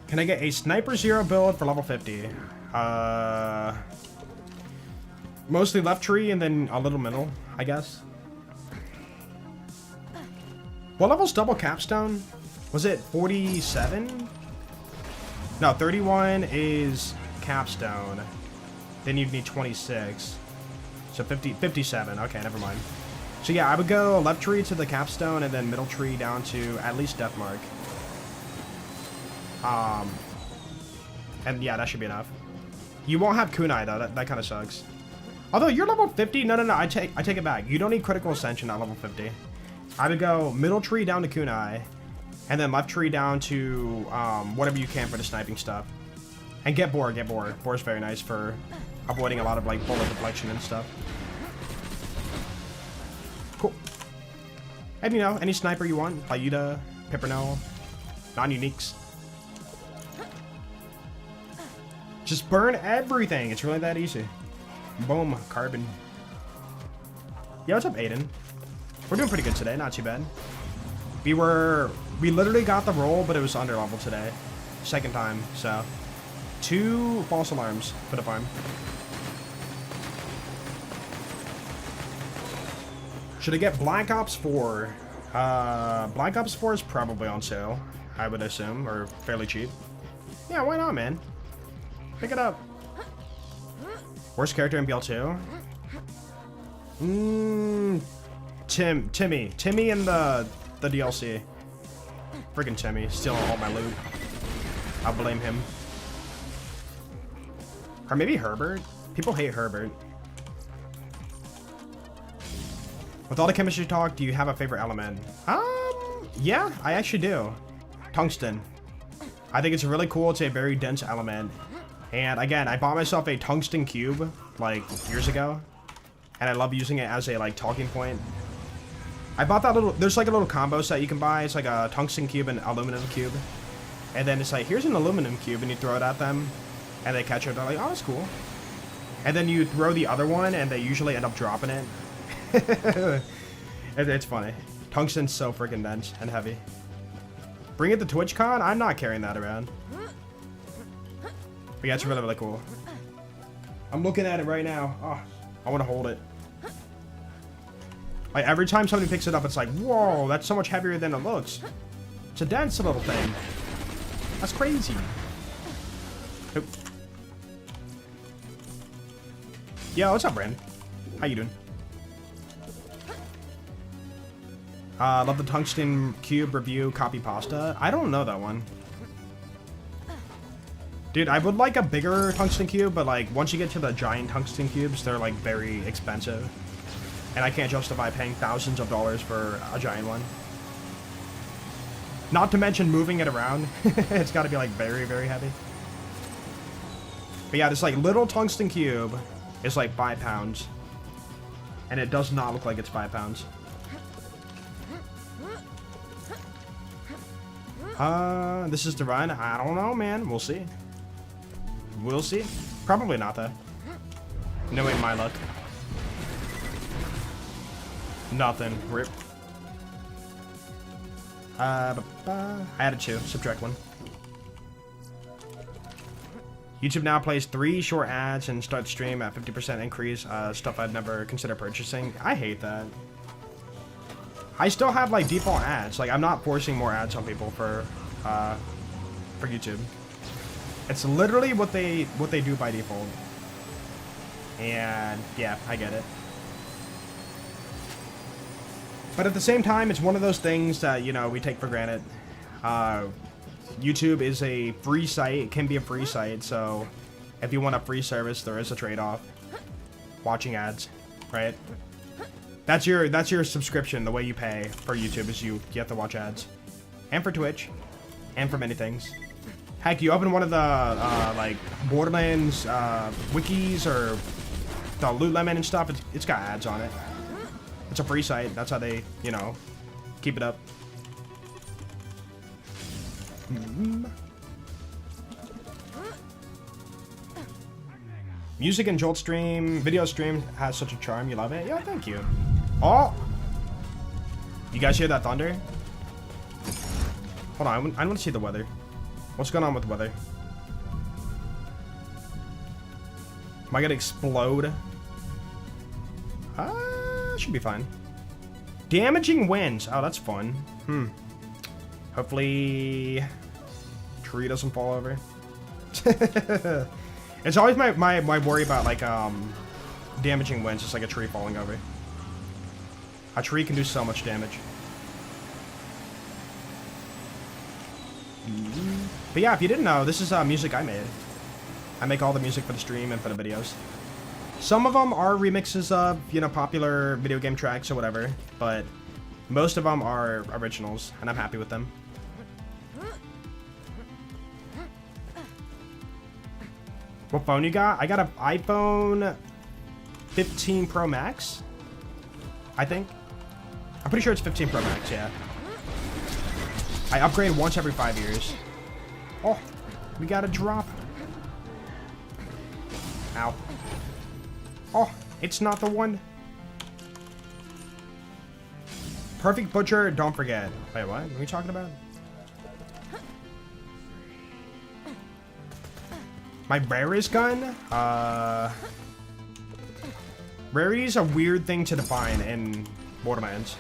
Can I get a Sniper Zero build for level 50? Mostly left tree and then a little middle, I guess. What level's double capstone? Was it 47? No, 31 is capstone. Then you'd need 26. So 57. Okay, never mind. So yeah, I would go left tree to the capstone and then middle tree down to at least Deathmark. And yeah, that should be enough. You won't have kunai though. That kind of sucks. Although you're level 50. No. I take it back. You don't need critical ascension at level 50. I would go middle tree down to kunai, and then left tree down to whatever you can for the sniping stuff. And get boar. Boar is very nice for avoiding a lot of like bullet deflection and stuff. Cool. And you know, any sniper you want, Playuta, Pimpernel, non-uniques. Just burn everything. It's really that easy. Boom, carbon. Yeah, what's up, Aiden? We're doing pretty good today, not too bad. We literally got the roll, but it was under level today. Second time, so. 2 false alarms for the farm. Should I get Black Ops 4? Black Ops 4 is probably on sale, I would assume, or fairly cheap. Yeah, why not, man? Pick it up. Worst character in BL2? Timmy in the DLC. Friggin' Timmy, stealing all my loot. I'll blame him. Or maybe Herbert? People hate Herbert. With all the chemistry talk, do you have a favorite element? Yeah, I actually do. Tungsten. I think it's really cool. It's a very dense element. And again, I bought myself a tungsten cube like years ago. And I love using it as a like talking point. I bought that little, there's like a little combo set you can buy. It's like a tungsten cube and aluminum cube. And then it's like, here's an aluminum cube, and you throw it at them. And they catch it. They're like, oh, that's cool. And then you throw the other one, and they usually end up dropping it. It's funny. Tungsten's so freaking dense and heavy. Bring it to TwitchCon? I'm not carrying that around. But yeah, it's really, really cool. I'm looking at it right now. Oh, I want to hold it. Like, every time somebody picks it up, it's like, whoa, that's so much heavier than it looks. It's a dense little thing. That's crazy. Oop. Yo, what's up, Brandon? How you doing? Love the tungsten cube review copy pasta. I don't know that one. Dude, I would like a bigger tungsten cube, but like once you get to the giant tungsten cubes, they're like very expensive. And I can't justify paying thousands of dollars for a giant one. Not to mention moving it around. It's got to be like very, very heavy. But yeah, this like little tungsten cube is like 5 pounds. And it does not look like it's 5 pounds. This is Divine. I don't know, man. We'll see. We'll see. Probably not, though. No way, my luck. Nothing. Rip. I added 2. Subtract 1. YouTube now plays 3 short ads and starts stream at 50% increase. Stuff I'd never consider purchasing. I hate that. I still have like default ads. Like I'm not forcing more ads on people for YouTube. It's literally what they do by default. And yeah, I get it. But at the same time, it's one of those things that, you know, we take for granted. YouTube is a free site. It can be a free site, so if you want a free service, there is a trade-off. Watching ads, right? That's your subscription. The way you pay for YouTube is you have to watch ads. And for Twitch. And for many things. Heck, you open one of the, like, Borderlands wikis or the Loot Lemon and stuff, it's got ads on it. It's a free site. That's how they, you know, keep it up. Music and Jolt stream, video stream has such a charm. You love it? Yeah, thank you. Oh! You guys hear that thunder? Hold on, I want to see the weather. What's going on with the weather? Am I gonna explode? Should be fine. Damaging winds. Oh, that's fun. Hopefully, tree doesn't fall over. It's always my worry about, like, damaging winds, just like a tree falling over. A tree can do so much damage. But yeah, if you didn't know, this is music I made. I make all the music for the stream and for the videos. Some of them are remixes of, you know, popular video game tracks or whatever, but most of them are originals, and I'm happy with them. What phone you got? I got an iPhone 15 Pro Max, I think. I'm pretty sure it's 15 Pro Max, yeah. I upgrade once every 5 years. Oh, we got a drop. Ow. Oh, it's not the one. Perfect Butcher, don't forget. Wait, what? What are we talking about? My rarest gun? Rarity is a weird thing to define in Borderlands.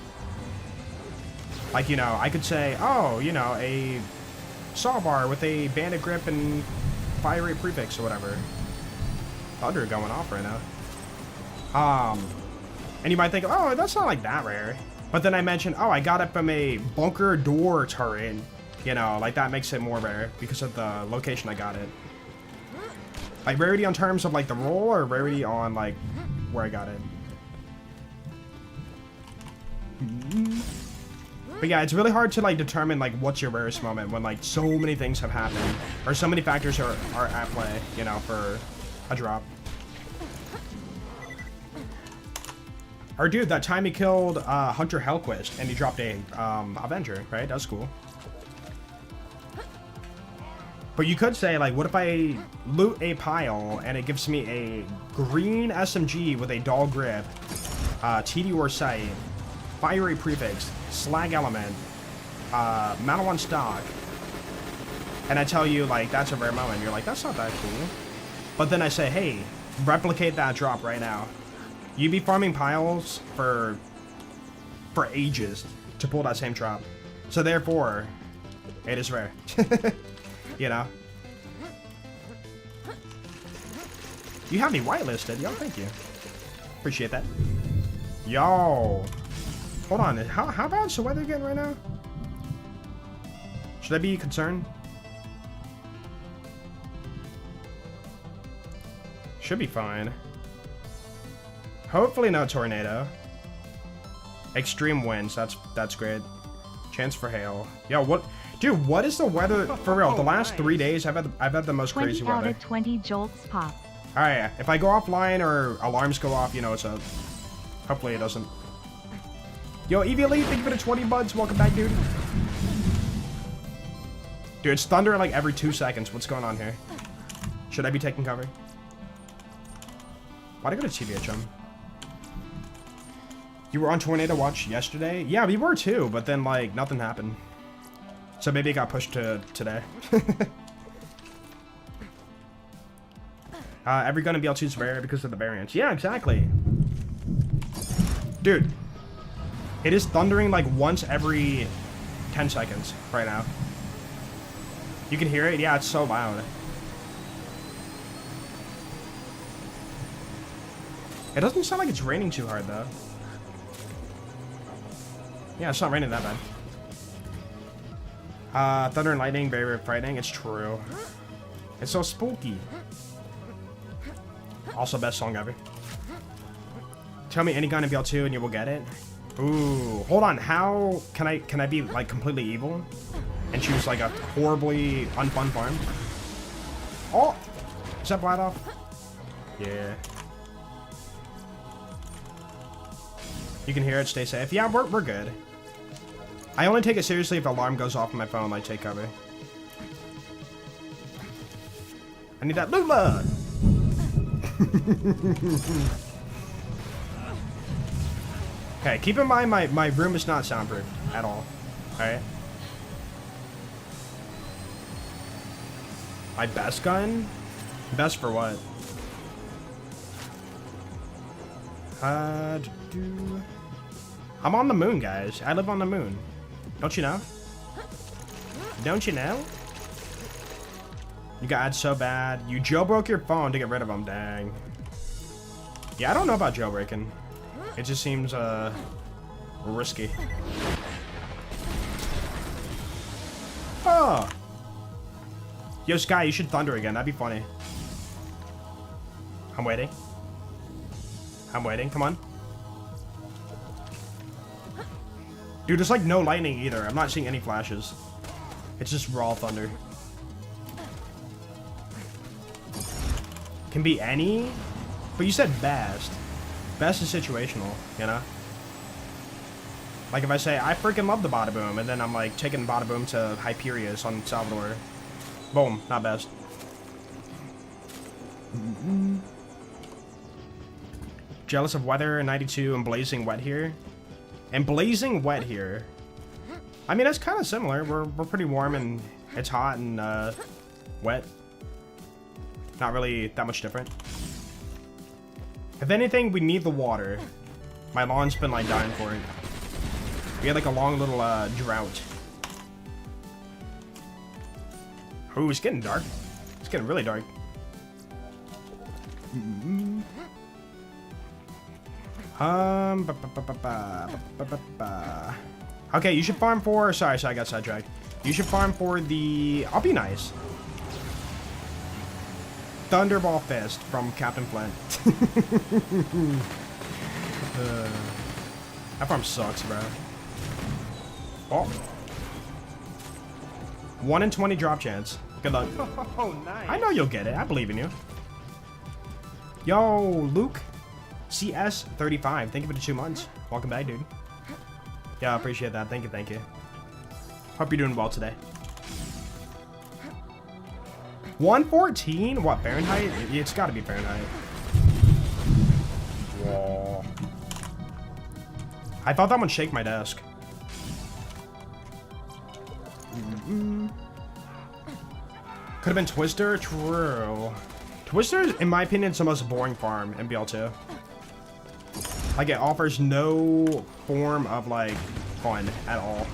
Like, you know, I could say, oh, you know, a saw bar with a bandit grip and fire rate prefix or whatever. Thunder going off right now. And you might think, oh, that's not like that rare. But then I mentioned, oh, I got it from a bunker door turret. You know, like that makes it more rare because of the location I got it. Like rarity on terms of like the roll or rarity on like where I got it. But yeah, it's really hard to like determine like what's your rarest moment when like so many things have happened or so many factors are at play, you know, for a drop. Or dude, that time he killed Hunter Hellquist and he dropped a Avenger, right? That was cool. But you could say, like, what if I loot a pile and it gives me a green SMG with a dull grip, TD or sight, fiery prefix, slag element, metal on stock, and I tell you, like, that's a rare moment. You're like, that's not that cool. But then I say, hey, replicate that drop right now. You'd be farming piles for ages to pull that same drop. So therefore, it is rare. You know? You have me whitelisted. Yo, thank you. Appreciate that. Yo. Hold on. How bad's the weather getting right now? Should I be concerned? Should be fine. Hopefully no tornado. Extreme winds. That's great. Chance for hail. Yo, what? Dude, what is the weather for real? The last 3 days, I've had the most crazy weather. 20 out of 20 jolts pop. All right, if I go offline or alarms go off, you know it's up. Hopefully it doesn't. Yo, Evie Elite, thank you for the 20 buds. Welcome back, dude. Dude, it's thunder like every 2 seconds. What's going on here? Should I be taking cover? Why'd I go to TVHM? You were on Tornado Watch yesterday? Yeah, we were too, but then like nothing happened. So maybe it got pushed to today. Every gun in BL2 is rare because of the variants. Yeah, exactly. Dude. It is thundering like once every 10 seconds right now. You can hear it? Yeah, it's so loud. It doesn't sound like it's raining too hard though. Yeah, it's not raining that bad. Thunder and lightning, very, very frightening. It's true. It's so spooky. Also, best song ever. Tell me any gun in BL2 and you will get it. Ooh, hold on. How can I be like completely evil and choose like a horribly unfun farm? Oh, is that Blad off? Yeah. You can hear it. Stay safe. Yeah, we're good. I only take it seriously if an alarm goes off on my phone. Like, take cover. I need that Lula. Okay, keep in mind my room is not soundproof at all. Alright. My best gun? Best for what? I'm on the moon, guys. I live on the moon. Don't you know? Don't you know? You got ads so bad. You jailbroke your phone to get rid of them. Dang. Yeah, I don't know about jailbreaking. It just seems risky. Oh. Yo, Sky, you should thunder again. That'd be funny. I'm waiting. I'm waiting. Come on. Dude, there's like no lightning either. I'm not seeing any flashes. It's just raw thunder. Can be any? But you said best. Best is situational, you know? Like if I say, I freaking love the Bada Boom, and then I'm like taking Bada Boom to Hyperius on Salvador. Boom, not best. Jealous of weather in 92 and blazing wet here. And blazing wet here. I mean, it's kind of similar. We're pretty warm and it's hot and wet. Not really that much different. If anything, we need the water. My lawn's been like dying for it. We had like a long little drought. Ooh, it's getting dark. It's getting really dark. Okay, you should farm for... Sorry, I got sidetracked. You should farm for the... I'll be nice. Thunderball Fist from Captain Flint. That farm sucks, bro. Oh. 1 in 20 drop chance. Good luck. Oh, nice. I know you'll get it. I believe in you. Yo, Luke. CS35. Thank you for the 2 months. Welcome back, dude. Yeah, I appreciate that. Thank you, thank you. Hope you're doing well today. 114? What, Fahrenheit? It's gotta be Fahrenheit. Whoa. I thought that would shake my desk. Could have been Twister? True. Twister, in my opinion, is the most boring farm in BL2. Like, it offers no form of, like, fun at all.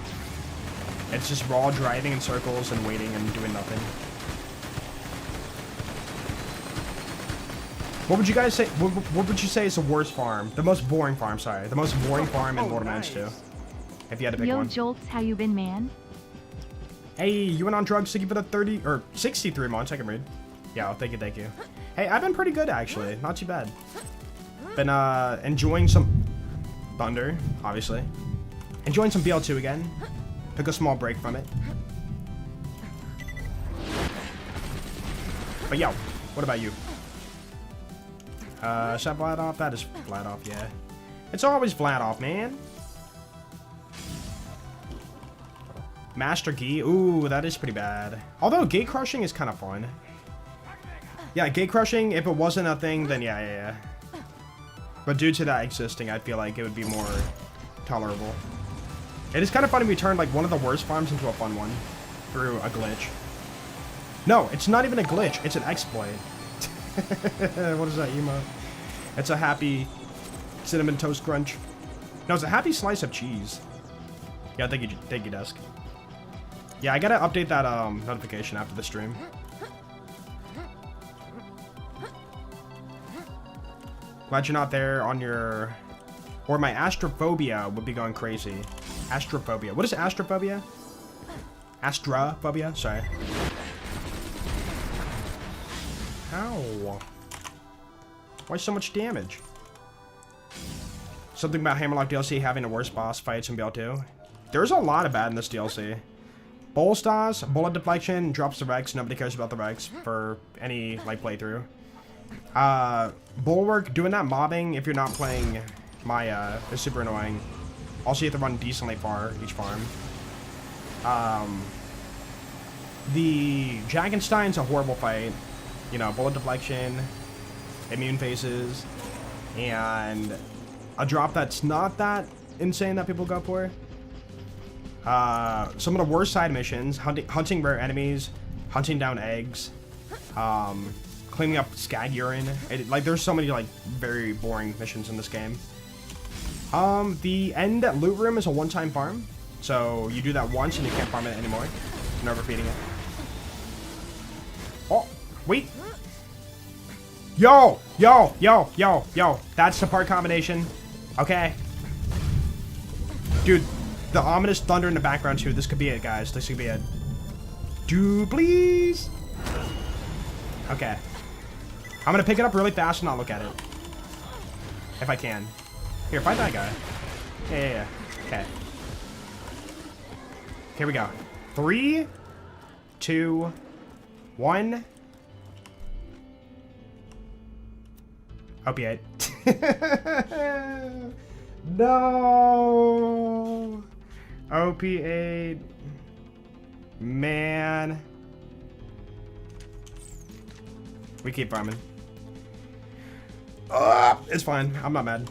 It's just raw driving in circles and waiting and doing nothing. What would you guys say? What would you say is the worst farm? The most boring farm, sorry. The most boring farm in Borderlands 2. If you had to pick one. Yo, Jolts, how you been, man? Hey, you went on drugs. Thank you for the 30 or 63 months. I can read. Yeah, thank you, thank you. Hey, I've been pretty good actually. Not too bad. Been enjoying some Thunder, obviously. Enjoying some BL2 again. Took a small break from it. But yo, what about you? Is that flat off? That is flat off, yeah. It's always flat off, man. Master Gi. Ooh, that is pretty bad. Although gate crushing is kind of fun. Yeah, gate crushing, if it wasn't a thing, then yeah. But due to that existing, I feel like it would be more tolerable. It is kind of funny we turned like one of the worst farms into a fun one through a glitch. No, it's not even a glitch. It's an exploit. What is that emote? It's a happy cinnamon toast crunch. No, it's a happy slice of cheese. Yeah, thank you, Desk. Yeah, I gotta update that notification after the stream. Glad you're not there on your... Or my astrophobia would be going crazy. Astrophobia. What is astrophobia? Astrophobia? Sorry. Ow. Why so much damage? Something about Hammerlock DLC having the worst boss fights in BL2. There's a lot of bad in this DLC. Bowl stars, bullet deflection, drops the Rex. Nobody cares about the Rex for any like playthrough. Bulwark, doing that mobbing if you're not playing Maya is super annoying. Also, you have to run decently far each farm. The Jagenstein's a horrible fight. You know, bullet deflection, immune phases, and a drop that's not that insane that people go for. Some of the worst side missions, hunting rare enemies, hunting down eggs, cleaning up skag urine. Like, there's so many, like, very boring missions in this game. The end loot room is a one-time farm. So, you do that once and you can't farm it anymore. No repeating it. Oh, wait. Yo! That's the part combination. Okay. Dude, the ominous thunder in the background, too. This could be it, guys. This could be it. Dude, please. Okay. I'm gonna pick it up really fast and not look at it. If I can. Here, fight that guy. Yeah. Okay. Here we go. 3, 2, 1. Opiate. No. Opiate. Man. We keep farming. It's fine. I'm not mad.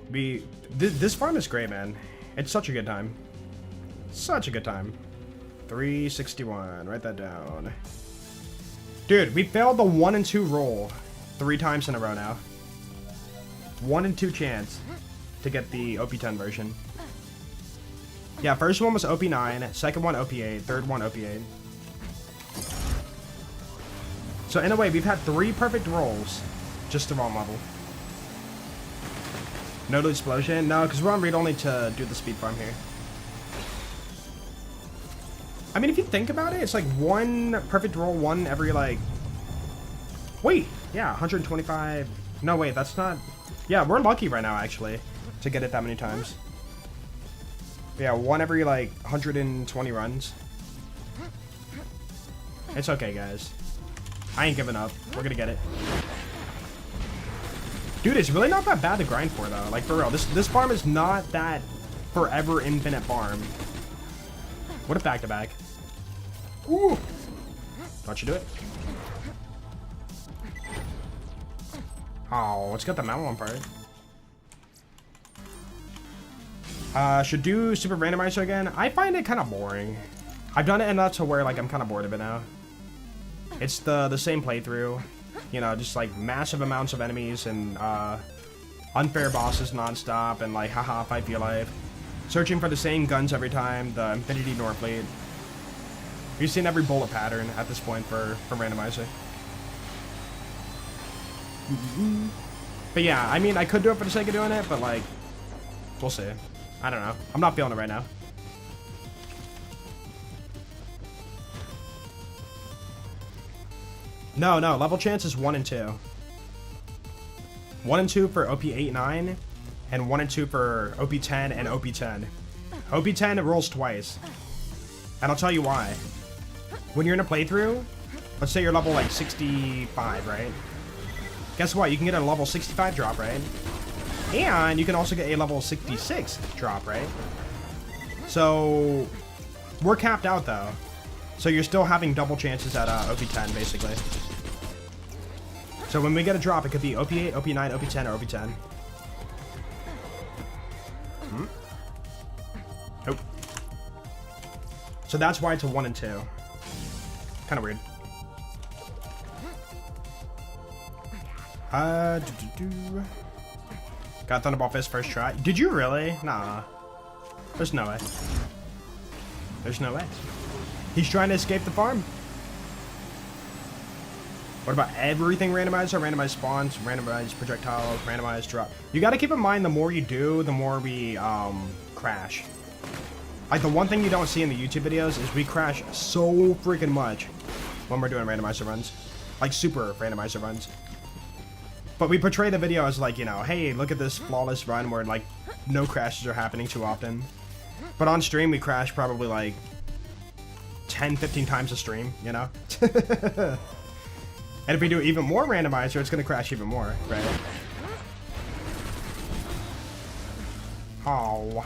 This farm is great, man. It's such a good time. Such a good time. 361. Write that down. Dude, we failed the 1 and 2 roll 3 times in a row now. 1 and 2 chance to get the OP10 version. Yeah, first one was OP9, second one OP8, third one OP8. So in a way, we've had 3 perfect rolls, just the wrong level. No loot explosion? No, because we're on read only to do the speed farm here. I mean, if you think about it, it's like 1 perfect roll, 1 every like... Wait, yeah, 125... No, wait, that's not... Yeah, we're lucky right now, actually, to get it that many times. Yeah, 1 every, like, 120 runs. It's okay, guys. I ain't giving up. We're gonna get it. Dude, it's really not that bad to grind for, though. Like, for real. This farm is not that forever infinite farm. What a back-to-back. Ooh! Don't you do it. Oh, it's got the metal on part. Should do Super Randomizer again. I find it kind of boring. I've done it enough to where, like, I'm kind of bored of it now. It's the same playthrough. You know, just, like, massive amounts of enemies and, unfair bosses nonstop and, like, haha, fight for your life. Searching for the same guns every time, the Infinity Norfleet. We've seen every bullet pattern at this point for Randomizer. But yeah, I mean, I could do it for the sake of doing it, but like, we'll see. I don't know. I'm not feeling it right now. No, level chance is 1 and 2. 1 and 2 for OP8, 9, and 1 and 2 for OP10 and OP10. OP10 rolls twice. And I'll tell you why. When you're in a playthrough, let's say you're level like 65, right? Guess what? You can get a level 65 drop, right? And you can also get a level 66 drop, right? So, we're capped out, though. So you're still having double chances at OP10, basically. So when we get a drop, it could be OP8, OP9, OP10, or OP10. Oh. So that's why it's a 1 and 2. Kind of weird. Got Thunderbolt Fist first try. Did you really? Nah. There's no way. There's no way. He's trying to escape the farm. What about everything randomizer? Randomized spawns, randomized projectiles, randomized drop. You gotta keep in mind, the more you do, the more we, crash. Like, the one thing you don't see in the YouTube videos is we crash so freaking much when we're doing randomizer runs. Like, super randomizer runs. But we portray the video as like, you know, hey, look at this flawless run where, like, no crashes are happening too often. But on stream, we crash probably, like, 10, 15 times a stream, you know? And if we do even more randomizer, it's gonna crash even more, right? Oh.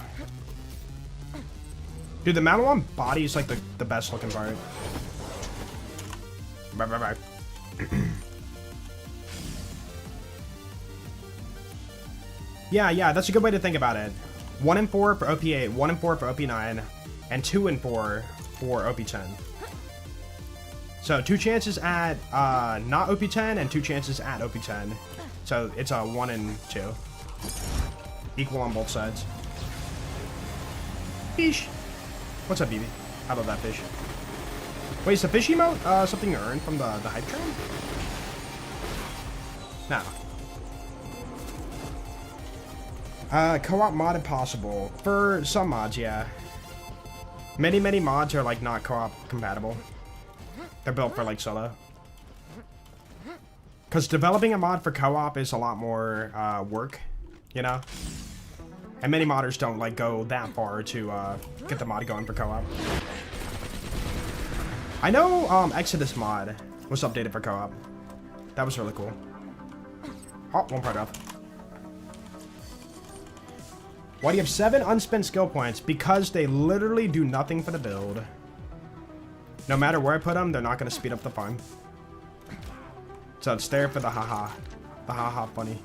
Dude, the Madelon body is, like, the best looking part. Bye. Yeah, that's a good way to think about it. 1 and 4 for OP8, 1 and 4 for OP9, and 2 and 4 for OP10. So 2 chances at not OP10 and 2 chances at OP10. So it's a 1 and 2. Equal on both sides. Fish. What's up, BB? How about that fish? Wait, is the fish emote something you earned from the hype train? No. Co-op mod impossible. For some mods, yeah. Many mods are like not co-op compatible. They're built for like solo. Because developing a mod for co-op is a lot more work, you know? And many modders don't like go that far to get the mod going for co-op. I know Exodus mod was updated for co-op. That was really cool. Oh, one part up. Why do you have 7 unspent skill points? Because they literally do nothing for the build. No matter where I put them, they're not going to speed up the farm. So it's there for the haha. The haha funny.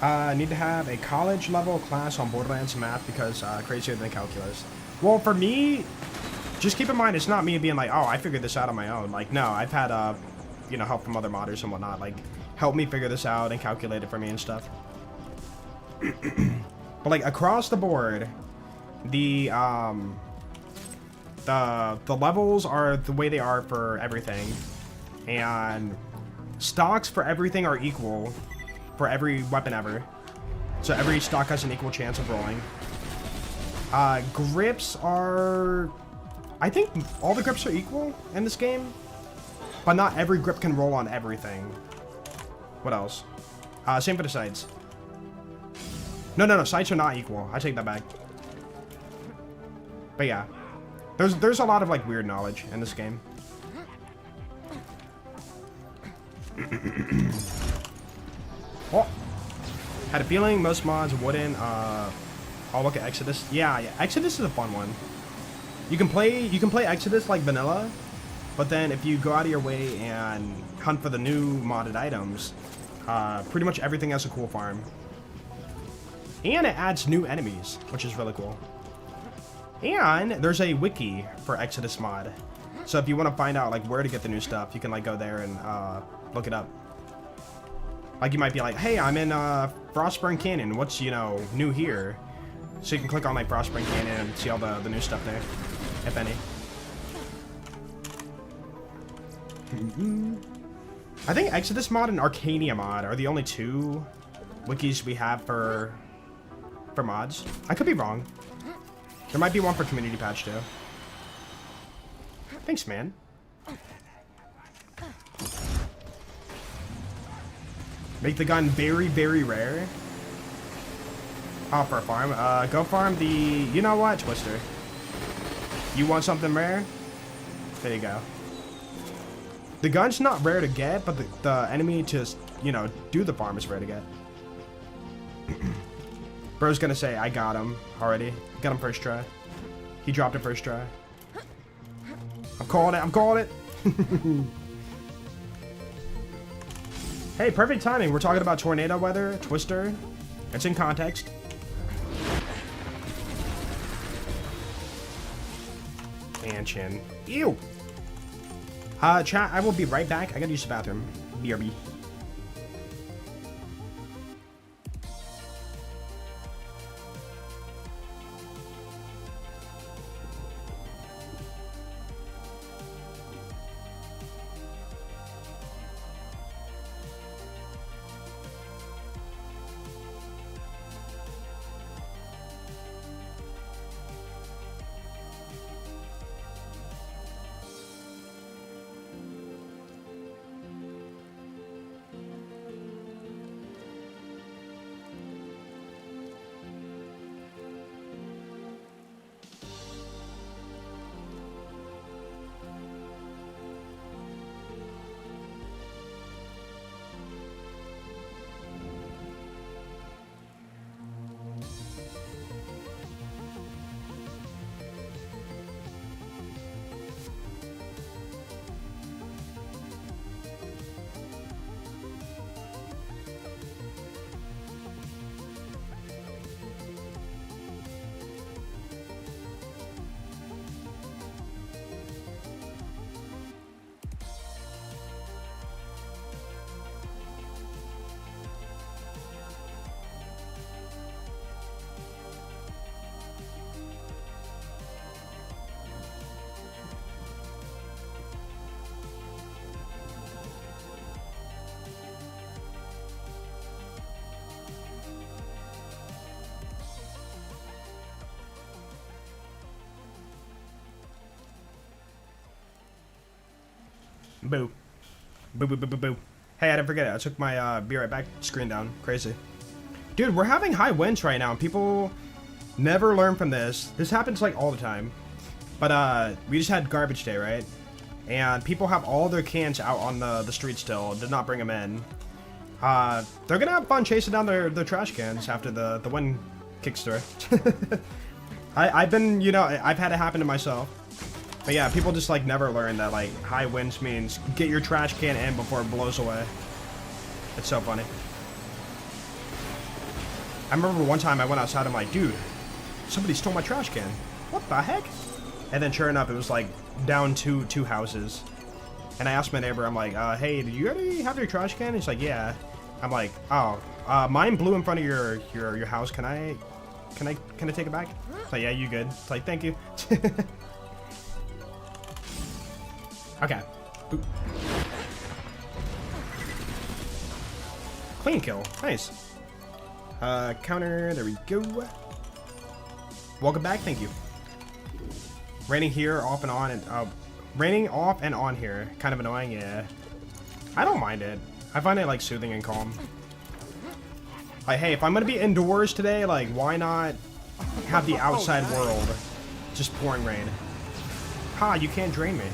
I need to have a college level class on Borderlands math because crazier than calculus. Well, for me, just keep in mind, it's not me being like, oh, I figured this out on my own. Like, no, I've had, you know, help from other modders and whatnot. Like, help me figure this out and calculate it for me and stuff. But, like, across the board, the levels are the way they are for everything. And stocks for everything are equal for every weapon ever. So every stock has an equal chance of rolling. Grips are... I think all the grips are equal in this game. But not every grip can roll on everything. What else? Same for the sights. No, sights are not equal. I take that back. But yeah. There's a lot of like weird knowledge in this game. Oh. Had a feeling most mods wouldn't. I'll look at Exodus. Yeah, Exodus is a fun one. You can play Exodus like vanilla, but then if you go out of your way and hunt for the new modded items, pretty much everything has a cool farm. And it adds new enemies, which is really cool. And there's a wiki for Exodus mod. So if you want to find out like where to get the new stuff, you can like go there and look it up. Like you might be like, hey, I'm in Frostburn Canyon. What's, you know, new here? So you can click on like Frostburn Canyon and see all the new stuff there, if any. I think Exodus mod and Arcania mod are the only 2 wikis we have for mods. I could be wrong. There might be one for community patch too. Thanks, man. Make the gun very, very rare. Oh, for a farm. Go farm the... You know what, Twister? You want something rare? There you go. The gun's not rare to get, but the enemy to, you know, do the farm is rare to get. Bro's gonna say, I got him already. Got him first try. He dropped it first try. I'm calling it. Hey, perfect timing. We're talking about tornado weather, Twister. It's in context. And chin. Ew. Chat, I will be right back. I gotta use the bathroom. BRB. Boo. Boo, boo, boo, boo, boo. Hey, I didn't forget it. I took my be right back screen down. Crazy. Dude, we're having high winds right now, and people never learn from this. This happens, like, all the time. But, we just had garbage day, right? And people have all their cans out on the street still. Did not bring them in. They're gonna have fun chasing down their trash cans after the wind kicks through. I've been, you know, I've had it happen to myself. But yeah, people just, like, never learn that, like, high winds means get your trash can in before it blows away. It's so funny. I remember one time I went outside, I'm like, dude, somebody stole my trash can. What the heck? And then sure enough, it was, like, down two houses. And I asked my neighbor, I'm like, hey, did you already have your trash can? He's like, yeah. I'm like, oh, mine blew in front of your house. Can I take it back? It's like, yeah, you good. It's like, thank you. Okay. Boop. Clean kill. Nice. Counter. There we go. Welcome back. Thank you. Raining here, off and on, and raining off and on here. Kind of annoying, yeah. I don't mind it. I find it, like, soothing and calm. Like, hey, if I'm gonna be indoors today, like, why not have the outside world just pouring rain? Ha, you can't drain me.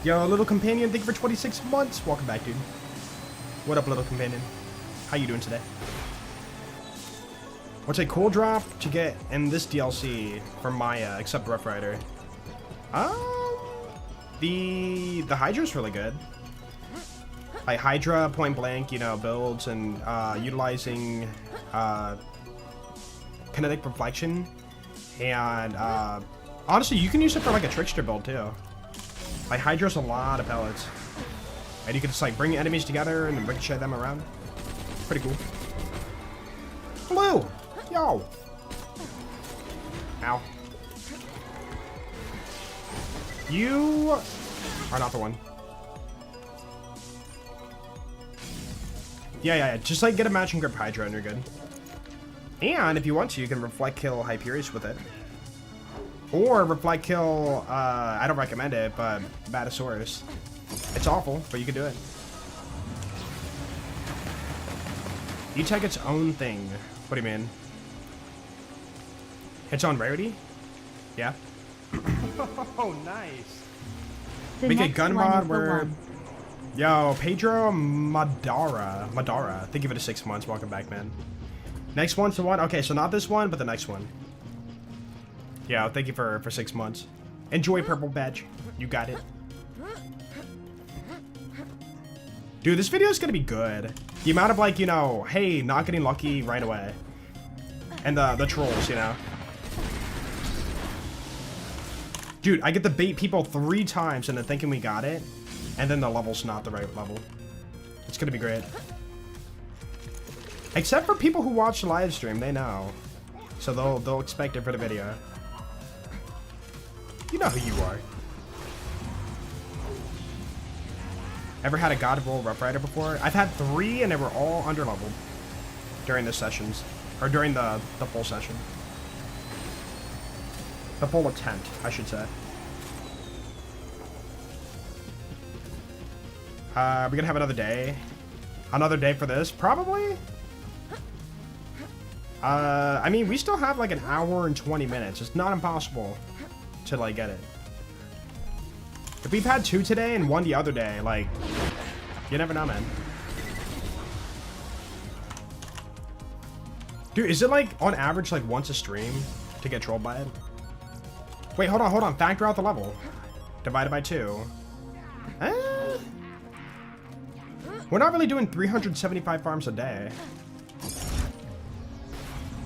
Yo, little companion, thank you for 26 months. Welcome back, dude. What up, little companion? How you doing today? What's a cool drop to get in this DLC for Maya, except Rough Rider? The Hydra's really good. Like Hydra, point blank, you know, builds and utilizing kinetic reflection, and honestly, you can use it for like a trickster build too. Like Hydra's a lot of pellets, and you can just like bring enemies together and then ricochet them around. Pretty cool. Blue, yo. Ow. You are not the one. Yeah. Just like get a matching grip Hydra and you're good. And if you want to, you can reflect kill Hyperius with it. Or reflect kill, I don't recommend it, but Batasaurus. It's awful, but you can do it. Each like its own thing. What do you mean? Its own rarity? Yeah. Oh, nice. The Make a next gun one mod is the where... one. Yo, Pedro Madara. Thank you for the 6 months. Welcome back, man. Next one's the one. Okay, so not this one, but the next one. Yeah, thank you for 6 months. Enjoy, Purple Badge. You got it. Dude, this video is gonna be good. The amount of, like, you know, hey, not getting lucky right away. And the trolls, you know. Dude, I get to bait people 3 times and then thinking we got it. And then the level's not the right level. It's gonna be great. Except for people who watch the live stream, they know. So they'll expect it for the video. You know who you are. Ever had a GODROLL Rough Rider before? I've had 3 and they were all underleveled during the sessions. Or during the full session. The full attempt, I should say. We're gonna have another day. Another day for this? Probably? I mean, we still have like an hour and 20 minutes. It's not impossible to like get it. If we've had 2 today and 1 the other day, like, you never know, man. Dude, is it like on average like once a stream to get trolled by it? Wait, hold on. Factor out the level. Divided by 2. We're not really doing 375 farms a day.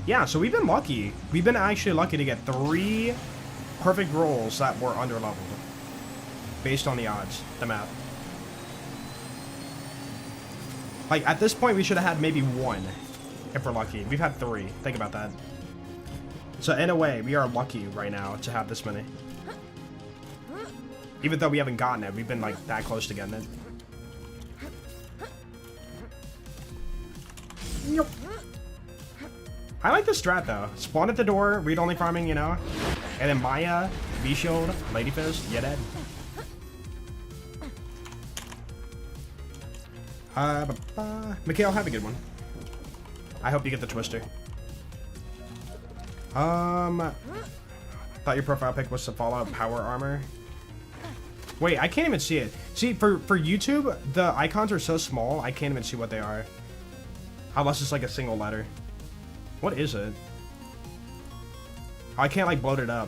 Yeah, so we've been lucky. We've been actually lucky to get 3 perfect rolls that were underleveled. Based on the odds, the math. Like, at this point, we should have had maybe 1. If we're lucky. We've had 3. Think about that. So, in a way, we are lucky right now to have this many. Even though we haven't gotten it, we've been, like, that close to getting it. Yep. I like the strat, though. Spawn at the door, read-only farming, you know? And then Maya, V-Shield, Lady Fist, you're dead. Mikhail, have a good one. I hope you get the twister. Thought your profile pic was the Fallout power armor. Wait, I can't even see it. See, for YouTube, the icons are so small, I can't even see what they are. Unless it's like a single letter. What is it? I can't like bloat it up.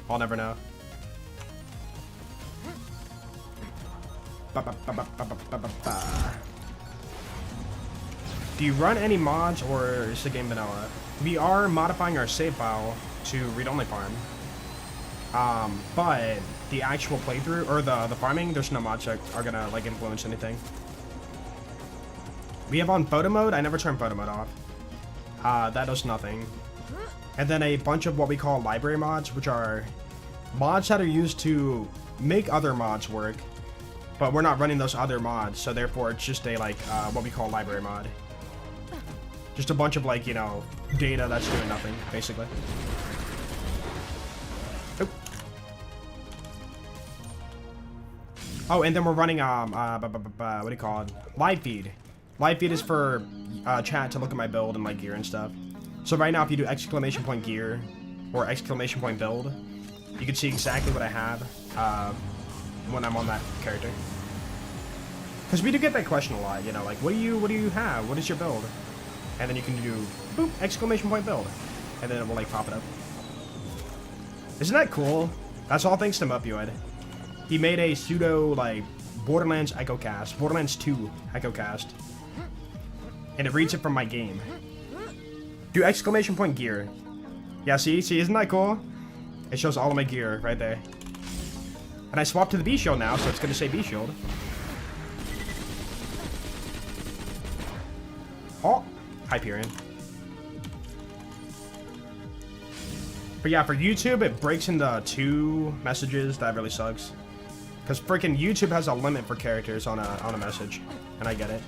I'll never know. Do you run any mods or is the game vanilla? We are modifying our save file to read-only farm. But the actual playthrough or the farming, there's no mods that are gonna like influence anything. We have on photo mode. I never turn photo mode off. That does nothing. And then a bunch of what we call library mods, which are mods that are used to make other mods work, but we're not running those other mods, so therefore it's just a like what we call library mod. Just a bunch of like, you know, data that's doing nothing, basically. Oop. Oh, and then we're running what do you call it? Live feed. Live feed is for chat to look at my build and like gear and stuff. So right now, if you do exclamation point gear or exclamation point build, you can see exactly what I have when I'm on that character. Because we do get that question a lot, you know, like what do you have? What is your build? And then you can do boop exclamation point build, and then it will like pop it up. Isn't that cool? That's all thanks to Mupioid. He made a pseudo like Borderlands EchoCast, Borderlands 2 EchoCast, and it reads it from my game. Do exclamation point gear. Yeah, see, isn't that cool? It shows all of my gear right there. And I swapped to the B shield now, so it's gonna say B shield. Oh, Hyperion. But yeah, for YouTube, it breaks into 2 messages. That really sucks. Because freaking YouTube has a limit for characters on a message, and I get it.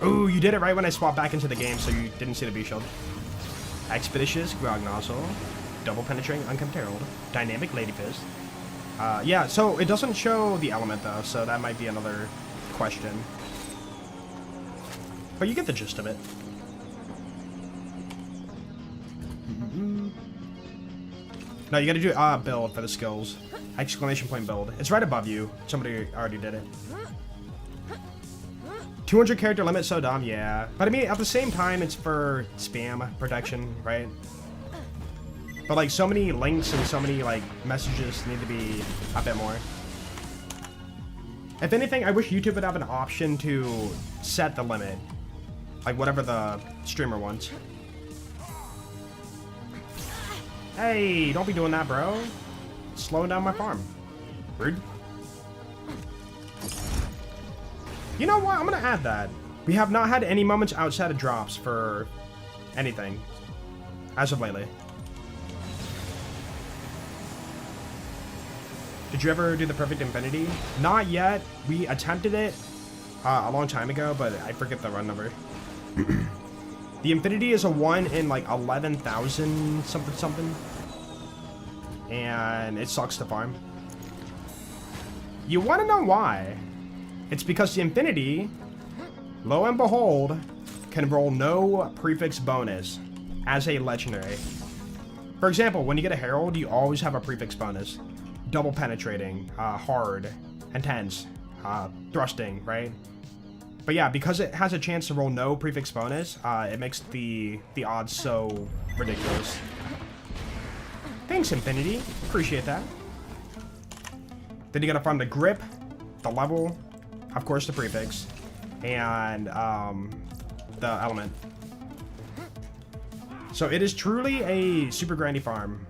Ooh, you did it right when I swapped back into the game, so you didn't see the B shield. Expeditious Grog Nozzle, double penetrating Unkempt Herald, dynamic Lady Fist. Yeah, so it doesn't show the element though, so that might be another question. But you get the gist of it. No, you gotta do build for the skills. Exclamation point build. It's right above you. Somebody already did it. 200 character limit, so dumb, yeah. But I mean, at the same time, it's for spam protection, right? But like, so many links and so many like messages need to be a bit more. If anything, I wish YouTube would have an option to set the limit. Like whatever the streamer wants. Hey, don't be doing that, bro. Slowing down my farm. Rude. You know what? I'm gonna add that. We have not had any moments outside of drops for anything as of lately. Did you ever do the perfect infinity? Not yet. We attempted it a long time ago, but I forget the run number. The infinity is a 1 in like 11,000 something. And it sucks to farm. You want to know why? It's because the infinity, lo and behold, can roll no prefix bonus as a legendary. For example, when you get a herald, you always have a prefix bonus. Double penetrating, hard, intense, thrusting, right? But yeah, because it has a chance to roll no prefix bonus, it makes the odds so ridiculous. Thanks, Infinity. Appreciate that. Then you gotta farm the grip, the level, of course the prefix, and the element. So it is truly a super grindy farm.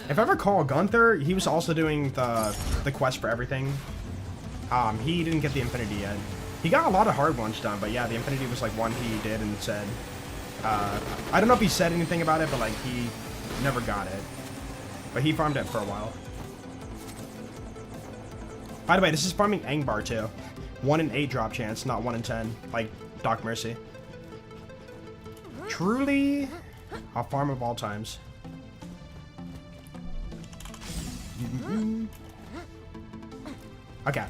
If I recall, Gunther, he was also doing the quest for everything. He didn't get the Infinity yet. He got a lot of hard ones done, but yeah, the Infinity was like one he did and said. I don't know if he said anything about it, but like he never got it. But he farmed it for a while. By the way, this is farming Angbar too. 1 in 8 drop chance, not 1 in 10, like Doc Mercy. Truly a farm of all times. Okay.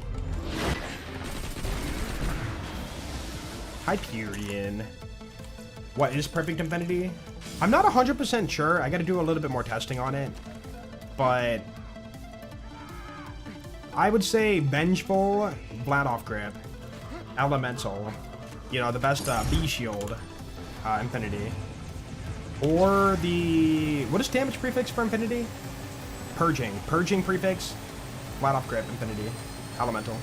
Hyperion. What is Perfect Infinity? I'm not 100% sure. I gotta do a little bit more testing on it. But I would say Vengeful, Vladoff Grip, Elemental. You know, the best B Shield Infinity. Or the... What is damage prefix for Infinity? Purging. Purging prefix, Vladoff Grip, Infinity, Elemental.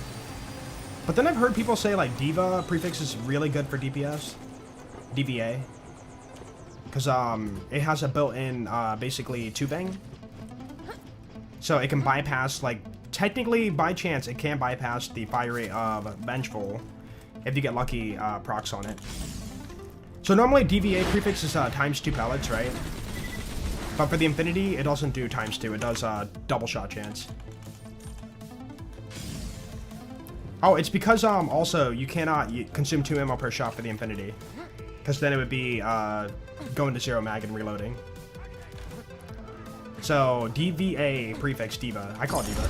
But then I've heard people say, like, Diva prefix is really good for DPS. DVA. Because, it has a built-in, basically, tubing. So it can bypass, like, technically, by chance, it can bypass the fire rate of Vengeful if you get lucky procs on it. So normally DVA prefix is ×2 pellets, right? But for the Infinity, it doesn't do ×2. It does double shot chance. Oh, it's because also you cannot consume 2 ammo per shot for the Infinity, because then it would be going to 0 mag and reloading. So DVA prefix Diva, I call it Diva,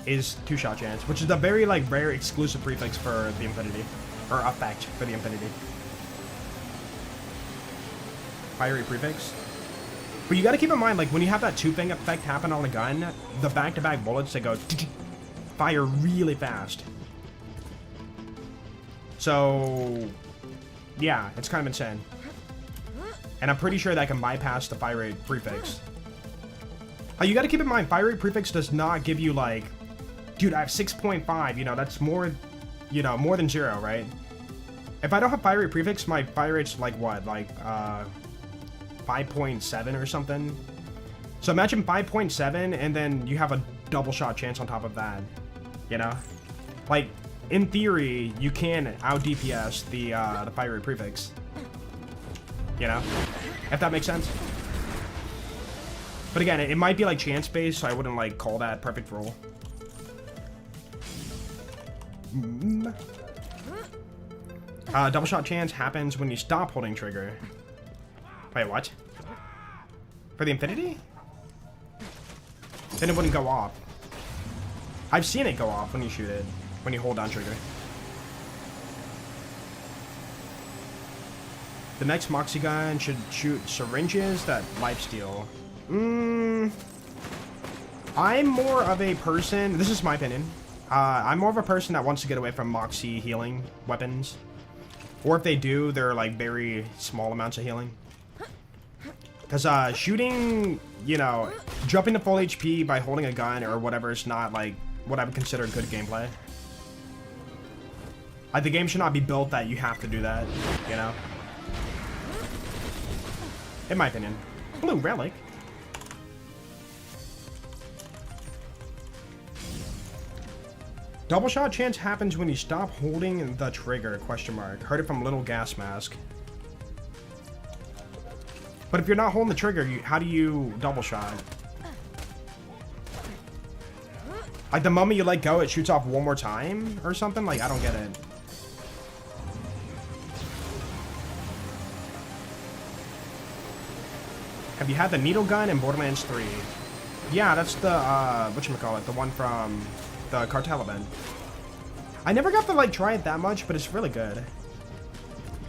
is 2-shot chance, which is the very like rare exclusive prefix for the Infinity, or effect for the Infinity. Fiery prefix. But you gotta keep in mind, like, when you have that tubing effect happen on a gun, the back-to-back bullets, they go fire really fast. So, yeah, it's kind of insane. And I'm pretty sure that can bypass the fire rate prefix. You gotta keep in mind, fire rate prefix does not give you, like, dude, I have 6.5, you know, that's more, you know, more than 0, right? If I don't have fire rate prefix, my fire rate's, like, what, like, 5.7 or something. So imagine 5.7 and then you have a double shot chance on top of that, you know? Like, in theory, you can out DPS the fire rate prefix, you know? If that makes sense. But again, it might be like chance based, so I wouldn't like call that perfect roll. Double shot chance happens when you stop holding trigger. Wait, what? For the Infinity? Then it wouldn't go off. I've seen it go off when you shoot it, when you hold down trigger. The next Moxie gun should shoot syringes that lifesteal. I'm more of a person, this is my opinion, I'm more of a person that wants to get away from Moxie healing weapons. Or if they do, they're like very small amounts of healing. Because shooting, you know, jumping to full HP by holding a gun or whatever is not like what I would consider good gameplay. Like, the game should not be built that you have to do that, you know? In my opinion. Blue relic. Double shot chance happens when you stop holding the trigger, question mark. Heard it from Little Gas Mask. But if you're not holding the trigger, how do you double shot? Like, the moment you let go, it shoots off one more time or something? Like, I don't get it. Have you had the needle gun in Borderlands 3? Yeah, that's the, whatchamacallit, the one from the cartel event. I never got to, like, try it that much, but it's really good.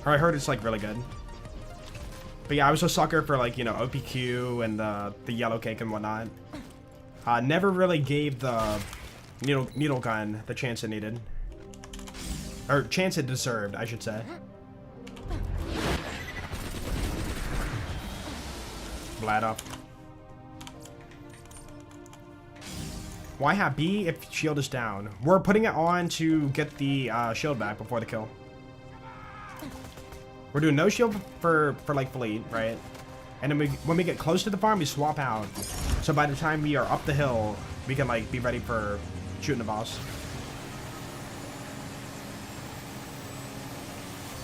Or I heard it's, like, really good. But yeah, I was a sucker for, like, you know, OPQ and the yellow cake and whatnot. Never really gave the needle gun the chance it needed. Or chance it deserved, I should say. Blad up. Why have B if shield is down? We're putting it on to get the shield back before the kill. We're doing no shield for like fleet, right? And then when we get close to the farm, we swap out. So by the time we are up the hill, we can like be ready for shooting the boss.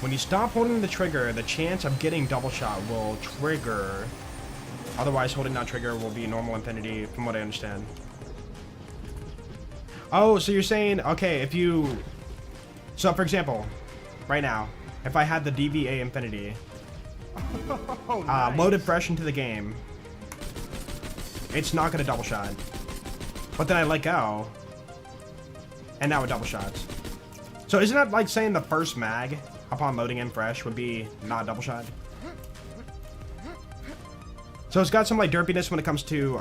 When you stop holding the trigger, the chance of getting double shot will trigger. Otherwise, holding that trigger will be normal Infinity, from what I understand. Oh, so you're saying, okay, if you... So, for example, right now, if I had the DVA Infinity Nice. loaded fresh into the game, it's not going to double shot. But then I let go, And now with double shots. So isn't that like saying the first mag upon loading in fresh would be not double shot? So it's got some like derpiness when it comes to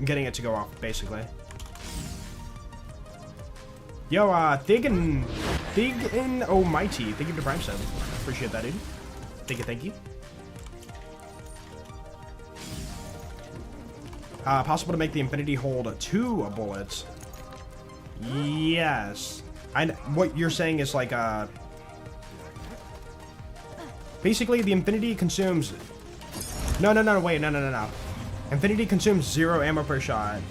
getting it to go off, basically. Yo, Thig and Almighty, thank you for Prime 7. Appreciate that, dude. Thank you. Possible to make the Infinity hold 2 bullets. Yes. What you're saying is like, basically the Infinity consumes... No. Infinity consumes 0 ammo per shot.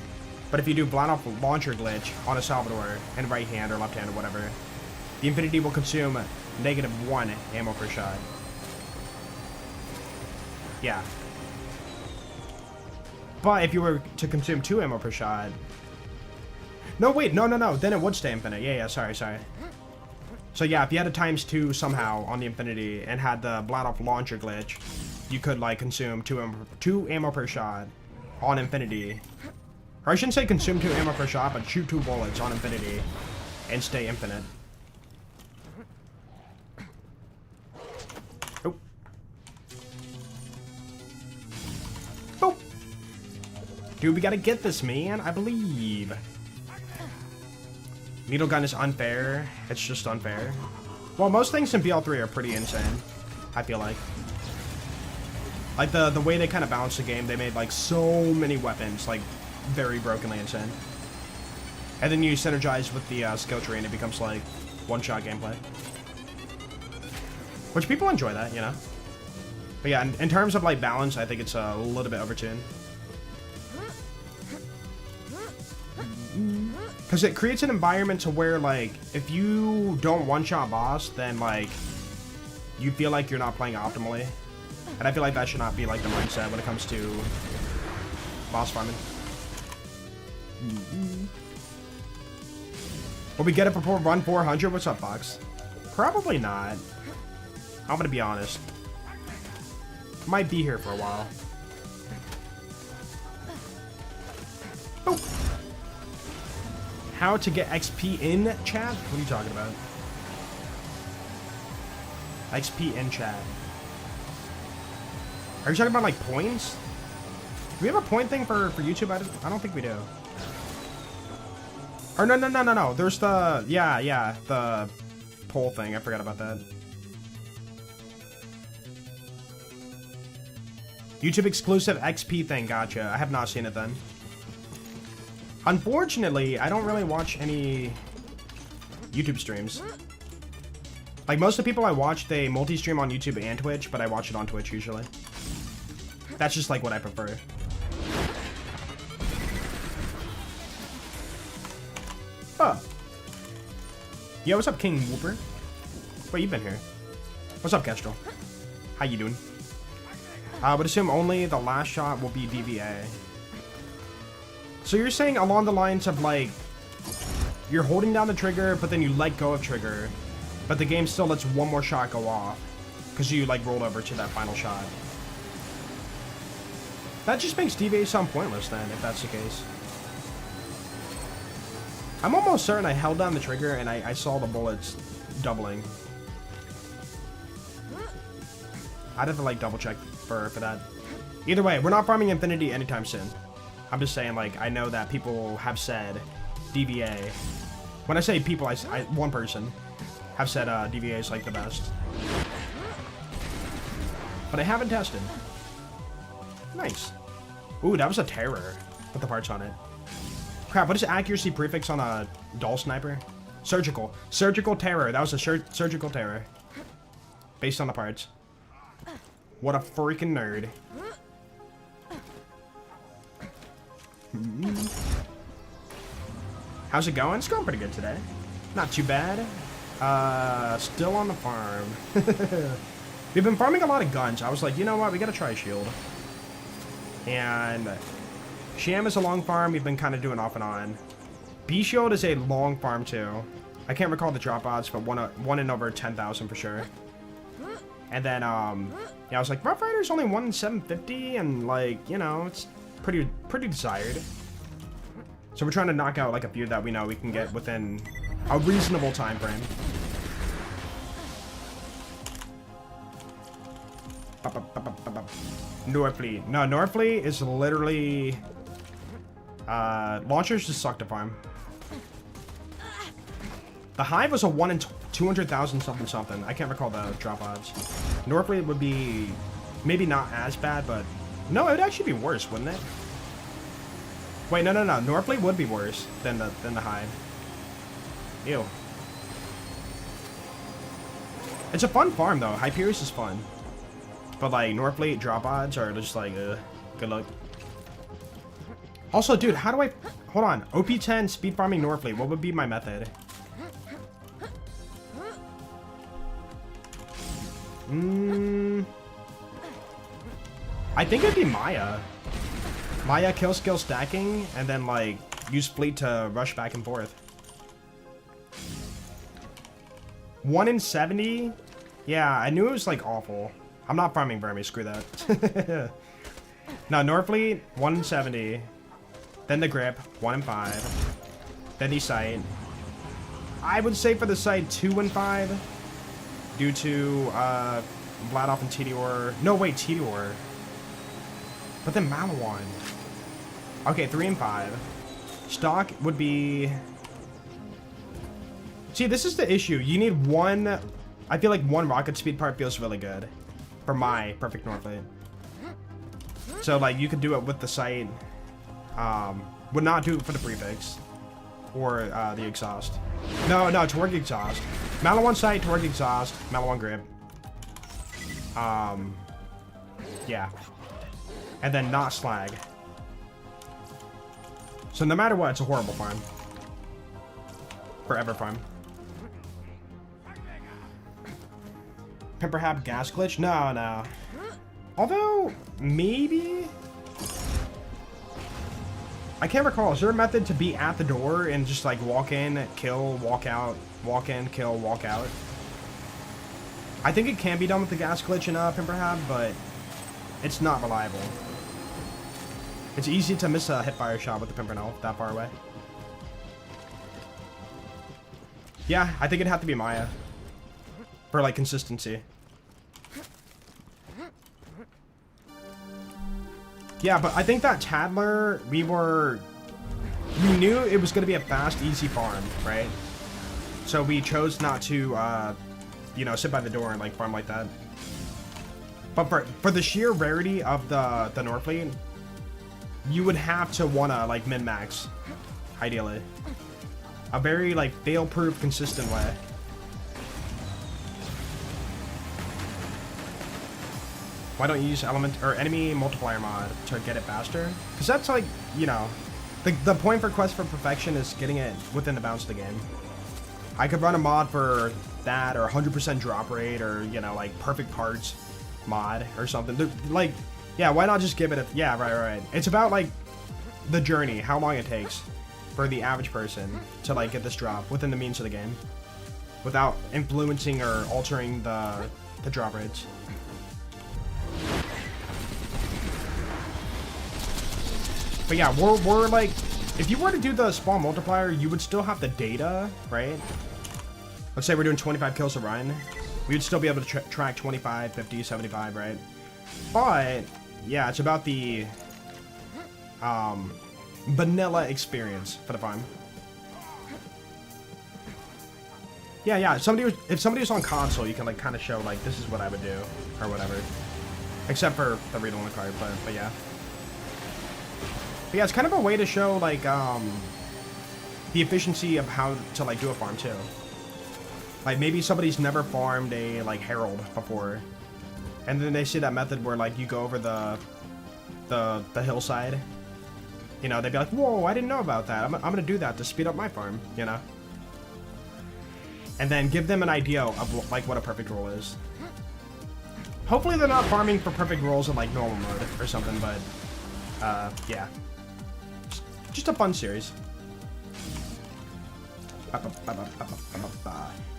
But if you do blind off launcher glitch on a Salvador in right hand or left hand or whatever, the Infinity will consume -1 ammo per shot. Yeah. But if you were to consume 2 ammo per shot... No, wait, no. Then it would stay infinite. Yeah, sorry. So yeah, if you had a ×2 somehow on the Infinity and had the blind off launcher glitch, you could like consume 2 ammo per shot on Infinity. Or I shouldn't say consume 2 ammo per shot, but shoot 2 bullets on Infinity and stay infinite. Oh. Oh. Dude, we gotta get this, man. I believe. Needle gun is unfair. It's just unfair. Well, most things in BL3 are pretty insane, I feel like. Like the way they kind of balanced the game, they made like so many weapons, like very brokenly insane. And then you synergize with the skill tree and it becomes like one-shot gameplay. Which people enjoy that, you know? But yeah, in terms of like balance, I think it's a little bit overtuned. Because it creates an environment to where like, if you don't one-shot boss, then like, you feel like you're not playing optimally. And I feel like that should not be like the mindset when it comes to boss farming. Will we get it before run 400? What's up, Fox? Probably not. I'm gonna be honest. Might be here for a while. Oh. How to get XP in chat? What are you talking about? XP in chat. Are you talking about like points? Do we have a point thing for YouTube? I don't think we do. Or no. There's the, yeah, the poll thing. I forgot about that. YouTube exclusive XP thing, gotcha. I have not seen it then. Unfortunately, I don't really watch any YouTube streams. Like most of the people I watch, they multi-stream on YouTube and Twitch, but I watch it on Twitch usually. That's just like what I prefer. Oh. Yo, what's up, King Whooper? Wait, you've been here. What's up, Kestrel? How you doing? I would assume only the last shot will be DVA. So you're saying along the lines of like, you're holding down the trigger, but then you let go of trigger, but the game still lets one more shot go off, because you like rolled over to that final shot. That just makes DVA sound pointless then, if that's the case. I'm almost certain I held down the trigger and I saw the bullets doubling. I'd have to like double check for that. Either way, we're not farming Infinity anytime soon. I'm just saying, like, I know that people have said DVA. When I say people, one person have said DVA is like the best. But I haven't tested. Nice. Ooh, that was a terror with the parts on it. Crap, what is the accuracy prefix on a doll sniper? Surgical. Surgical terror. That was a surgical terror. Based on the parts. What a freaking nerd. How's it going? It's going pretty good today. Not too bad. Still on the farm. We've been farming a lot of guns. I was like, you know what? We gotta try a shield. And Sham is a long farm. We've been kind of doing off and on. B-Shield is a long farm too. I can't recall the drop odds, but one in over 10,000 for sure. And then, yeah, I was like, Rough Rider's only 1 in 750, and like, you know, it's pretty desired. So we're trying to knock out like a few that we know we can get within A reasonable time frame. Norfleet. No, Norfleet is literally... launchers just suck to farm. The Hive was a 1 in 200,000 something something. I can't recall the drop odds. Norfleet would be maybe not as bad, but... No, it would actually be worse, wouldn't it? Wait, no. Norfleet would be worse than the Hive. Ew. It's a fun farm, though. Hyperius is fun. But, like, Norfleet drop odds are just like, good luck. Also, dude, how do I... Hold on. OP10 speed farming Norfleet. What would be my method? I think it'd be Maya. Maya kill skill stacking, and then, like, use fleet to rush back and forth. 1 in 70? Yeah, I knew it was, like, awful. I'm not farming Vermi, screw that. No, Norfleet, 1 in 70. Then the grip, 1 in 5. Then the sight. I would say for the sight, 2 in 5. Due to, Vladoff and Tedior. No, wait, Tedior. But then Malawan. Okay, 3 and 5. Stock would be... See, this is the issue. You need one... I feel like one rocket speed part feels really good. For my perfect Norfleet. So, like, you could do it with the sight. Would not do it for the prefix. Or, the exhaust. No, Torgue exhaust. Malawan sight, Torgue exhaust, Malawan grip. Yeah. And then not slag. So no matter what, it's a horrible farm. Forever farm. Pimperhab gas glitch? No. Although, maybe... I can't recall. Is there a method to be at the door and just like walk in, kill, walk out, walk in, kill, walk out? I think it can be done with the gas glitch in Pimperhab, but it's not reliable. It's easy to miss a hipfire shot with the Pimpernel that far away. Yeah, I think it'd have to be Maya. For like consistency. Yeah, but I think that Tadler, we knew it was going to be a fast, easy farm, right? So we chose not to, you know, sit by the door and like farm like that. But for the sheer rarity of the Norfleet, you would have to wanna like min-max, ideally. A very like fail-proof, consistent way. Why don't you use element or enemy multiplier mod to get it faster? Because that's like, you know, the point for Quest for Perfection is getting it within the bounds of the game. I could run a mod for that, or 100% drop rate, or, you know, like perfect parts mod or something. Like, yeah, why not just give it a... Yeah, right. It's about, like, the journey, how long it takes for the average person to, like, get this drop within the means of the game without influencing or altering the drop rates. But yeah, we're like... If you were to do the spawn multiplier, you would still have the data, right? Let's say we're doing 25 kills a run. We would still be able to track 25, 50, 75, right? But, yeah, it's about the vanilla experience for the farm. Yeah, if somebody was on console, you can like kind of show like this is what I would do or whatever. Except for the read-only card, but yeah. But yeah, it's kind of a way to show like the efficiency of how to like do a farm too. Like maybe somebody's never farmed a like Herald before, and then they see that method where like you go over the hillside. You know, they'd be like, whoa, I didn't know about that. I'm gonna do that to speed up my farm, you know? And then give them an idea of like what a perfect roll is. Hopefully they're not farming for perfect rolls in like normal mode or something, but yeah. Just a fun series.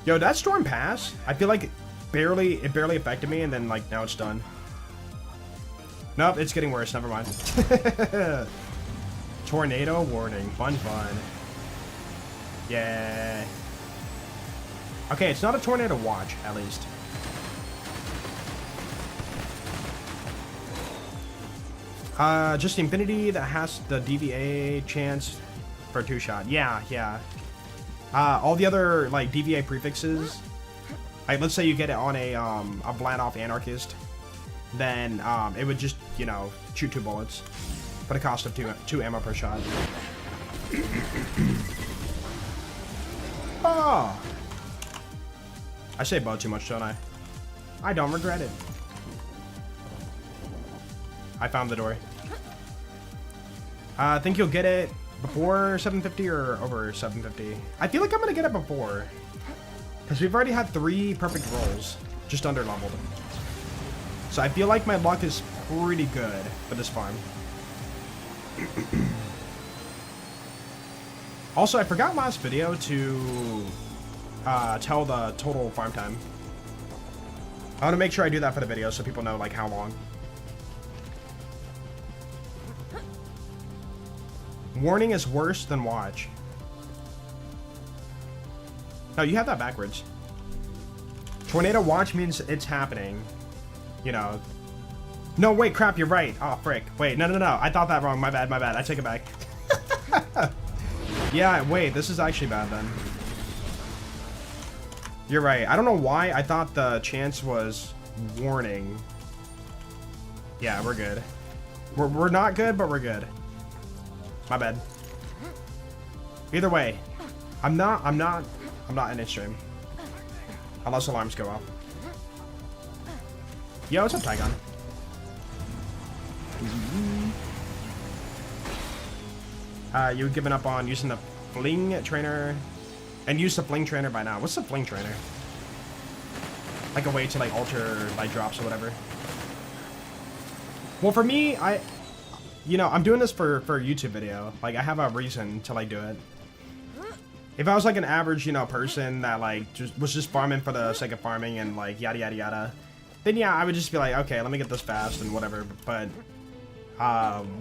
Yo, that Storm Pass, I feel like it barely affected me, and then like now it's done. Nope, it's getting worse, never mind. Tornado warning, fun. Yeah. Okay, it's not a tornado watch, at least. Just Infinity that has the DVA chance for 2-shot. Yeah, yeah. All the other, like, DVA prefixes, like, let's say you get it on a Bland-off Anarchist, then, it would just, you know, shoot 2 bullets for the cost of 2 ammo per shot. Oh! I say bow too much, don't I? I don't regret it. I found the door. I think you'll get it before 750 or over 750. I feel like I'm gonna get it before. Because we've already had 3 perfect rolls. Just under leveled. So I feel like my luck is pretty good for this farm. Also, I forgot last video to tell the total farm time. I want to make sure I do that for the video so people know like how long. Warning is worse than watch. No, you have that backwards. Tornado watch means it's happening. You know. No, wait, crap, you're right. Oh, frick. Wait, no. I thought that wrong. My bad. I take it back. Yeah, wait, this is actually bad then. You're right. I don't know why I thought the chance was warning. Yeah, we're good. We're not good, but we're good. My bad. Either way, I'm not in this stream. Unless alarms go off. Yo, what's up, Tygon? You've given up on using the fling trainer and use the fling trainer by now. What's the fling trainer? Like a way to like alter like drops or whatever. Well, for me, you know, I'm doing this for a YouTube video. Like, I have a reason to like do it. If I was like an average, you know, person that like was just farming for the sake of farming and like yada yada yada, then yeah, I would just be like, okay, let me get this fast and whatever. But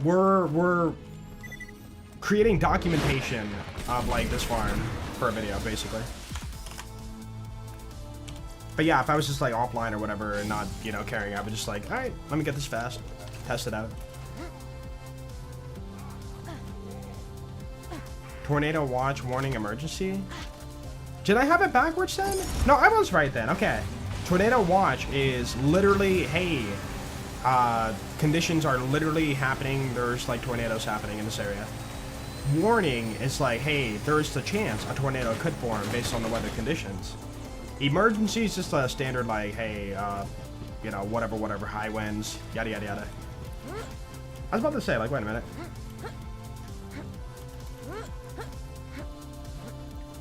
we're creating documentation of like this farm for a video, basically. But yeah, if I was just like offline or whatever and not, you know, caring, I would just like, all right, let me get this fast, test it out. Tornado watch warning emergency. Did I have it backwards then? No, I was right then. Okay. Tornado watch is literally, hey, conditions are literally happening. There's like tornadoes happening in this area. Warning is like, hey, there's the chance a tornado could form based on the weather conditions. Emergency is just a standard like, hey, you know, whatever, high winds, yada yada yada. I was about to say, like, wait a minute.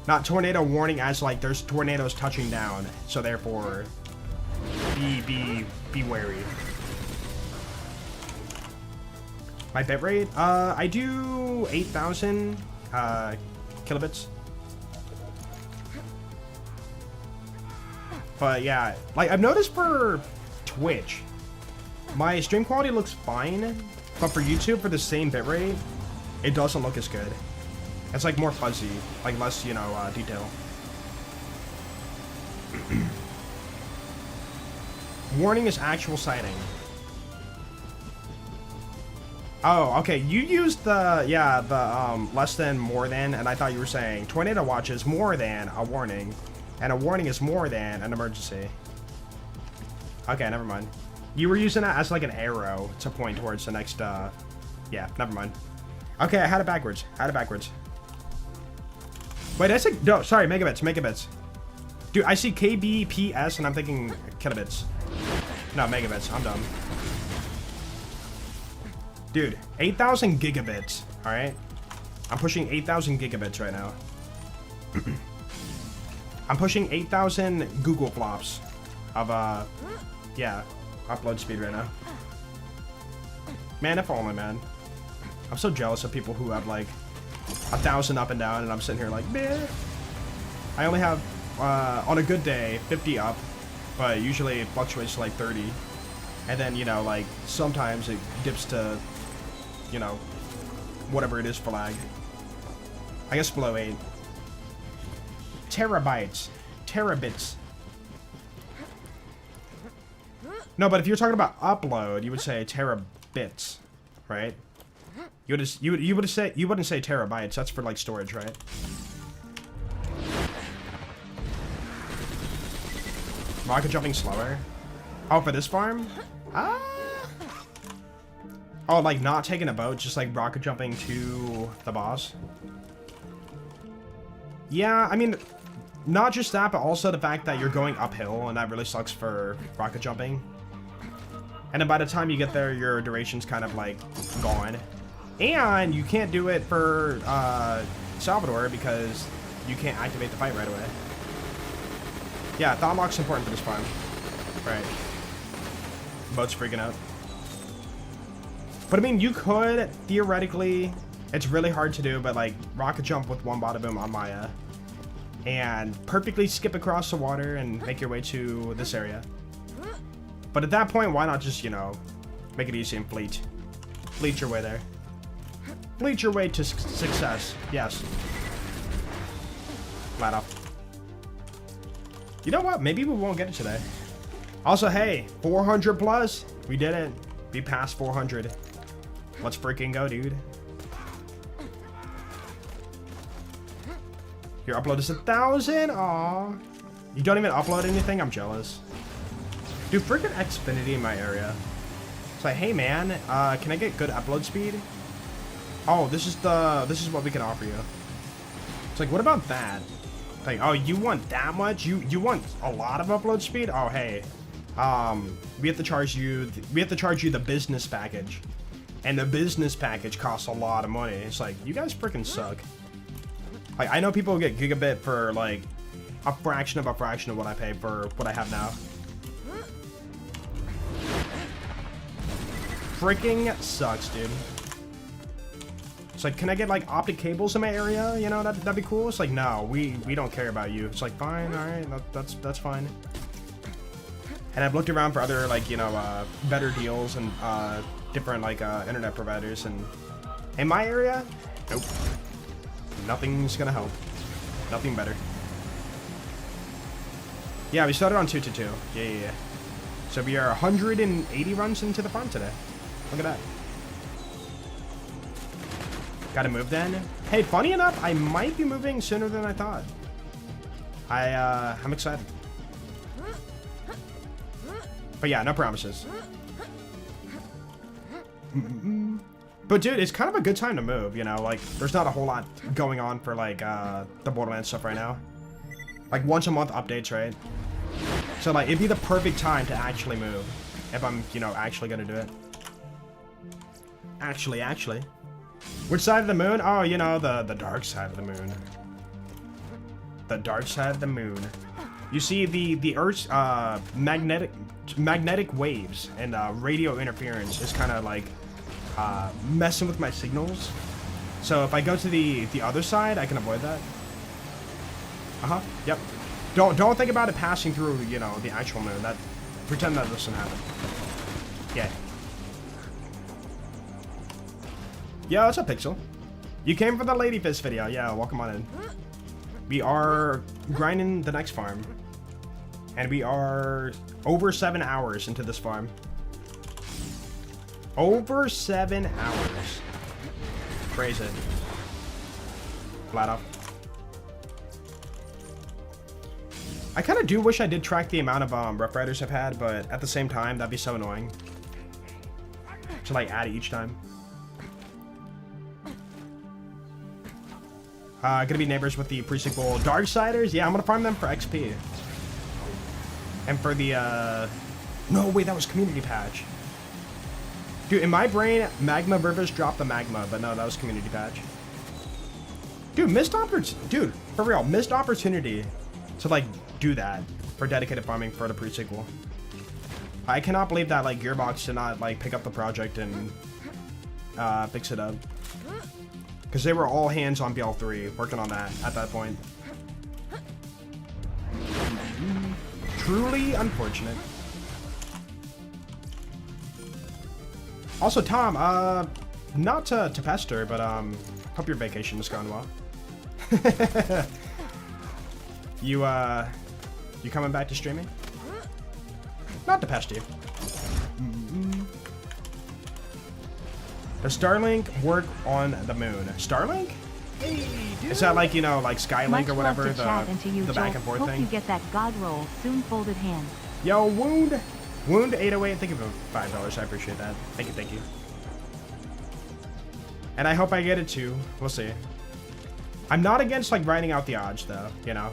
Not tornado warning as like there's tornadoes touching down, so therefore be wary. My bitrate, I do 8,000 kilobits. But yeah, like I've noticed for Twitch, my stream quality looks fine, but for YouTube for the same bitrate, it doesn't look as good. It's like more fuzzy, like less, you know, detail. Warning is actual sighting. Oh, okay. You used the, yeah, the less than, more than, and I thought you were saying tornado watch is more than a warning, and a warning is more than an emergency. Okay, never mind. You were using it as like an arrow to point towards the next, yeah, never mind. Okay, I had it backwards. Wait, I said, no, sorry, megabits. Dude, I see kbps and I'm thinking kilobits. No, megabits, I'm dumb. Dude, 8,000 gigabits, all right? I'm pushing 8,000 gigabits right now. I'm pushing 8,000 Google flops of, yeah, upload speed right now. Man, if only, man. I'm so jealous of people who have, like, 1,000 up and down, and I'm sitting here like, man. I only have, on a good day, 50 up, but usually it fluctuates to, like, 30. And then, you know, like, sometimes it dips to, you know, whatever it is for lag. I guess below 8. Terabytes. terabits. No, but if you're talking about upload, you would say terabits, right? You wouldn't say terabytes. That's for like storage, right? Rocket jumping slower. Oh, for this farm? Oh, like not taking a boat, just like rocket jumping to the boss. Yeah, I mean, not just that, but also the fact that you're going uphill, and that really sucks for rocket jumping. And then by the time you get there, your duration's kind of like gone. And you can't do it for Salvador because you can't activate the fight right away. Yeah, thought lock's important for this farm. Right. Boat's freaking out. But I mean, you could, theoretically, it's really hard to do, but like rocket jump with one bada boom on Maya. And perfectly skip across the water and make your way to this area. But at that point, why not just, you know, make it easy and fleet. Fleet your way there. Fleet your way to success. Yes. Flat up. You know what? Maybe we won't get it today. Also, hey, 400 plus. We did it. We passed 400. Let's freaking go, dude. Your upload is 1,000? Aw. You don't even upload anything? I'm jealous. Dude, freaking Xfinity in my area. It's like, hey man, can I get good upload speed? Oh, this is what we can offer you. It's like, what about that? Like, oh, you want that much? You want a lot of upload speed? Oh, hey. We have to charge you the business package. And the business package costs a lot of money. It's like, you guys freaking suck. Like, I know people get gigabit for like a fraction of what I pay for what I have now. Freaking sucks, dude. It's like, can I get like optic cables in my area? You know, that'd be cool. It's like, no, we don't care about you. It's like, fine, all right, that's fine. And I've looked around for other like, you know, better deals and different like internet providers, and in my area, nope, nothing's gonna help. Nothing better. Yeah, we started on 222. Yeah. So we are 180 runs into the farm today. Look at that. Gotta move then. Hey, funny enough, I might be moving sooner than I thought. I'm excited. But yeah, no promises. But dude, it's kind of a good time to move, you know? Like, there's not a whole lot going on for like the Borderlands stuff right now. Like once a month updates, right? So like, it'd be the perfect time to actually move if I'm, you know, actually gonna do it. Actually. Which side of the moon? Oh, you know, the dark side of the moon. The dark side of the moon. You see, the Earth's magnetic waves and radio interference is kind of like messing with my signals. So if I go to the other side, I can avoid that. Yep. Don't think about it passing through, you know, the actual moon. That pretend that doesn't happen. Yeah. Yo, what's up, Pixel? You came for the Ladyfish video. Yeah, welcome on in. We are grinding the next farm. And we are over 7 hours into this farm. Over 7 hours. Crazy. Flat up. I kind of do wish I did track the amount of Rough Riders I've had, but at the same time, that'd be so annoying. To like add it each time. Gonna be neighbors with the pre-sequel Darksiders. Yeah, I'm gonna farm them for XP. And for the, no, wait, that was community patch. Dude, in my brain, Magma Rivers dropped the magma, but no, that was community patch. Dude, dude, for real, missed opportunity to, like, do that for dedicated farming for the pre-sequel. I cannot believe that, like, Gearbox did not, like, pick up the project and, fix it up. Because they were all hands on BL3 working on that at that point. Truly unfortunate. Also, Tom, not to pester, but hope your vacation is going well. You You coming back to streaming? Not to pest you. Does Starlink work on the moon? Starlink? Hey, dude. Is that like, you know, like Skylink Much or whatever, love to chat and to you, the back Joel. and forth Hope thing? you get that GODROLL soon. Folded hand. Yo, Wound 808, thank you for $5. I appreciate that. Thank you, thank you. And I hope I get it too. We'll see. I'm not against like writing out the odds though, you know.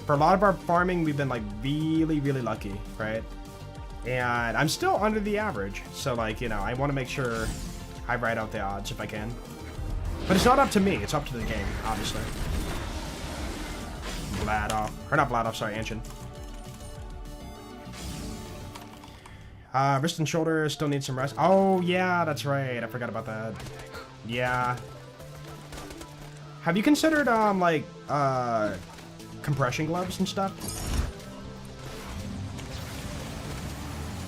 For a lot of our farming, we've been like really, really lucky, right? And I'm still under the average. So like, you know, I want to make sure I write out the odds if I can. But it's not up to me, it's up to the game, obviously. Bladoff. Or not Bladoff, sorry, Anshin. Wrist and shoulder still need some rest. Oh, yeah, that's right. I forgot about that. Yeah. Have you considered, like, compression gloves and stuff?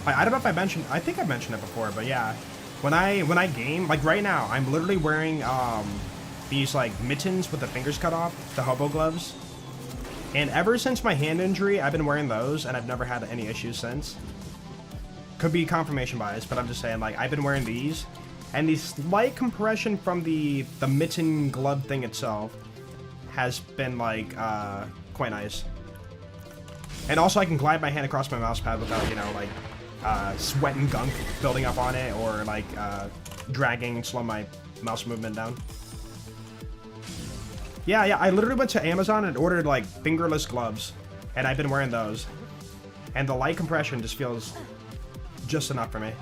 I don't know if I mentioned... I think I mentioned it before, but yeah. When I game, like right now, I'm literally wearing, these, like, mittens with the fingers cut off. The hobo gloves. And ever since my hand injury, I've been wearing those, and I've never had any issues since. Could be confirmation bias, but I'm just saying, like, I've been wearing these, and the slight compression from the mitten glove thing itself has been, like, quite nice. And also, I can glide my hand across my mouse pad without, you know, like, sweat and gunk building up on it, or, like, dragging and slow my mouse movement down. Yeah, I literally went to Amazon and ordered, like, fingerless gloves, and I've been wearing those. And the light compression just feels just enough for me.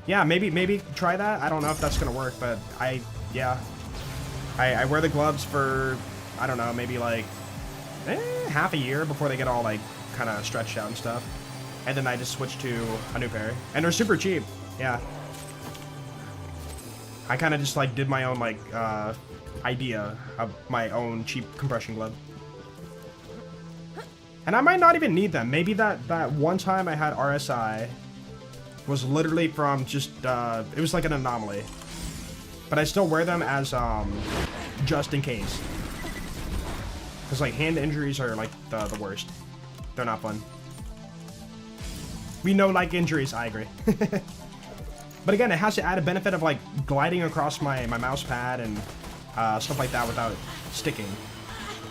Yeah, maybe try that. I don't know if that's gonna work, but I wear the gloves for, I don't know, maybe like half a year before they get all like kind of stretched out and stuff. And then I just switched to a new pair. And they're super cheap. Yeah. I kind of just like did my own like idea of my own cheap compression glove. And I might not even need them. Maybe that one time I had RSI was literally from just, it was like an anomaly. But I still wear them as, just in case. Because, like, hand injuries are, like, the worst. They're not fun. We know, like, injuries, I agree. But again, it has the added benefit of, like, gliding across my mouse pad and stuff like that without sticking,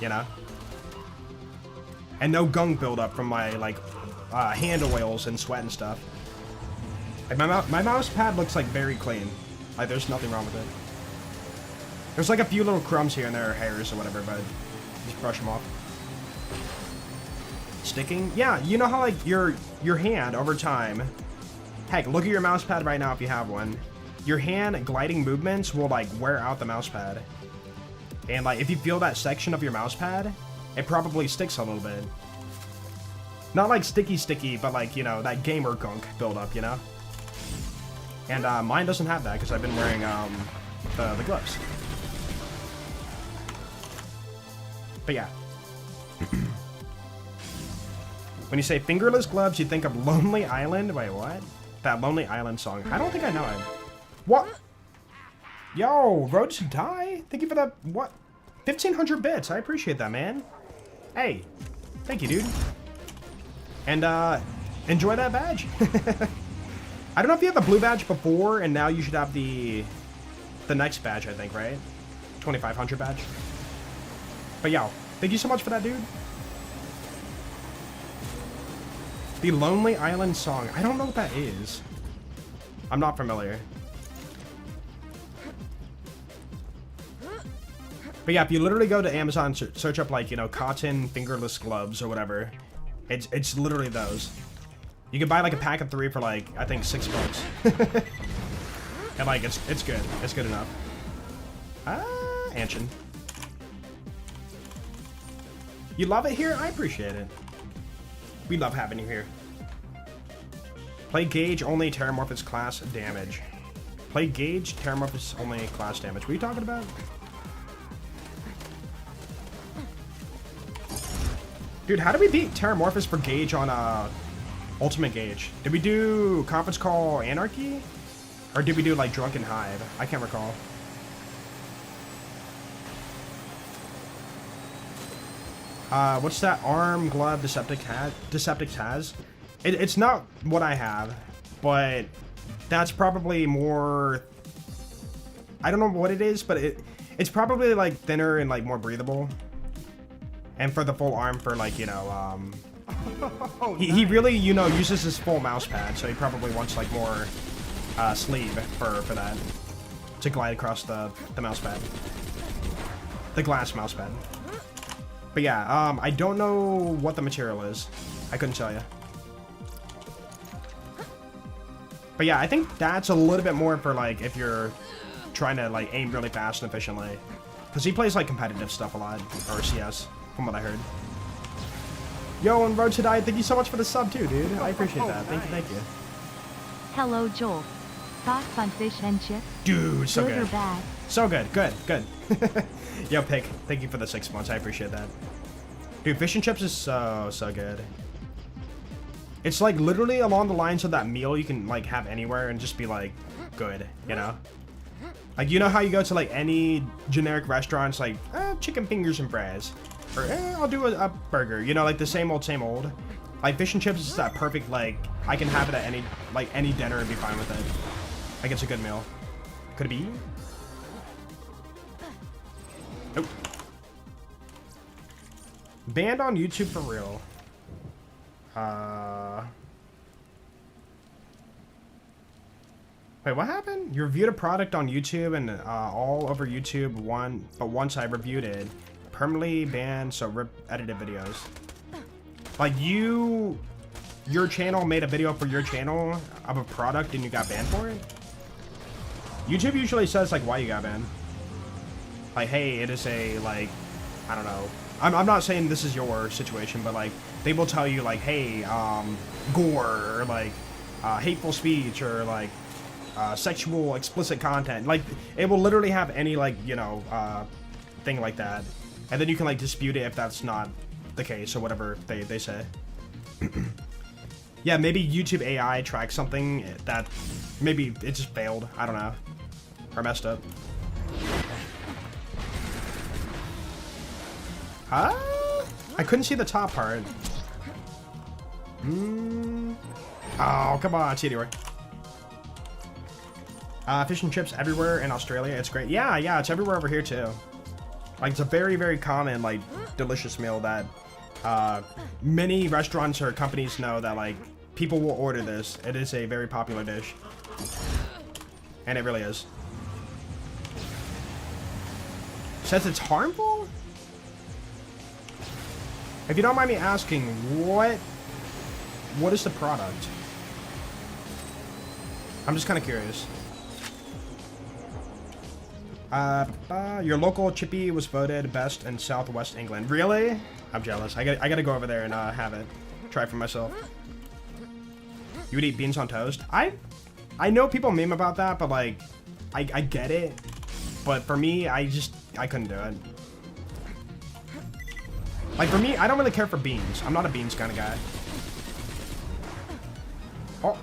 you know? And no gunk buildup from my, like, hand oils and sweat and stuff. Like, my mouse pad looks, like, very clean. Like, there's nothing wrong with it. There's, like, a few little crumbs here and there, or hairs or whatever, but just brush them off. Sticking? Yeah, you know how, like, your hand, over time... Heck, look at your mouse pad right now if you have one. Your hand gliding movements will, like, wear out the mouse pad. And, like, if you feel that section of your mouse pad, it probably sticks a little bit. Not like sticky, but like, you know, that gamer gunk buildup, you know? And mine doesn't have that because I've been wearing the gloves. But yeah. When you say fingerless gloves, you think of Lonely Island? Wait, what? That Lonely Island song. I don't think I know it. What? Yo, Road to Die? Thank you for that. What? 1,500 bits. I appreciate that, man. Hey, thank you, dude. And, enjoy that badge. I don't know if you had the blue badge before, and now you should have the next badge, I think, right? 2,500 badge. But, yo, thank you so much for that, dude. The Lonely Island song. I don't know what that is. I'm not familiar. But yeah, if you literally go to Amazon, search up, like, you know, cotton fingerless gloves or whatever, it's literally those. You can buy, like, a pack of 3 for, like, I think $6. And, like, it's good. It's good enough. Anshin. You love it here? I appreciate it. We love having you here. Play Gauge only Terramorphous class damage. Play Gauge Terramorphous only class damage. What are you talking about? Dude, how did we beat Terramorphous for Gauge on Ultimate Gauge? Did we do Conference Call Anarchy? Or did we do like Drunken Hive? I can't recall. What's that arm glove Deceptic has? It's not what I have, but that's probably more. I don't know what it is, but it's probably like thinner and like more breathable. And for the full arm, for like, you know, he really, you know, uses his full mouse pad, so he probably wants like more sleeve for that to glide across the mouse pad, the glass mouse pad. But yeah, I don't know what the material is. I couldn't tell you. But yeah, I think that's a little bit more for like if you're trying to like aim really fast and efficiently, because he plays like competitive stuff a lot, or CS, from what I heard. Yo, and Road to Die, thank you so much for the sub too, dude. I appreciate that. Thank you. Hello, Joel. Thoughts on fish and chips? Dude, so good. Good or bad? So good, good. Yo, Pig, thank you for the 6 months. I appreciate that. Dude, fish and chips is so good. It's like literally along the lines of that meal you can like have anywhere and just be like good, you know? Like, you know how you go to like any generic restaurants, like chicken fingers and fries, or I'll do a burger, you know, like the same old. Like fish and chips is that perfect, like I can have it at any dinner and be fine with it. Like it's a good meal. Could it be? Nope. Banned on YouTube for real. Wait, what happened? You reviewed a product on YouTube and all over YouTube but once I reviewed it, permanently banned, so rip edited videos. Like your channel made a video for your channel of a product and you got banned for it? YouTube usually says like why you got banned. Like, hey, it is a, like, I don't know. I'm not saying this is your situation, but like they will tell you like, hey, gore, or like hateful speech, or like sexual explicit content. Like it will literally have any like, you know, thing like that, and then you can like dispute it if that's not the case or whatever they say. Yeah, maybe YouTube AI tracked something that maybe it just failed. I don't know, or messed up. I couldn't see the top part. Oh, come on, TDR. Fish and chips everywhere in Australia. It's great. Yeah, it's everywhere over here too. Like it's a very, very common, like, delicious meal that many restaurants or companies know that like people will order this. It is a very popular dish, and it really is. Says it's harmful? If you don't mind me asking, what is the product? I'm just kind of curious. Your local chippy was voted best in Southwest England. Really? I'm jealous. I gotta go over there and have it. Try it for myself. You would eat beans on toast? I know people meme about that, but like, I get it. But for me, I couldn't do it. Like, for me, I don't really care for beans. I'm not a beans kind of guy. Oh.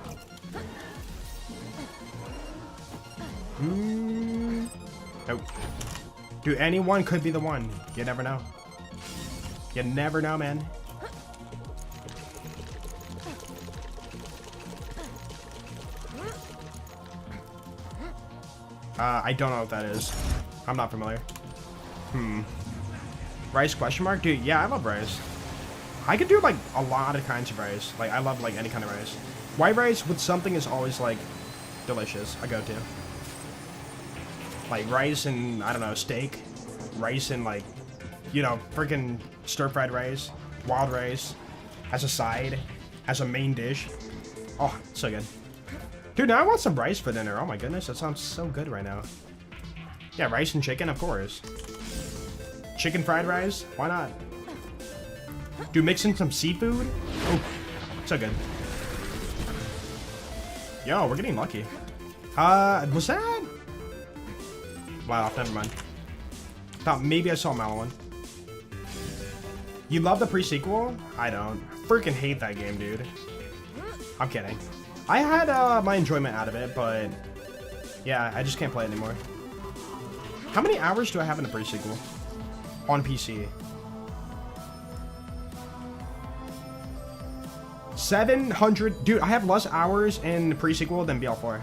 Nope. Dude, anyone could be the one. You never know. You never know, man. I don't know what that is. I'm not familiar. Rice question mark? Dude, yeah, I love rice. I could do like a lot of kinds of rice. Like I love like any kind of rice. White rice with something is always like delicious. I go to. Like rice and, I don't know, steak. Rice and like, you know, freaking stir-fried rice. Wild rice. As a side. As a main dish. Oh, so good. Dude, now I want some rice for dinner. Oh my goodness, that sounds so good right now. Yeah, rice and chicken, of course. Chicken fried rice? Why not? Dude, mix in some seafood? Oh, so good. Yo, we're getting lucky. Was that? Wow, never mind. Thought maybe I saw Malone. You love the pre-sequel? I don't. Freaking hate that game, dude. I'm kidding. I had my enjoyment out of it, but yeah, I just can't play it anymore. How many hours do I have in the pre-sequel? On PC. 700. Dude, I have less hours in pre-sequel than BL4.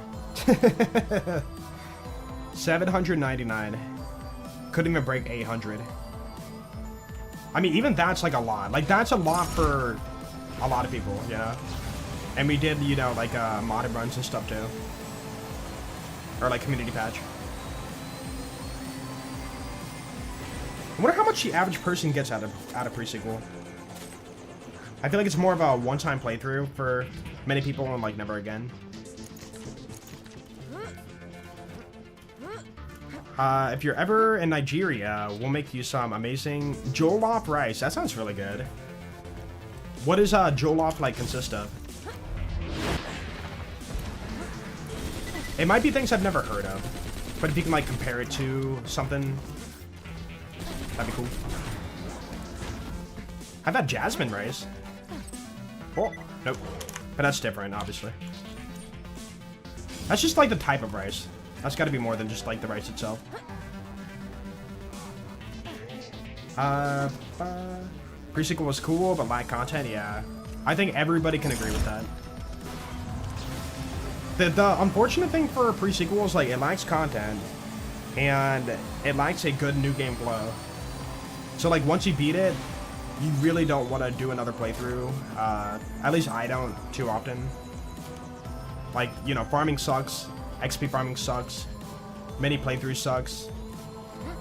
799. Couldn't even break 800. I mean, even that's like a lot. Like, that's a lot for a lot of people, you know? And we did, you know, like, modded runs and stuff, too. Or, like, community patch. I wonder how much the average person gets out of pre-sequel. I feel like it's more of a one-time playthrough for many people and, like, never again. If you're ever in Nigeria, we'll make you some amazing jollof rice. That sounds really good. What does jollof, like, consist of? It might be things I've never heard of, but if you can, like, compare it to something, that'd be cool. I've had jasmine rice. Oh, nope. But that's different, obviously. That's just, like, the type of rice. That's got to be more than just, like, the rice itself. Pre-sequel was cool, but lacked content, yeah. I think everybody can agree with that. The unfortunate thing for a pre-sequel is, like, it lacks content, and it lacks a good new game flow. So, like, once you beat it, you really don't want to do another playthrough. At least I don't too often. Like, you know, farming sucks. XP farming sucks. Many playthroughs sucks.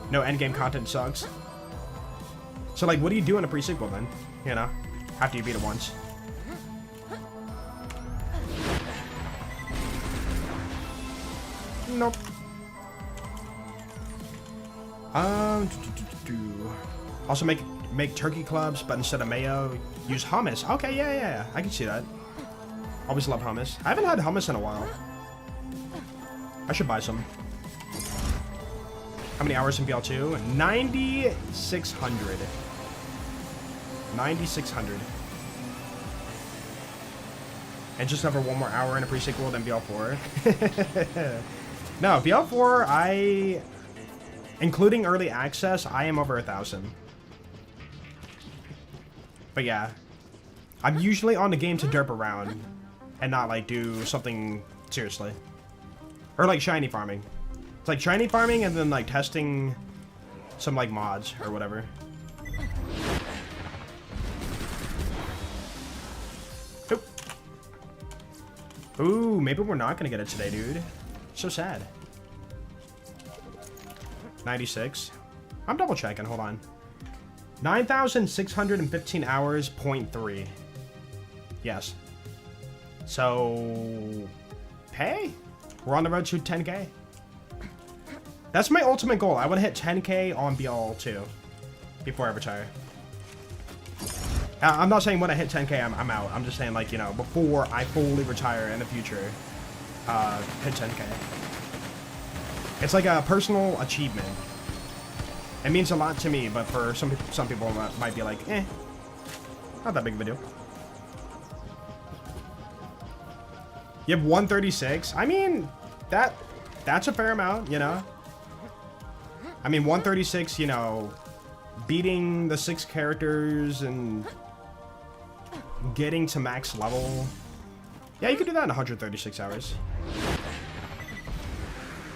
No endgame content sucks. So, like, what do you do in a pre-sequel then? You know, after you beat it once. Nope. Also make turkey clubs, but instead of mayo, use hummus. Okay, yeah. I can see that. Always love hummus. I haven't had hummus in a while. I should buy some. How many hours in BL2? 9,600. 9,600. And just over one more hour in a pre-sequel than BL4. No, BL4, including early access, I am over 1,000. But yeah, I'm usually on the game to derp around and not, like, do something seriously. Or, like, shiny farming. It's like shiny farming and then, like, testing some, like, mods or whatever. Oop. Ooh, maybe we're not gonna get it today, dude. So sad. 96. I'm double checking, hold on. 9,615 hours, 0.3. Yes. So, hey, we're on the road to 10K. That's my ultimate goal. I want to hit 10K on BL2 before I retire. I'm not saying when I hit 10K, I'm out. I'm just saying, like, you know, before I fully retire in the future, hit 10K. It's like a personal achievement. It means a lot to me, but for some people it might be like, eh, not that big of a deal. You have 136. I mean, that's a fair amount, you know. I mean, 136, you know, beating the 6 characters and getting to max level. Yeah, you could do that in 136 hours.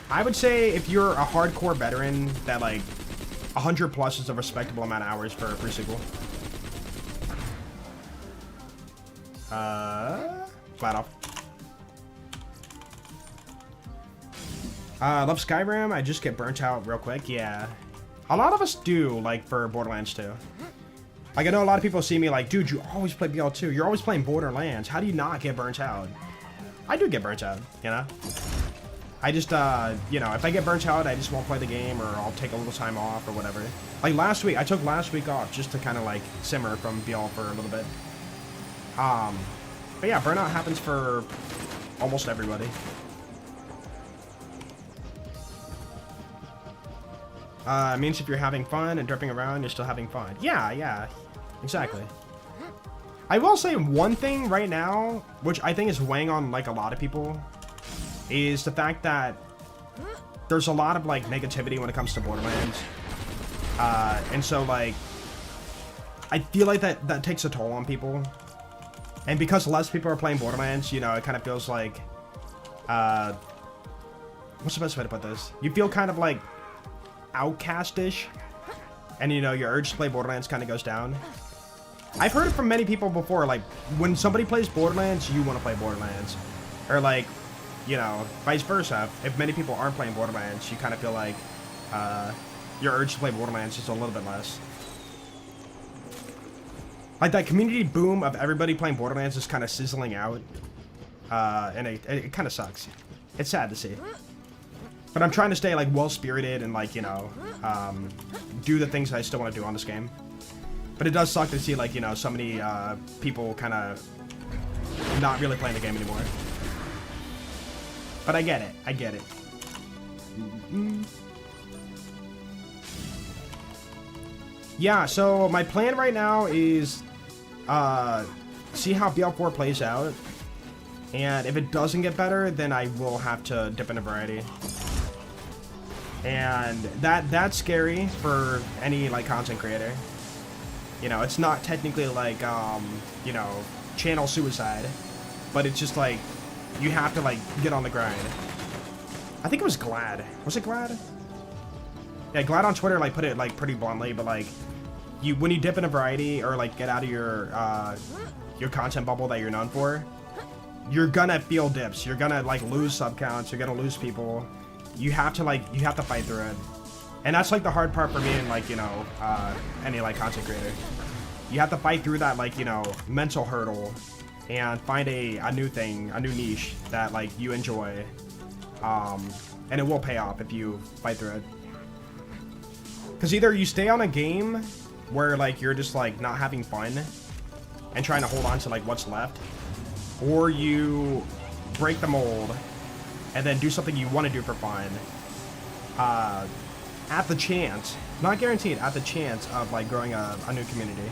I would say if you're a hardcore veteran, that, like, 100 plus is a respectable amount of hours for a pre-sequel. Flat off. Love Skyrim. I just get burnt out real quick. Yeah. A lot of us do, like, for Borderlands 2. Like, I know a lot of people see me like, dude, you always play BL2. You're always playing Borderlands. How do you not get burnt out? I do get burnt out, you know? I just, you know, if I get burnt out, I just won't play the game, or I'll take a little time off or whatever. Like last week, I took last week off just to kind of, like, simmer from BL for a little bit. But yeah, burnout happens for almost everybody. It means if you're having fun and derping around, you're still having fun. Yeah, exactly. I will say one thing right now, which I think is weighing on, like, a lot of people, is the fact that there's a lot of, like, negativity when it comes to Borderlands. And so, like, I feel like that takes a toll on people. And because less people are playing Borderlands, you know, it kind of feels like, what's the best way to put this? You feel kind of like outcast-ish, and you know, your urge to play Borderlands kind of goes down. I've heard it from many people before, like, when somebody plays Borderlands, you want to play Borderlands. Or like, you know, vice versa. If many people aren't playing Borderlands, you kind of feel like, your urge to play Borderlands is a little bit less. Like, that community boom of everybody playing Borderlands is kind of sizzling out. And it kind of sucks. It's sad to see. But I'm trying to stay, like, well-spirited and, like, you know, do the things I still want to do on this game. But it does suck to see, like, you know, so many people kind of not really playing the game anymore. But I get it. I get it. Yeah, so my plan right now is see how BL4 plays out. And if it doesn't get better, then I will have to dip into variety. And that's scary for any, like, content creator. You know, it's not technically like, you know, channel suicide, but it's just like, you have to, like, get on the grind. I think it was Glad. Was it Glad? Yeah, Glad on Twitter, like, put it, like, pretty bluntly, but, like, when you dip into variety or, like, get out of your content bubble that you're known for, you're gonna feel dips. You're gonna, like, lose sub counts. You're gonna lose people. You have to, like, you have to fight through it. And that's, like, the hard part for me and, like, you know, any, like, content creator. You have to fight through that, like, you know, mental hurdle and find a new thing, a new niche that, like, you enjoy. And it will pay off if you fight through it. Because either you stay on a game where, like, you're just, like, not having fun and trying to hold on to, like, what's left, or you break the mold and then do something you want to do for fun. At the chance, not guaranteed, at the chance of, like, growing a new community.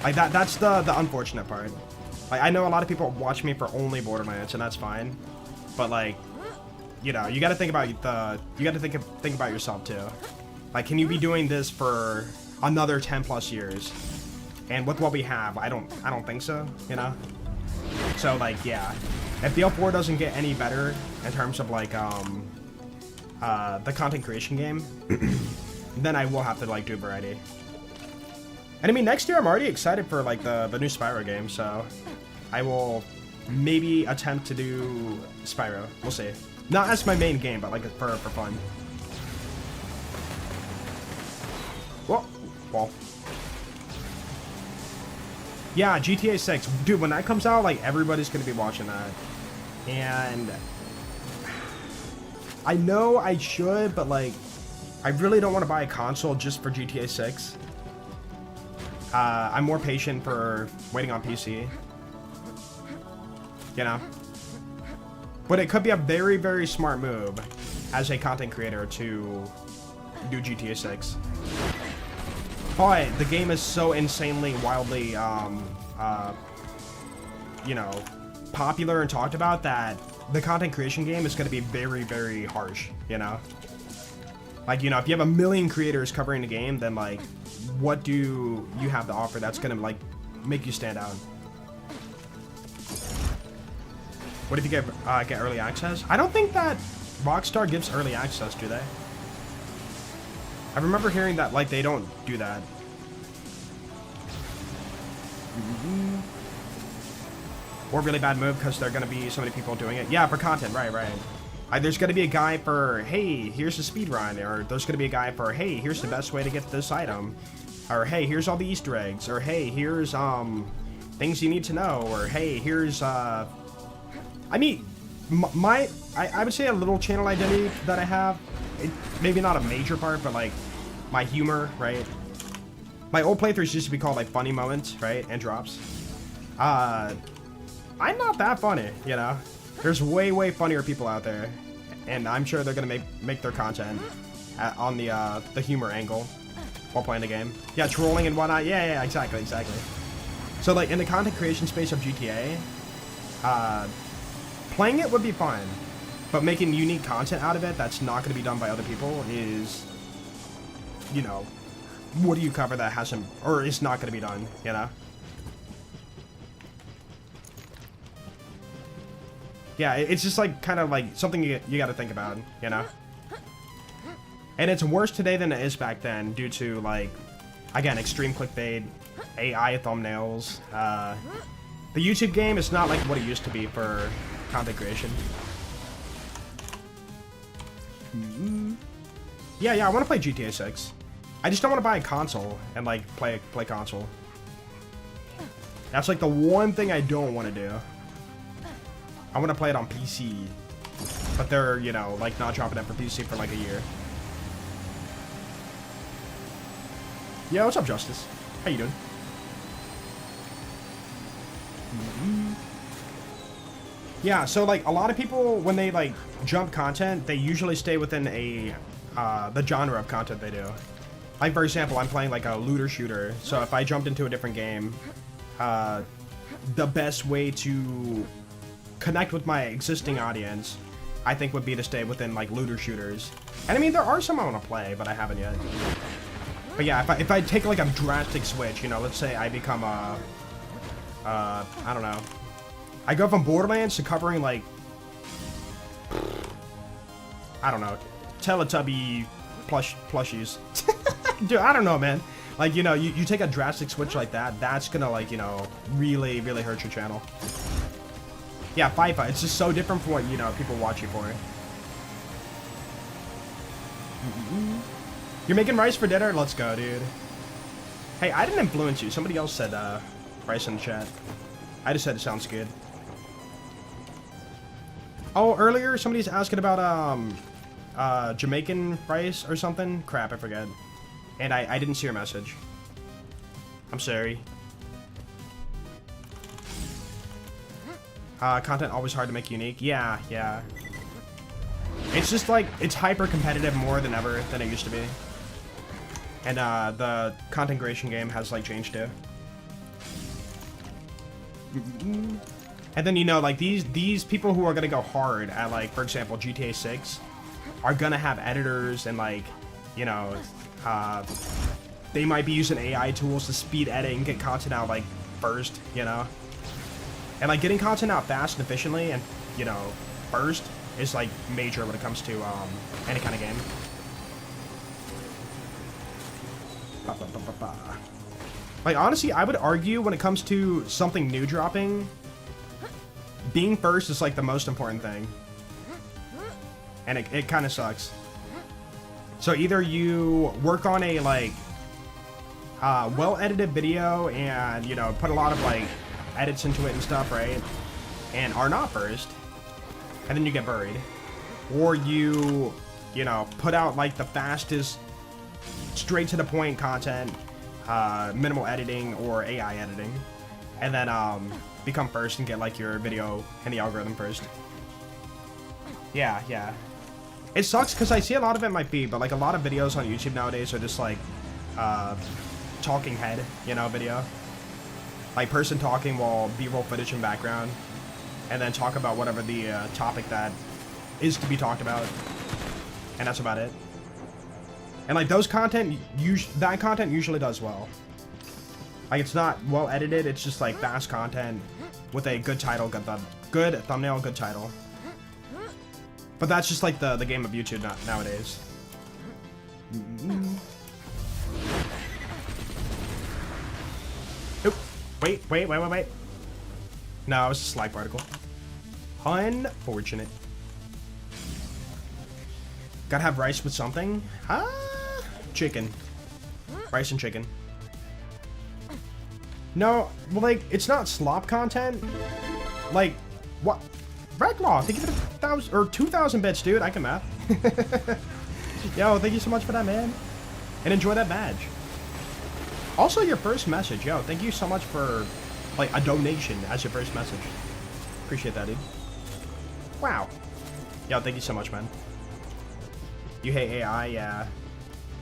Like, that's the unfortunate part. Like, I know a lot of people watch me for only Borderlands, and that's fine. But, like, you know, you gotta think about think about yourself, too. Like, can you be doing this for another 10 plus years? And with what we have, I don't think so, you know? So, like, yeah. If BL4 doesn't get any better in terms of, like, the content creation game, then I will have to, like, do variety. And I mean, next year I'm already excited for, like, the new Spyro game, so I will maybe attempt to do Spyro. We'll see. Not as my main game, but, like, for fun. Whoa. Well. Yeah, GTA 6. Dude, when that comes out, like, everybody's gonna be watching that. And I know I should, but, like, I really don't want to buy a console just for GTA 6. I'm more patient for waiting on PC. You know? But it could be a very, very smart move as a content creator to do GTA 6. But the game is so insanely, wildly, you know, popular and talked about that the content creation game is going to be very, very harsh, you know? Like, you know, if you have a million creators covering the game, then, like, what do you have to offer that's going to, like, make you stand out? What if you get early access? I don't think that Rockstar gives early access, do they? I remember hearing that, like, they don't do that. Or really bad move because there are going to be so many people doing it. Yeah, for content, right. There's going to be a guy for, hey, here's the speed run. Or there's going to be a guy for, hey, here's the best way to get this item. Or, hey, here's all the Easter eggs. Or, hey, here's things you need to know. Or, hey, here's... I mean, I would say a little channel identity that I have. Maybe not a major part, but, like, my humor, right? My old playthroughs used to be called, like, funny moments, right? And drops. I'm not that funny, you know? There's way, way funnier people out there. And I'm sure they're gonna make their content on the humor angle while playing the game. Yeah, trolling and whatnot. Yeah, exactly. So, like, in the content creation space of GTA, playing it would be fun. But making unique content out of it that's not gonna be done by other people is, you know, what do you cover that hasn't, or is not gonna be done, you know? Yeah, it's just like kind of like something you got to think about, you know. And it's worse today than it is back then due to like, again, extreme clickbait, AI thumbnails. The YouTube game is not like what it used to be for content creation. Yeah, I want to play GTA 6. I just don't want to buy a console and like play console. That's like the one thing I don't want to do. I want to play it on PC, but they're, you know, like not dropping it for PC for like a year. Yeah, what's up, Justice? How you doing? Yeah, so like a lot of people, when they like jump content, they usually stay within a the genre of content they do. Like for example, I'm playing like a looter shooter, so if I jumped into a different game, the best way to connect with my existing audience, I think, would be to stay within like looter shooters. And I mean, there are some I want to play, but I haven't yet. But yeah, if I take like a drastic switch, you know, let's say I become a, I don't know, I go from Borderlands to covering like, I don't know, Teletubby plushies. Dude, I don't know, man. Like, you know, you take a drastic switch like that, that's gonna like, you know, really hurt your channel. Yeah, FIFA, it's just so different from what, you know, people watch you for. You're making rice for dinner? Let's go, dude. Hey, I didn't influence you. Somebody else said rice in the chat. I just said it sounds good. Oh, earlier somebody's asking about Jamaican rice or something. Crap, I forget. And I didn't see your message. I'm sorry. Content always hard to make unique. Yeah. It's just like, it's hyper competitive more than ever than it used to be. And the content creation game has like changed too. And then, you know, like these people who are gonna go hard at, like, for example, GTA 6 are gonna have editors and, like, you know, they might be using AI tools to speed edit and get content out like first, you know. And like getting content out fast and efficiently and, you know, first is like major when it comes to any kind of game. Like, honestly, I would argue when it comes to something new dropping, being first is like the most important thing. And it kind of sucks. So either you work on a like well-edited video and, you know, put a lot of like edits into it and stuff, right? And are not first, and then you get buried. Or you know, put out like the fastest, straight to the point content, minimal editing or AI editing, and then become first and get like your video in the algorithm first. Yeah. It sucks because I see a lot of it might be, but like a lot of videos on YouTube nowadays are just like talking head, you know, video. Like person talking while B-roll footage in background, and then talk about whatever the topic that is to be talked about, and that's about it. And like those content, that content usually does well. Like it's not well edited, it's just like fast content with a good title, good thumbnail, good title. But that's just like the game of YouTube nowadays. Oop. Wait. No, it was a slide particle. Unfortunate. Gotta have rice with something? Chicken. Rice and chicken. No, well, like, it's not slop content. Like, what? Raglaw, thank you for the 1,000 or 2,000 bits, dude. I can math. Yo, thank you so much for that, man. And enjoy that badge. Also, your first message. Yo, thank you so much for, like, a donation as your first message. Appreciate that, dude. Wow. Yo, thank you so much, man. You hate AI? Yeah.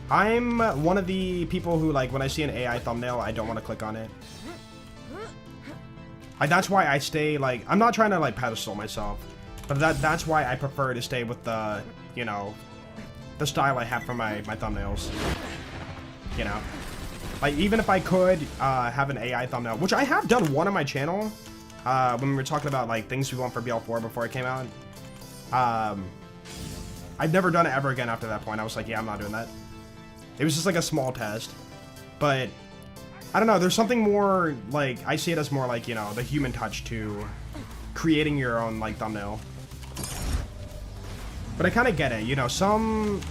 I'm one of the people who, like, when I see an AI thumbnail, I don't want to click on it. Like, that's why I stay, like, I'm not trying to, like, pedestal myself, but that's why I prefer to stay with the, you know, the style I have for my thumbnails. You know? Like, even if I could have an AI thumbnail, which I have done one on my channel, when we were talking about like things we want for BL4 before it came out. I've never done it ever again after that point. I was like, yeah, I'm not doing that. It was just like a small test, but I don't know. There's something more like, I see it as more like, you know, the human touch to creating your own like thumbnail. But I kind of get it, you know, some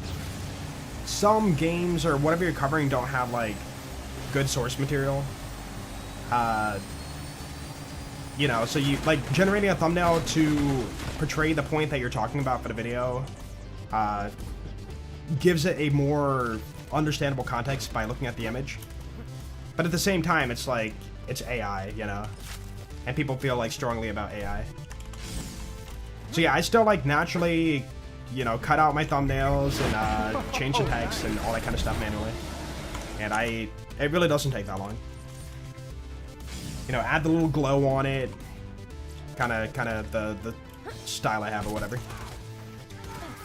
games or whatever you're covering don't have like good source material. You know, so you like generating a thumbnail to portray the point that you're talking about for the video gives it a more understandable context by looking at the image. But at the same time, it's like, it's AI, you know, and people feel like strongly about AI. So yeah, I still like naturally, you know, cut out my thumbnails and change the text and all that kind of stuff manually. And it really doesn't take that long. You know, add the little glow on it, kind of the style I have or whatever.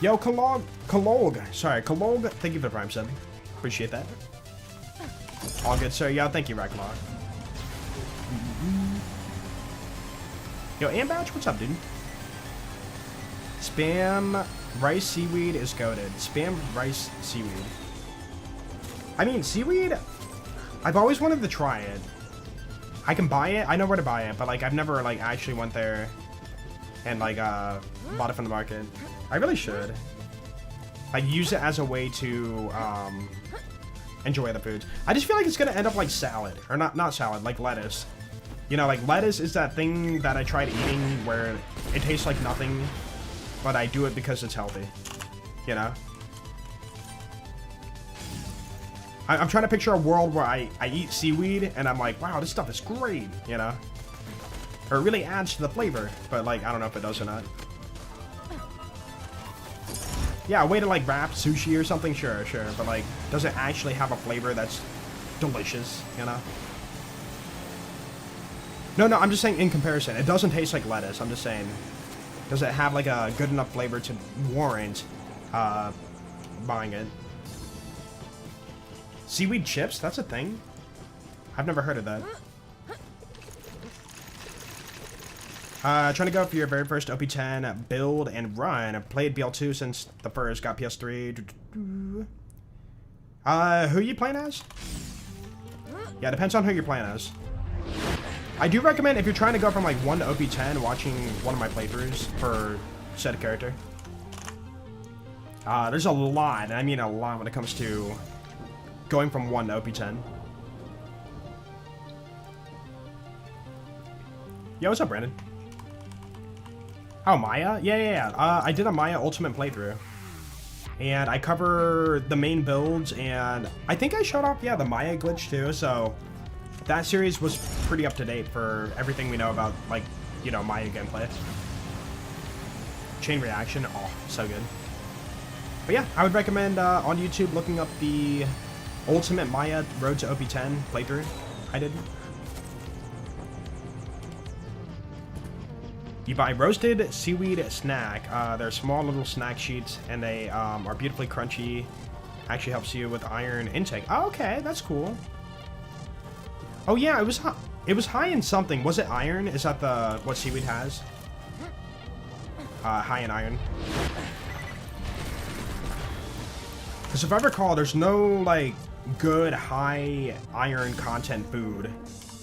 Yo, Kalog, thank you for the Prime sub. Appreciate that. All good, sir. Yo, thank you, Racklock. Yo, Ambatch, what's up, dude? Spam rice seaweed is goated. Spam rice seaweed. I mean, seaweed, I've always wanted to try it. I can buy it. I know where to buy it, but like I've never like actually went there and like bought it from the market. I really should. Like use it as a way to enjoy the foods. I just feel like it's gonna end up like salad, or not salad, like lettuce. You know, like lettuce is that thing that I tried eating where it tastes like nothing, but I do it because it's healthy. You know. I'm trying to picture a world where I eat seaweed and I'm like, wow, this stuff is great, you know? Or it really adds to the flavor, but like, I don't know if it does or not. Yeah, a way to like wrap sushi or something, sure, but like, does it actually have a flavor that's delicious, you know? No, I'm just saying in comparison, it doesn't taste like lettuce. I'm just saying, does it have like a good enough flavor to warrant buying it? Seaweed chips? That's a thing? I've never heard of that. Trying to go for your very first OP10 build and run. I've played BL2 since the first, got PS3. Who are you playing as? Yeah, depends on who you're playing as. I do recommend, if you're trying to go from like 1 to OP10, watching one of my playthroughs for said character. There's a lot, and I mean a lot when it comes to going from 1 to OP10. Yo, what's up, Brandon? Oh, Maya? Yeah. I did a Maya Ultimate playthrough. And I cover the main builds, and I think I showed off, yeah, the Maya glitch too, so that series was pretty up to date for everything we know about, like, you know, Maya gameplay. Chain reaction, oh, so good. But yeah, I would recommend on YouTube looking up the Ultimate Maya Road to OP10 playthrough I did. You buy roasted seaweed snack. They're small little snack sheets, and they are beautifully crunchy. Actually helps you with iron intake. Oh, okay, that's cool. Oh yeah, it was high in something. Was it iron? Is that what seaweed has? High in iron. Because if I recall, there's no like good high iron content food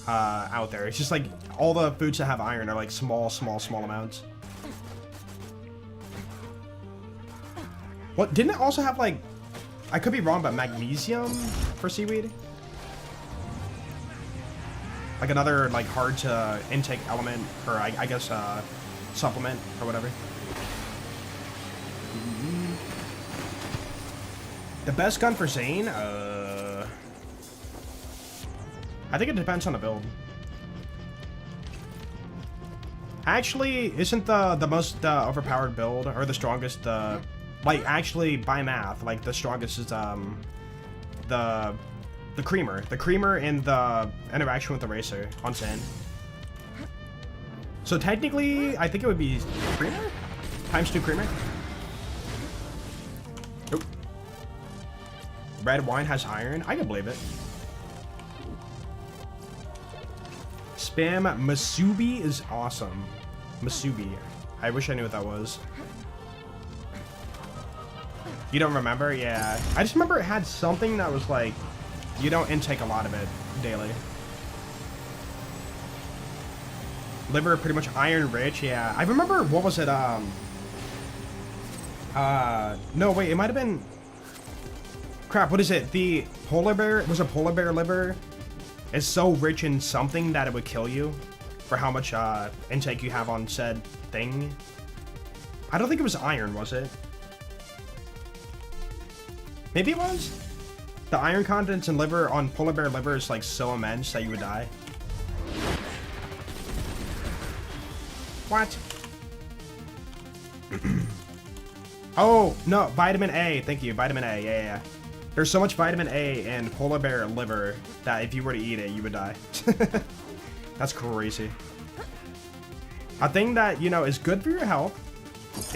out there. It's just like all the foods that have iron are like small amounts. What, didn't it also have like, I could be wrong, but magnesium for seaweed? Like another like hard to intake element, or I guess supplement or whatever. The best gun for Zane? I think it depends on the build. Actually, isn't the most overpowered build, or the strongest, like, actually, by math, like, the strongest is, the creamer. The creamer and the interaction with the racer on Zane. So technically, I think it would be creamer? Times 2 creamer? Nope. Red wine has iron? I can believe it. Spam Masubi is awesome. Masubi. I wish I knew what that was. You don't remember? Yeah. I just remember it had something that was like, you don't intake a lot of it daily. Liver, pretty much iron rich, yeah. I remember, what was it, no, wait, it might have been, crap, what is it? The polar bear, was a polar bear liver? It's so rich in something that it would kill you for how much, intake you have on said thing. I don't think it was iron, was it? Maybe it was? The iron contents in liver, on polar bear liver is like so immense that you would die. What? Oh, no, vitamin A. Thank you, vitamin A. Yeah. There's so much vitamin A in polar bear liver that if you were to eat it, you would die. That's crazy. A thing that, you know, is good for your health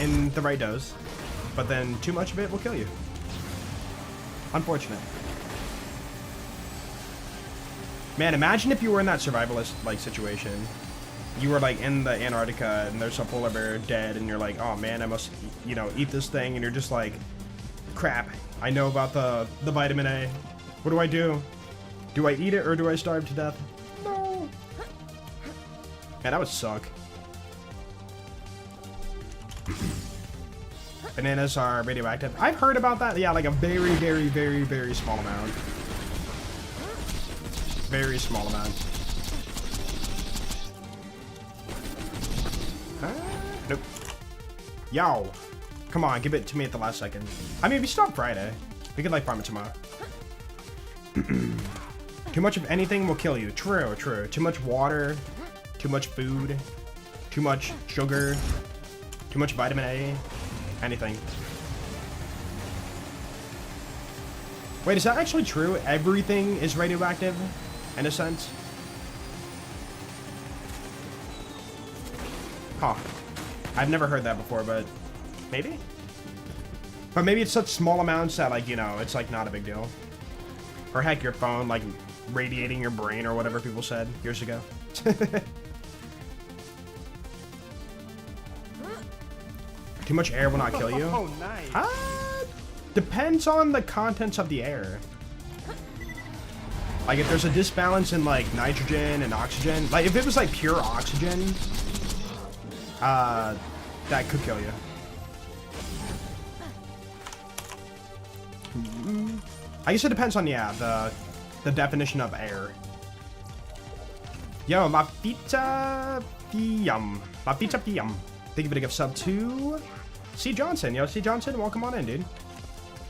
in the right dose, but then too much of it will kill you. Unfortunate. Man, imagine if you were in that survivalist, like, situation. You were like in the Antarctica and there's a polar bear dead and you're like, oh man, I must, you know, eat this thing, and you're just like, crap, I know about the vitamin A. What do I do? Do I eat it or do I starve to death? No. Man, that would suck. Bananas are radioactive. I've heard about that. Yeah, like a very, very, very, very small amount. Very small amount. Nope. Yo. Come on, give it to me at the last second. I mean, we start Friday. We could, like, farm it tomorrow. Too much of anything will kill you. True, true. Too much water. Too much food. Too much sugar. Too much vitamin A. Anything. Wait, is that actually true? Everything is radioactive? In a sense? Huh. I've never heard that before, but maybe? But maybe it's such small amounts that, like, you know, it's, like, not a big deal. Or heck, your phone, like, radiating your brain or whatever people said years ago. Too much air will not kill you. Oh, nice. Depends on the contents of the air. Like, if there's a disbalance in, like, nitrogen and oxygen, like, if it was, like, pure oxygen, that could kill you. I guess it depends on, yeah, the definition of air. Yo, La Pizza Fiam. La Pizza Fiam. Thank you for the gift sub to C. Johnson. Yo, C. Johnson, welcome on in, dude.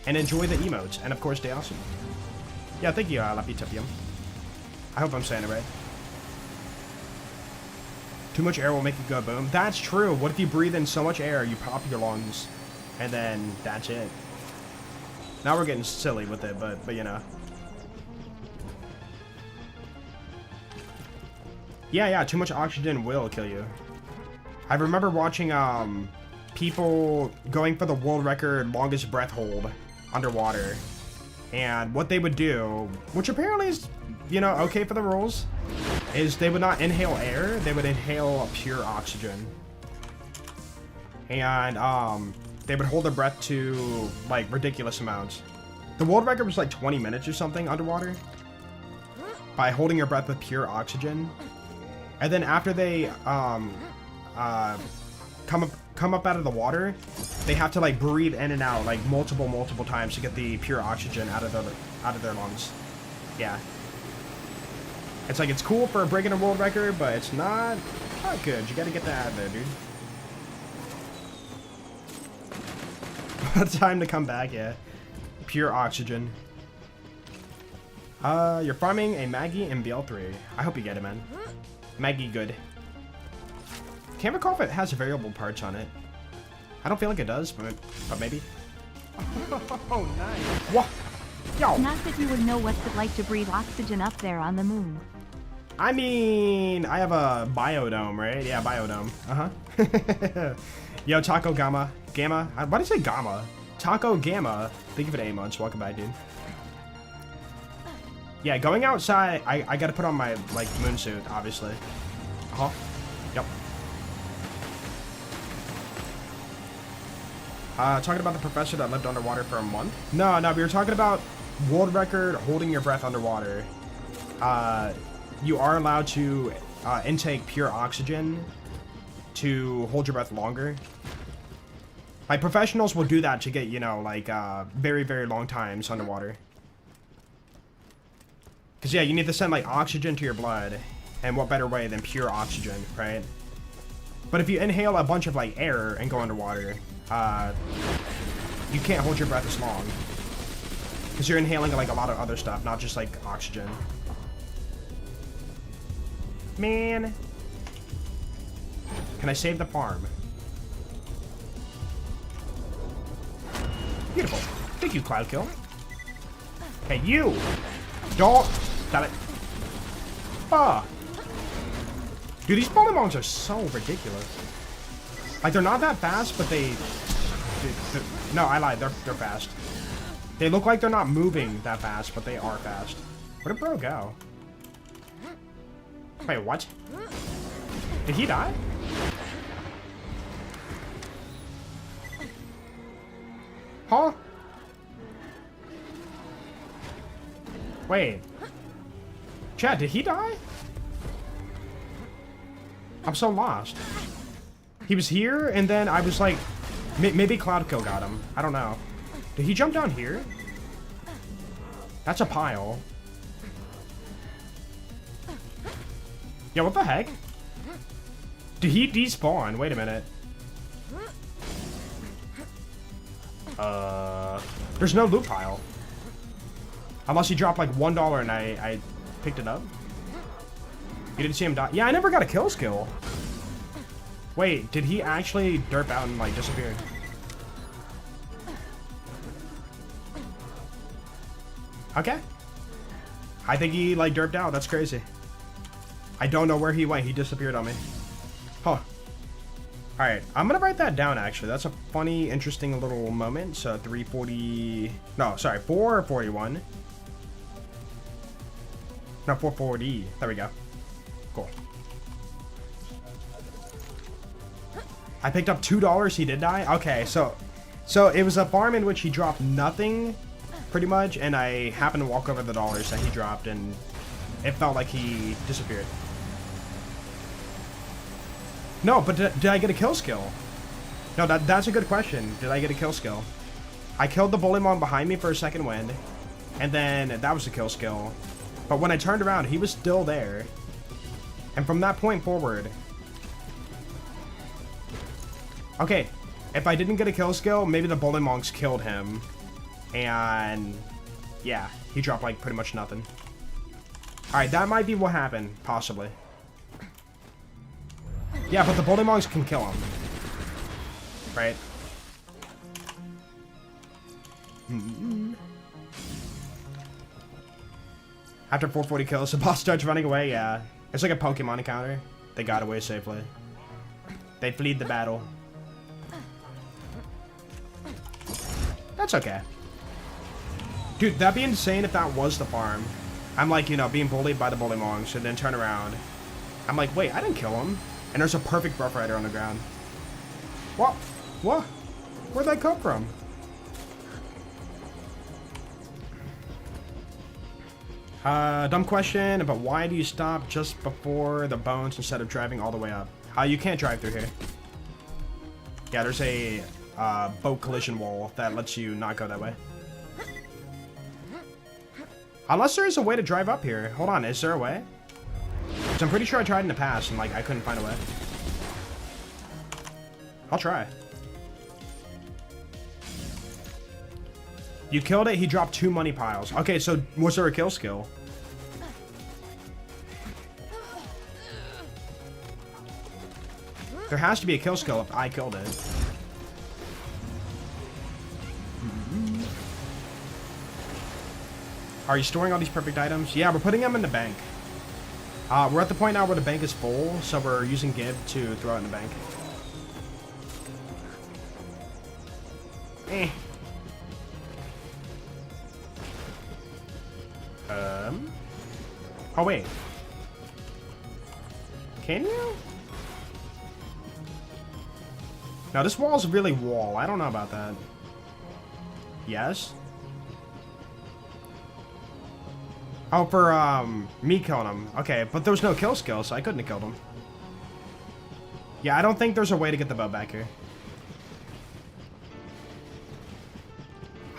And enjoy the emotes. And, of course, stay awesome. Yeah, thank you, La Pizza Fiam. I hope I'm saying it right. Too much air will make you go boom. That's true. What if you breathe in so much air, you pop your lungs, and then that's it. Now we're getting silly with it, but you know. Yeah, too much oxygen will kill you. I remember watching people going for the world record longest breath hold underwater. And what they would do, which apparently is, you know, okay for the rules, is they would not inhale air, they would inhale pure oxygen. And they would hold their breath to, like, ridiculous amounts. The world record was like 20 minutes or something underwater by holding your breath with pure oxygen. And then after they come up out of the water, they have to, like, breathe in and out, like, multiple times to get the pure oxygen out of their lungs. Yeah. It's like, it's cool for breaking a world record, but it's not good. You gotta get that out of there, dude. Time to come back, yeah. Pure oxygen. You're farming a Maggie in BL3. I hope you get it, man. Maggie good. Can't recall if it has variable parts on it. I don't feel like it does, but maybe. Oh, nice. What? Yo. Not that we would know what's it like to breathe oxygen up there on the moon. I mean, I have a biodome, right? Yeah, biodome. Uh-huh. Yo, Taco Gamma. Gamma? Why did I say Gamma? Taco Gamma. Thank you for the 8 months. Welcome back, dude. Yeah, going outside, I gotta put on my, like, moon suit, obviously. Uh-huh. Yep. Talking about the professor that lived underwater for a month? No, we were talking about world record holding your breath underwater. You are allowed to intake pure oxygen to hold your breath longer. Like, professionals will do that to get, you know, like, very, very long times underwater. Because, yeah, you need to send, like, oxygen to your blood. And what better way than pure oxygen, right? But if you inhale a bunch of, like, air and go underwater, you can't hold your breath as long. Because you're inhaling, like, a lot of other stuff, not just, like, oxygen. Man. Can I save the farm? Beautiful. Thank you, Cloud Kill. Hey, you! Don't! Stop it. Ah! Dude, these Polymongs are so ridiculous. Like, they're not that fast, but no, I lied. They're fast. They look like they're not moving that fast, but they are fast. Where did bro go? Wait, what? Did he die? Huh? Wait. Chad, did he die? I'm so lost. He was here, and then I was like... Maybe Cloudkill got him. I don't know. Did he jump down here? That's a pile. Yeah, what the heck? Did he despawn? Wait a minute. There's no loot pile. Unless he dropped like $1 and I picked it up. You didn't see him die? Yeah, I never got a kill skill. Wait, did he actually derp out and like disappear? Okay. I think he like derped out. That's crazy. I don't know where he went. He disappeared on me. Huh. Alright, I'm gonna write that down actually. That's a funny, interesting little moment. So 340... No, sorry, 441. No, 440. There we go. Cool. I picked up $2. He did die? Okay, so it was a farm in which he dropped nothing, pretty much, and I happened to walk over the dollars that he dropped, and it felt like he disappeared. No, but did I get a kill skill? No, that's a good question. Did I get a kill skill? I killed the Bullymon behind me for a second wind, and then that was a kill skill. But when I turned around, he was still there. And from that point forward... Okay, if I didn't get a kill skill, maybe the Bullymongs killed him. And... yeah, he dropped like pretty much nothing. Alright, that might be what happened, possibly. Yeah, but the Bullymongs can kill him. Right? After 440 kills, the boss starts running away, yeah. It's like a Pokemon encounter. They got away safely. They fled the battle. That's okay. Dude, that'd be insane if that was the farm. I'm like, you know, being bullied by the Bullymongs and then turn around. I'm like, wait, I didn't kill him. And there's a perfect Rough Rider on the ground. What? What? Where'd that come from? Dumb question, but why do you stop just before the bones instead of driving all the way up? You can't drive through here. Yeah, there's a boat collision wall that lets you not go that way. Unless there is a way to drive up here. Hold on, is there a way? Because I'm pretty sure I tried in the past and like I couldn't find a way. I'll try. You killed it, he dropped 2 money piles. Okay, so was there a kill skill? There has to be a kill skill if I killed it. Are you storing all these perfect items? Yeah, we're putting them in the bank. We're at the point now where the bank is full, so we're using GIMME to throw it in the bank. Oh, wait. Can you? Now, this wall's really wall. I don't know about that. Yes? Oh, for, me killing him. Okay, but there was no kill skill, so I couldn't have killed him. Yeah, I don't think there's a way to get the boat back here.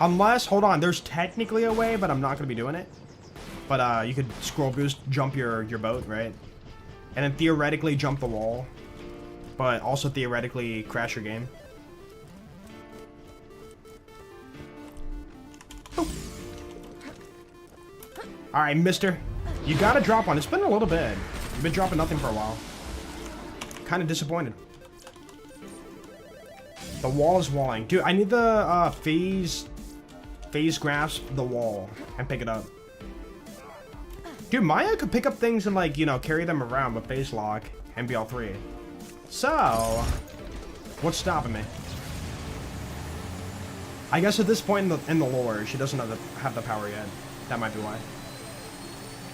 Unless, hold on, there's technically a way, but I'm not going to be doing it. But, you could scroll boost, jump your boat, right? And then theoretically jump the wall. But also theoretically crash your game. Alright, mister. You gotta drop one. It's been a little bit. You've been dropping nothing for a while. Kind of disappointed. The wall is walling. Dude, I need the phase grasp the wall and pick it up. Dude, Maya could pick up things and, like, you know, carry them around with phase lock and BL3. So, what's stopping me? I guess at this point in the lore, she doesn't have the power yet. That might be why.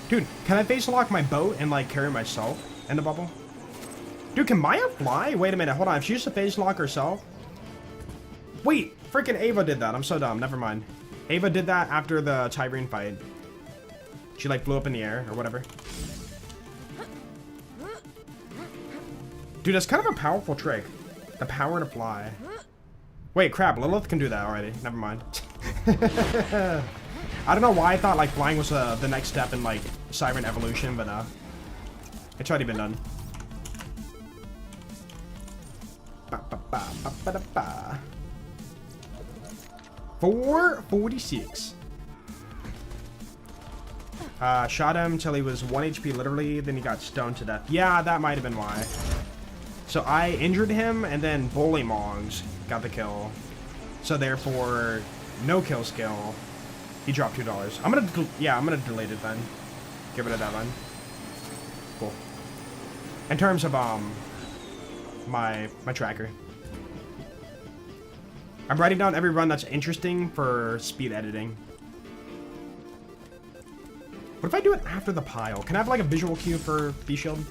Dude, can I phase lock my boat and, like, carry myself in the bubble? Dude, can Maya fly? Wait a minute, hold on. If she used to phase lock herself... Wait, freaking Ava did that. I'm so dumb. Never mind. Ava did that after the Tyrene fight. She, like, flew up in the air or whatever. Dude, that's kind of a powerful trick. The power to fly. Wait, crap. Lilith can do that already. Never mind. I don't know why I thought, like, flying was the next step in, like, Siren evolution, but, it's already been done. 446. Shot him till he was 1 HP literally, then he got stoned to death. Yeah, that might have been why. So I injured him, and then Bullymong's got the kill. So therefore, no kill skill. He dropped $2. I'm gonna delete it then. Get rid of that one. Cool. In terms of my tracker. I'm writing down every run that's interesting for speed editing. What if I do it after the pile? Can I have, like, a visual cue for B-Shield?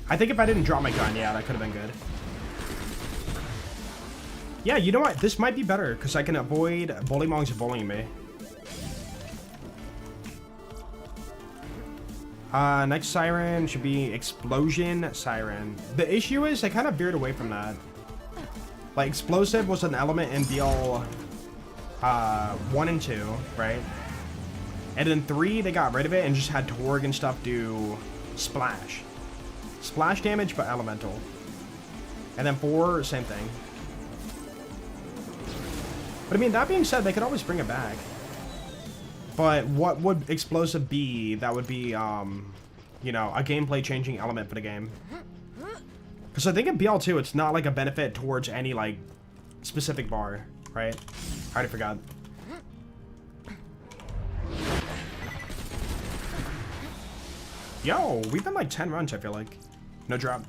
I think if I didn't drop my gun, yeah, that could have been good. Yeah, you know what? This might be better, because I can avoid Bullymong's bullying me. Next Siren should be Explosion Siren. The issue is, I kind of veered away from that. Like, Explosive was an element in BL 1 and 2, right? And then 3, they got rid of it and just had Torg and stuff do Splash. Splash damage, but elemental. And then 4, same thing. But I mean, that being said, they could always bring it back. But what would Explosive be that would be, you know, a gameplay changing element for the game? Because I think in BL2, it's not like a benefit towards any, like, specific bar, right? I already forgot. Yo, we've been like 10 runs, I feel like. No drop.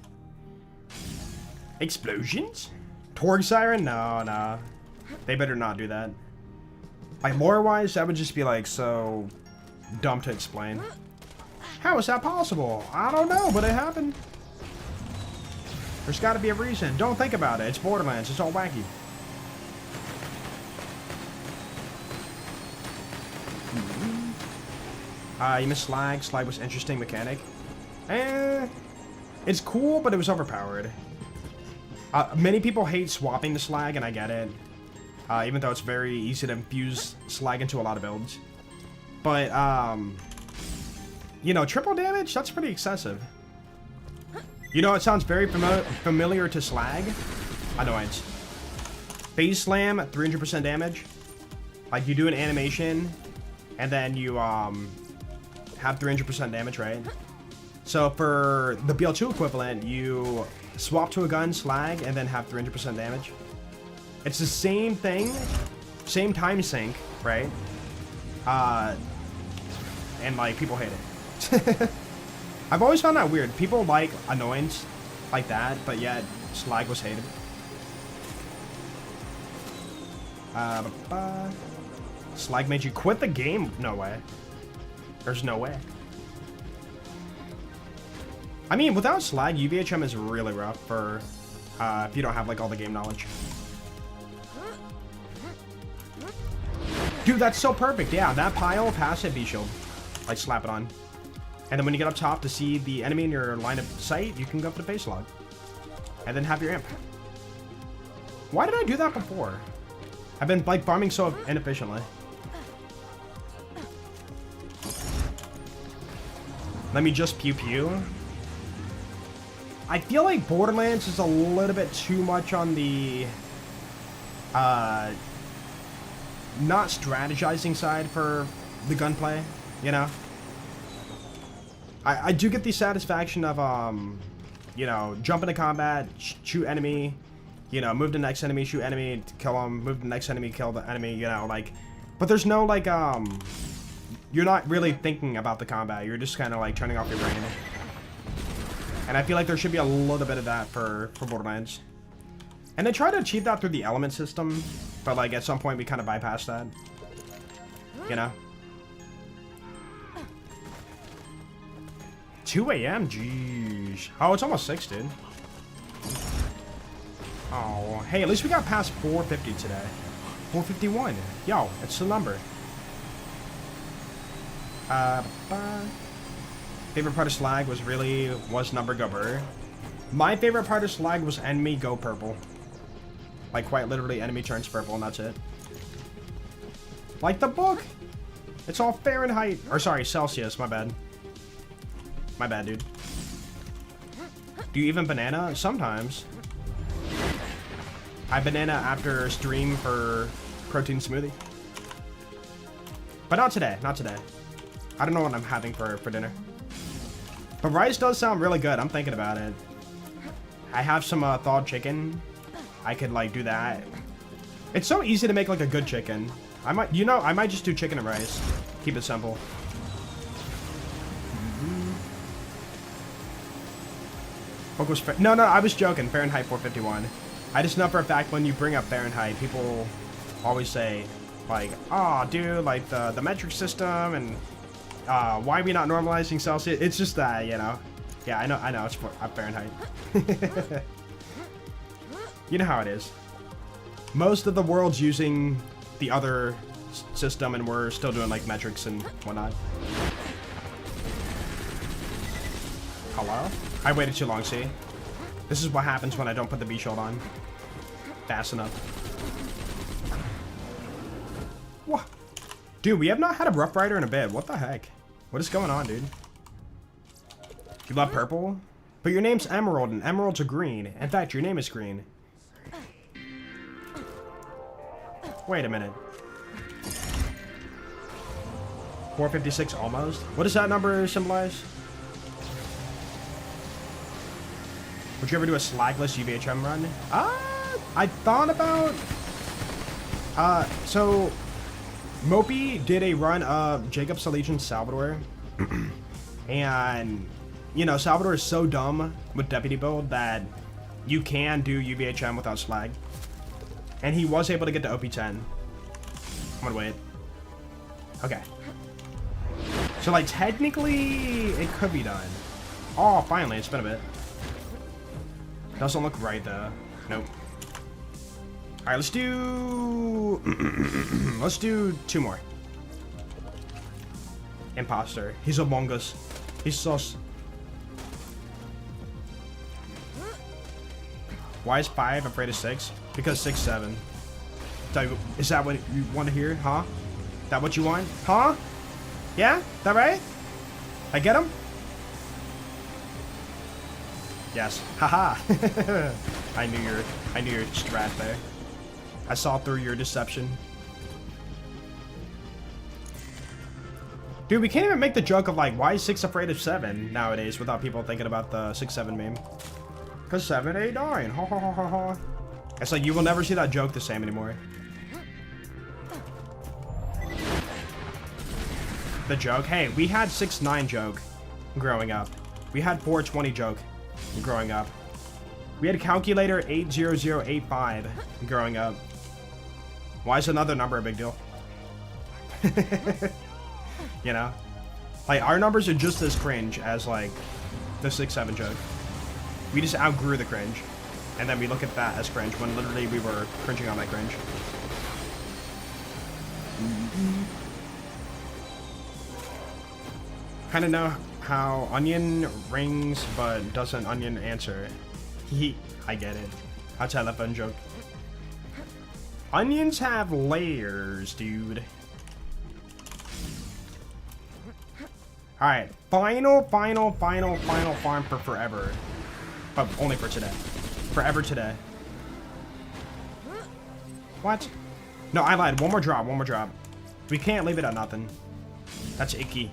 Explosions? Torg Siren? No, nah. They better not do that. Like, lore-wise, that would just be, like, so dumb to explain. How is that possible? I don't know, but it happened. There's gotta be a reason. Don't think about it. It's Borderlands. It's all wacky. You missed Slag. Slag was interesting mechanic. It's cool, but it was overpowered. Many people hate swapping the Slag, and I get it. Even though it's very easy to infuse Slag into a lot of builds. But, you know, triple damage? That's pretty excessive. You know, it sounds very familiar to Slag. Annoyance. Phase Slam, 300% damage. Like, you do an animation, and then you, have 300% damage, right? So for the BL2 equivalent, you swap to a gun, Slag, and then have 300% damage. It's the same thing, same time sink, right? And, like, people hate it. I've always found that weird. People like annoyance like that, but yet Slag was hated. Slag made you quit the game? No way. There's no way. I mean, without slag, UVHM is really rough for if you don't have like all the game knowledge. Dude, that's so perfect. Yeah, that pile, passive B-shield. Like, slap it on. And then when you get up top to see the enemy in your line of sight, you can go for the face log. And then have your imp. Why did I do that before? I've been, like, farming so inefficiently. Let me just pew-pew. I feel like Borderlands is a little bit too much on the... not strategizing side for the gunplay, you know? I do get the satisfaction of, you know, jump into combat, shoot enemy, you know, move to the next enemy, shoot enemy, kill him, move to the next enemy, kill the enemy, you know, like... But there's no, like, you're not really thinking about the combat, you're just kind of, like, turning off your brain. And I feel like there should be a little bit of that for Borderlands. And they try to achieve that through the element system, but, like, at some point we kind of bypass that. You know? 2 a.m.? Jeez. Oh, it's almost 6, dude. Oh, hey, at least we got past 450 today. 451. Yo, it's the number. Favorite part of Slag was number go burr. My favorite part of Slag was enemy go purple. Like, quite literally, enemy turns purple, and that's it. Like the book! It's all Fahrenheit. Or, sorry, Celsius, my bad. My bad, dude. Do you even banana? Sometimes. I banana after stream for protein smoothie. But not today, not today. I don't know what I'm having for dinner. But rice does sound really good. I'm thinking about it. I have some thawed chicken. I could, like, do that. It's so easy to make, like, a good chicken. I might, you know, I might just do chicken and rice. Keep it simple. What was no, I was joking. Fahrenheit 451. I just know for a fact when you bring up Fahrenheit, people always say, like, oh, dude, like, the metric system and why are we not normalizing Celsius? It's just that, you know. Yeah, I know, it's Fahrenheit. You know how it is. Most of the world's using the other system, and we're still doing, like, metrics and whatnot. Hello? I waited too long, see? This is what happens when I don't put the B-shield on fast enough. What? Dude, we have not had a Rough Rider in a bit. What the heck? What is going on, dude? You love purple? But your name's Emerald, and emeralds are green. In fact, your name is green. Wait a minute. 456 almost? What does that number symbolize? Would you ever do a slagless UVHM run? I thought about... so... Mopey did a run of Jacob's Legion Salvador. And... You know, Salvador is so dumb with Deputy build that you can do UVHM without slag. And he was able to get to OP10. I'm gonna wait. Okay. So, like, technically, it could be done. Oh, finally, it's been a bit. Doesn't look right, though. Nope. Alright, let's do... let's do 2 more. Imposter. He's among us. He's sus. Why is 5 afraid of 6? Because 6, 7. Is that what you want to hear? Huh? That what you want? Huh? Yeah? That right? I get him? Yes. Haha. I knew your strat there. I saw through your deception. Dude, we can't even make the joke of, like, why is 6 afraid of 7 nowadays without people thinking about the 6-7 meme. Cause 7, 8, 9. Ha ha ha ha ha. It's like you will never see that joke the same anymore. The joke? Hey, we had 6-9 joke growing up. We had 420 joke growing up. We had calculator 80085 growing up. Why is another number a big deal? You know? Like, our numbers are just as cringe as, like, the 6-7 joke. We just outgrew the cringe. And then we look at that as cringe when literally we were cringing on that cringe. Kind of know how onion rings but doesn't onion answer. I get it. That's a fun joke. Onions have layers, dude. Alright, final farm for forever. But only for today. Forever today. What? No, I lied. One more drop. We can't leave it at nothing. That's icky.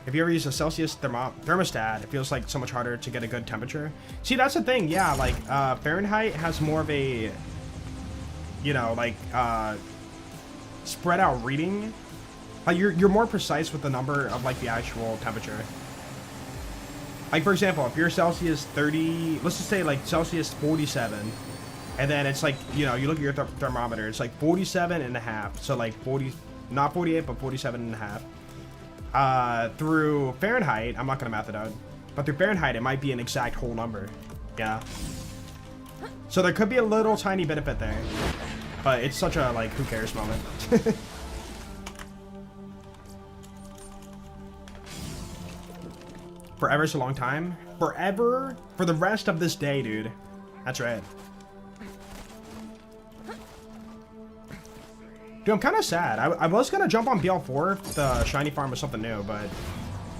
If you ever use a Celsius thermostat, it feels like so much harder to get a good temperature. See, that's the thing, yeah, like, Fahrenheit has more of a, you know, like, spread out reading. Like, you're more precise with the number of, like, the actual temperature. Like, for example, if you're Celsius 30, let's just say, like, Celsius 47, and then it's like, you know, you look at your thermometer, it's like 47 and a half, so, like, 40, not 48, but 47 and a half. Through Fahrenheit, I'm not gonna math it out, but through Fahrenheit, it might be an exact whole number, yeah. So there could be a little tiny benefit there, but it's such a, like, who cares moment. Forever's a long time. Forever? For the rest of this day, dude. That's right. Dude, I'm kind of sad. I was gonna jump on BL4 if the shiny farm was something new, but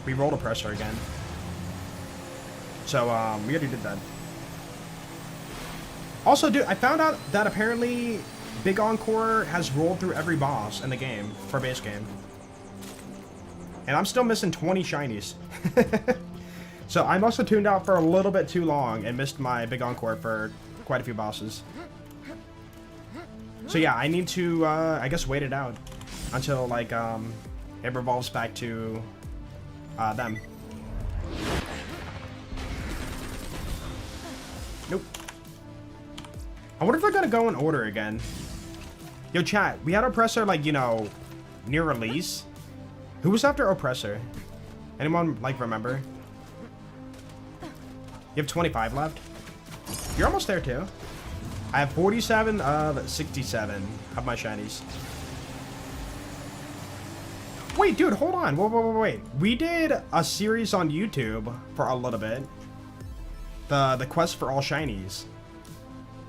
we rolled Oppressor again. So, we already did that. Also, dude, I found out that apparently Big Encore has rolled through every boss in the game for base game. And I'm still missing 20 shinies. So I must have tuned out for a little bit too long and missed my Big Encore for quite a few bosses. So yeah, I need to, I guess, wait it out until, like, it revolves back to, them. Nope. I wonder if they're gonna go in order again. Yo, chat, we had Oppressor, like, you know, near release. Who was after Oppressor? Anyone, like, remember? You have 25 left? You're almost there, too. I have 47 of 67 of my shinies. Wait, dude, hold on. Wait. We did a series on YouTube for a little bit. The quest for all shinies.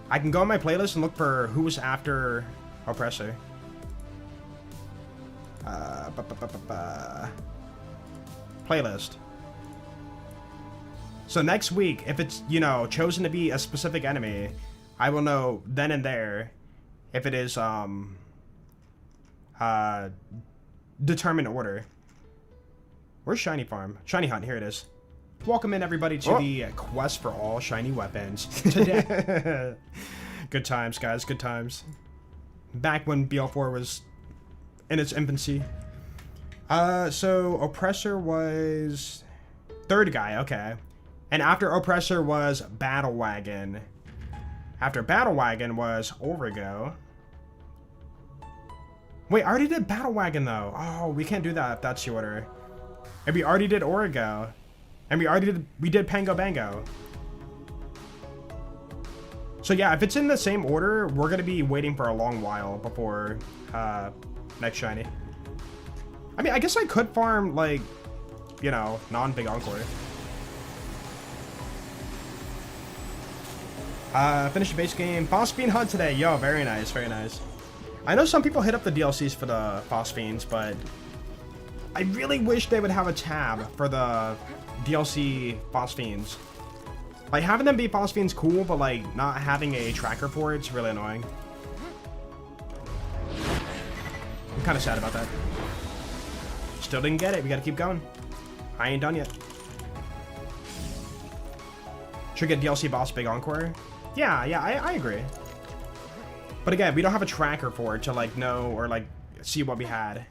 I can go on my playlist and look for who was after Oppressor. Playlist. So next week, if it's, you know, chosen to be a specific enemy, I will know then and there if it is, determined order. Where's Shiny Farm? Shiny Hunt, here it is. Welcome in, everybody, to the quest for all shiny weapons today. Good times, guys, good times. Back when BL4 was in its infancy. So Oppressor was third guy, okay. And after Oppressor was Battle Wagon. After Battle Wagon was Origo. Wait, I already did Battle Wagon though. Oh, we can't do that if that's the order. And we already did Origo. And we did Pango Bango. So yeah, if it's in the same order, we're gonna be waiting for a long while before next shiny. I mean, I guess I could farm, like, you know, non-Big Encore. Finish the base game. Phosphine Hunt today. Yo, very nice, very nice. I know some people hit up the DLCs for the Phosphines, but I really wish they would have a tab for the DLC Phosphines. Like, having them be Phosphines cool, but, like, not having a tracker for it's really annoying. I'm kind of sad about that. Still didn't get it. We gotta keep going. I ain't done yet. Should get DLC boss Big Encore. Yeah, I agree. But again, we don't have a tracker for it to, like, know or, like, see what we had.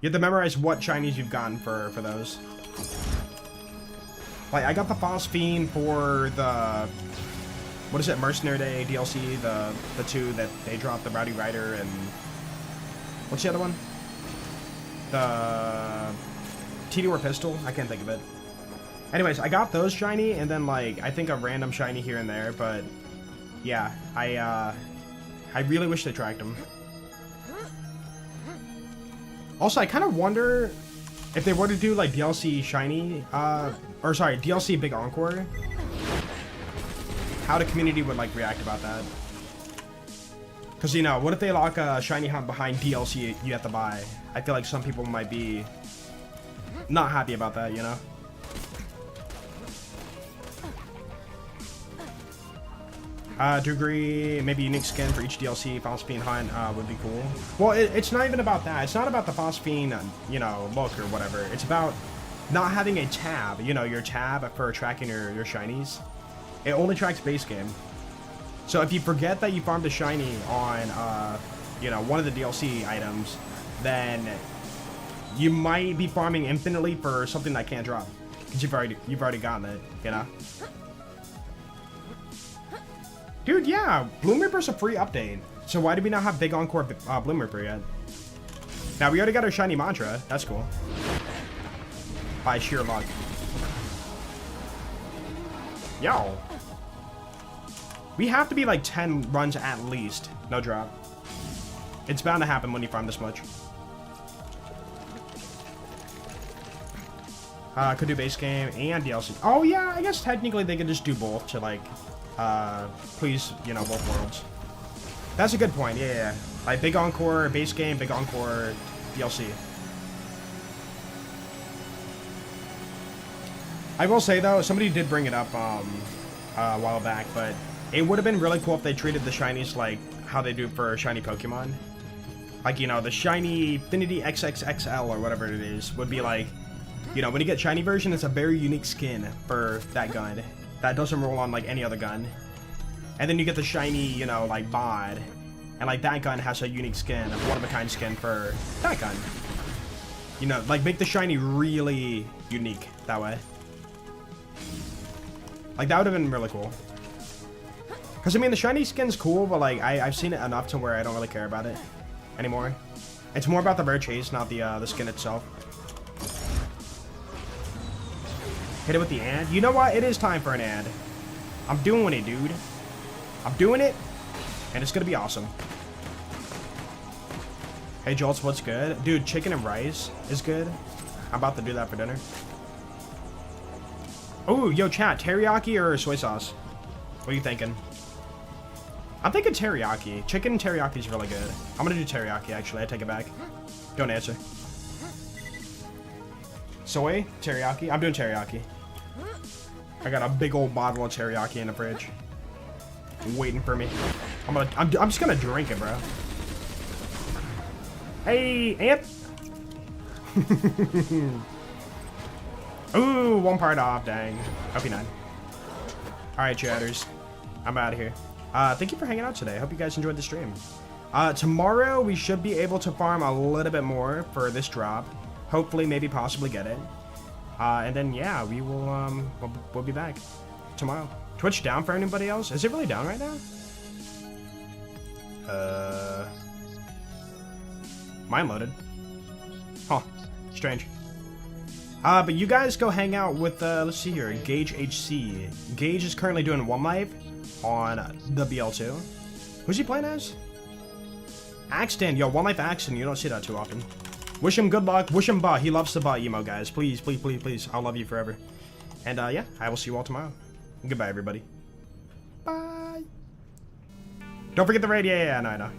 You have to memorize what shinies you've gotten for those. Like, I got the Phosphine for the what is it, Mercenary Day DLC, the two that they dropped, the Rowdy Rider and what's the other one? The TD War Pistol? I can't think of it. Anyways, I got those shiny, and then, like, I think a random shiny here and there, but, yeah, I really wish they tracked them. Also, I kind of wonder if they were to do, like, DLC shiny, or sorry, DLC Big Encore, how the community would, like, react about that. Because, you know, what if they lock a shiny hunt behind DLC you have to buy? I feel like some people might be not happy about that, you know? To agree, maybe unique skin for each DLC Phosphine hunt would be cool. Well, it's not even about that. It's not about the Phosphine, you know, look or whatever. It's about not having a tab, you know, your tab for tracking your shinies. It only tracks base game. So if you forget that you farmed a shiny on, you know, one of the DLC items, then you might be farming infinitely for something that can't drop. Because you've already gotten it, you know? Dude, yeah, Bloom Reaper's a free update. So why do we not have Big Encore Bloom Reaper yet? Now, we already got our shiny mantra. That's cool. By sheer luck. Yo. We have to be like 10 runs at least. No drop. It's bound to happen when you farm this much. Could do base game and DLC. Oh, yeah, I guess technically they could just do both to, like, please, you know, both worlds. That's a good point, yeah. Like, Big Encore, base game, Big Encore, DLC. I will say, though, somebody did bring it up, a while back, but it would have been really cool if they treated the shinies like how they do for shiny Pokemon. Like, you know, the shiny Affinity XXXL or whatever it is would be like, you know, when you get shiny version, it's a very unique skin for that gun. That doesn't roll on like any other gun. And then you get the shiny, you know, like bod. And like that gun has a unique skin, a one-of-a-kind skin for that gun. You know, like make the shiny really unique that way. Like that would have been really cool. Because I mean the shiny skin's cool, but like I've seen it enough to where I don't really care about it anymore. It's more about the rare chase, not the skin itself. Hit it with the and. You know what? It is time for an and. I'm doing it, dude. I'm doing it, and it's gonna be awesome. Hey, Jolts, what's good? Dude, chicken and rice is good. I'm about to do that for dinner. Oh, yo, chat. Teriyaki or soy sauce? What are you thinking? I'm thinking teriyaki. Chicken teriyaki is really good. I'm gonna do teriyaki, actually. I take it back. Don't answer. Soy? Teriyaki? I'm doing teriyaki. I got a big old bottle of teriyaki in the fridge, waiting for me. I'm just gonna drink it, bro. Hey, Ant. Ooh, one part off, dang. Hope 9. All right, chatters, I'm out of here. Thank you for hanging out today. I hope you guys enjoyed the stream. Tomorrow we should be able to farm a little bit more for this drop. Hopefully, maybe possibly get it. And then, yeah, we will, we'll be back tomorrow. Twitch down for anybody else? Is it really down right now? Mine loaded. Huh. Strange. But you guys go hang out with, let's see here, Gage HC. Gage is currently doing One Life on the BL2. Who's he playing as? Axton. Yo, One Life Axton. You don't see that too often. Wish him good luck. Wish him ba. He loves the ba emo, guys. Please, please, please, please. I'll love you forever. And, yeah, I will see you all tomorrow. Goodbye, everybody. Bye. Don't forget the raid. Yeah, no, I know.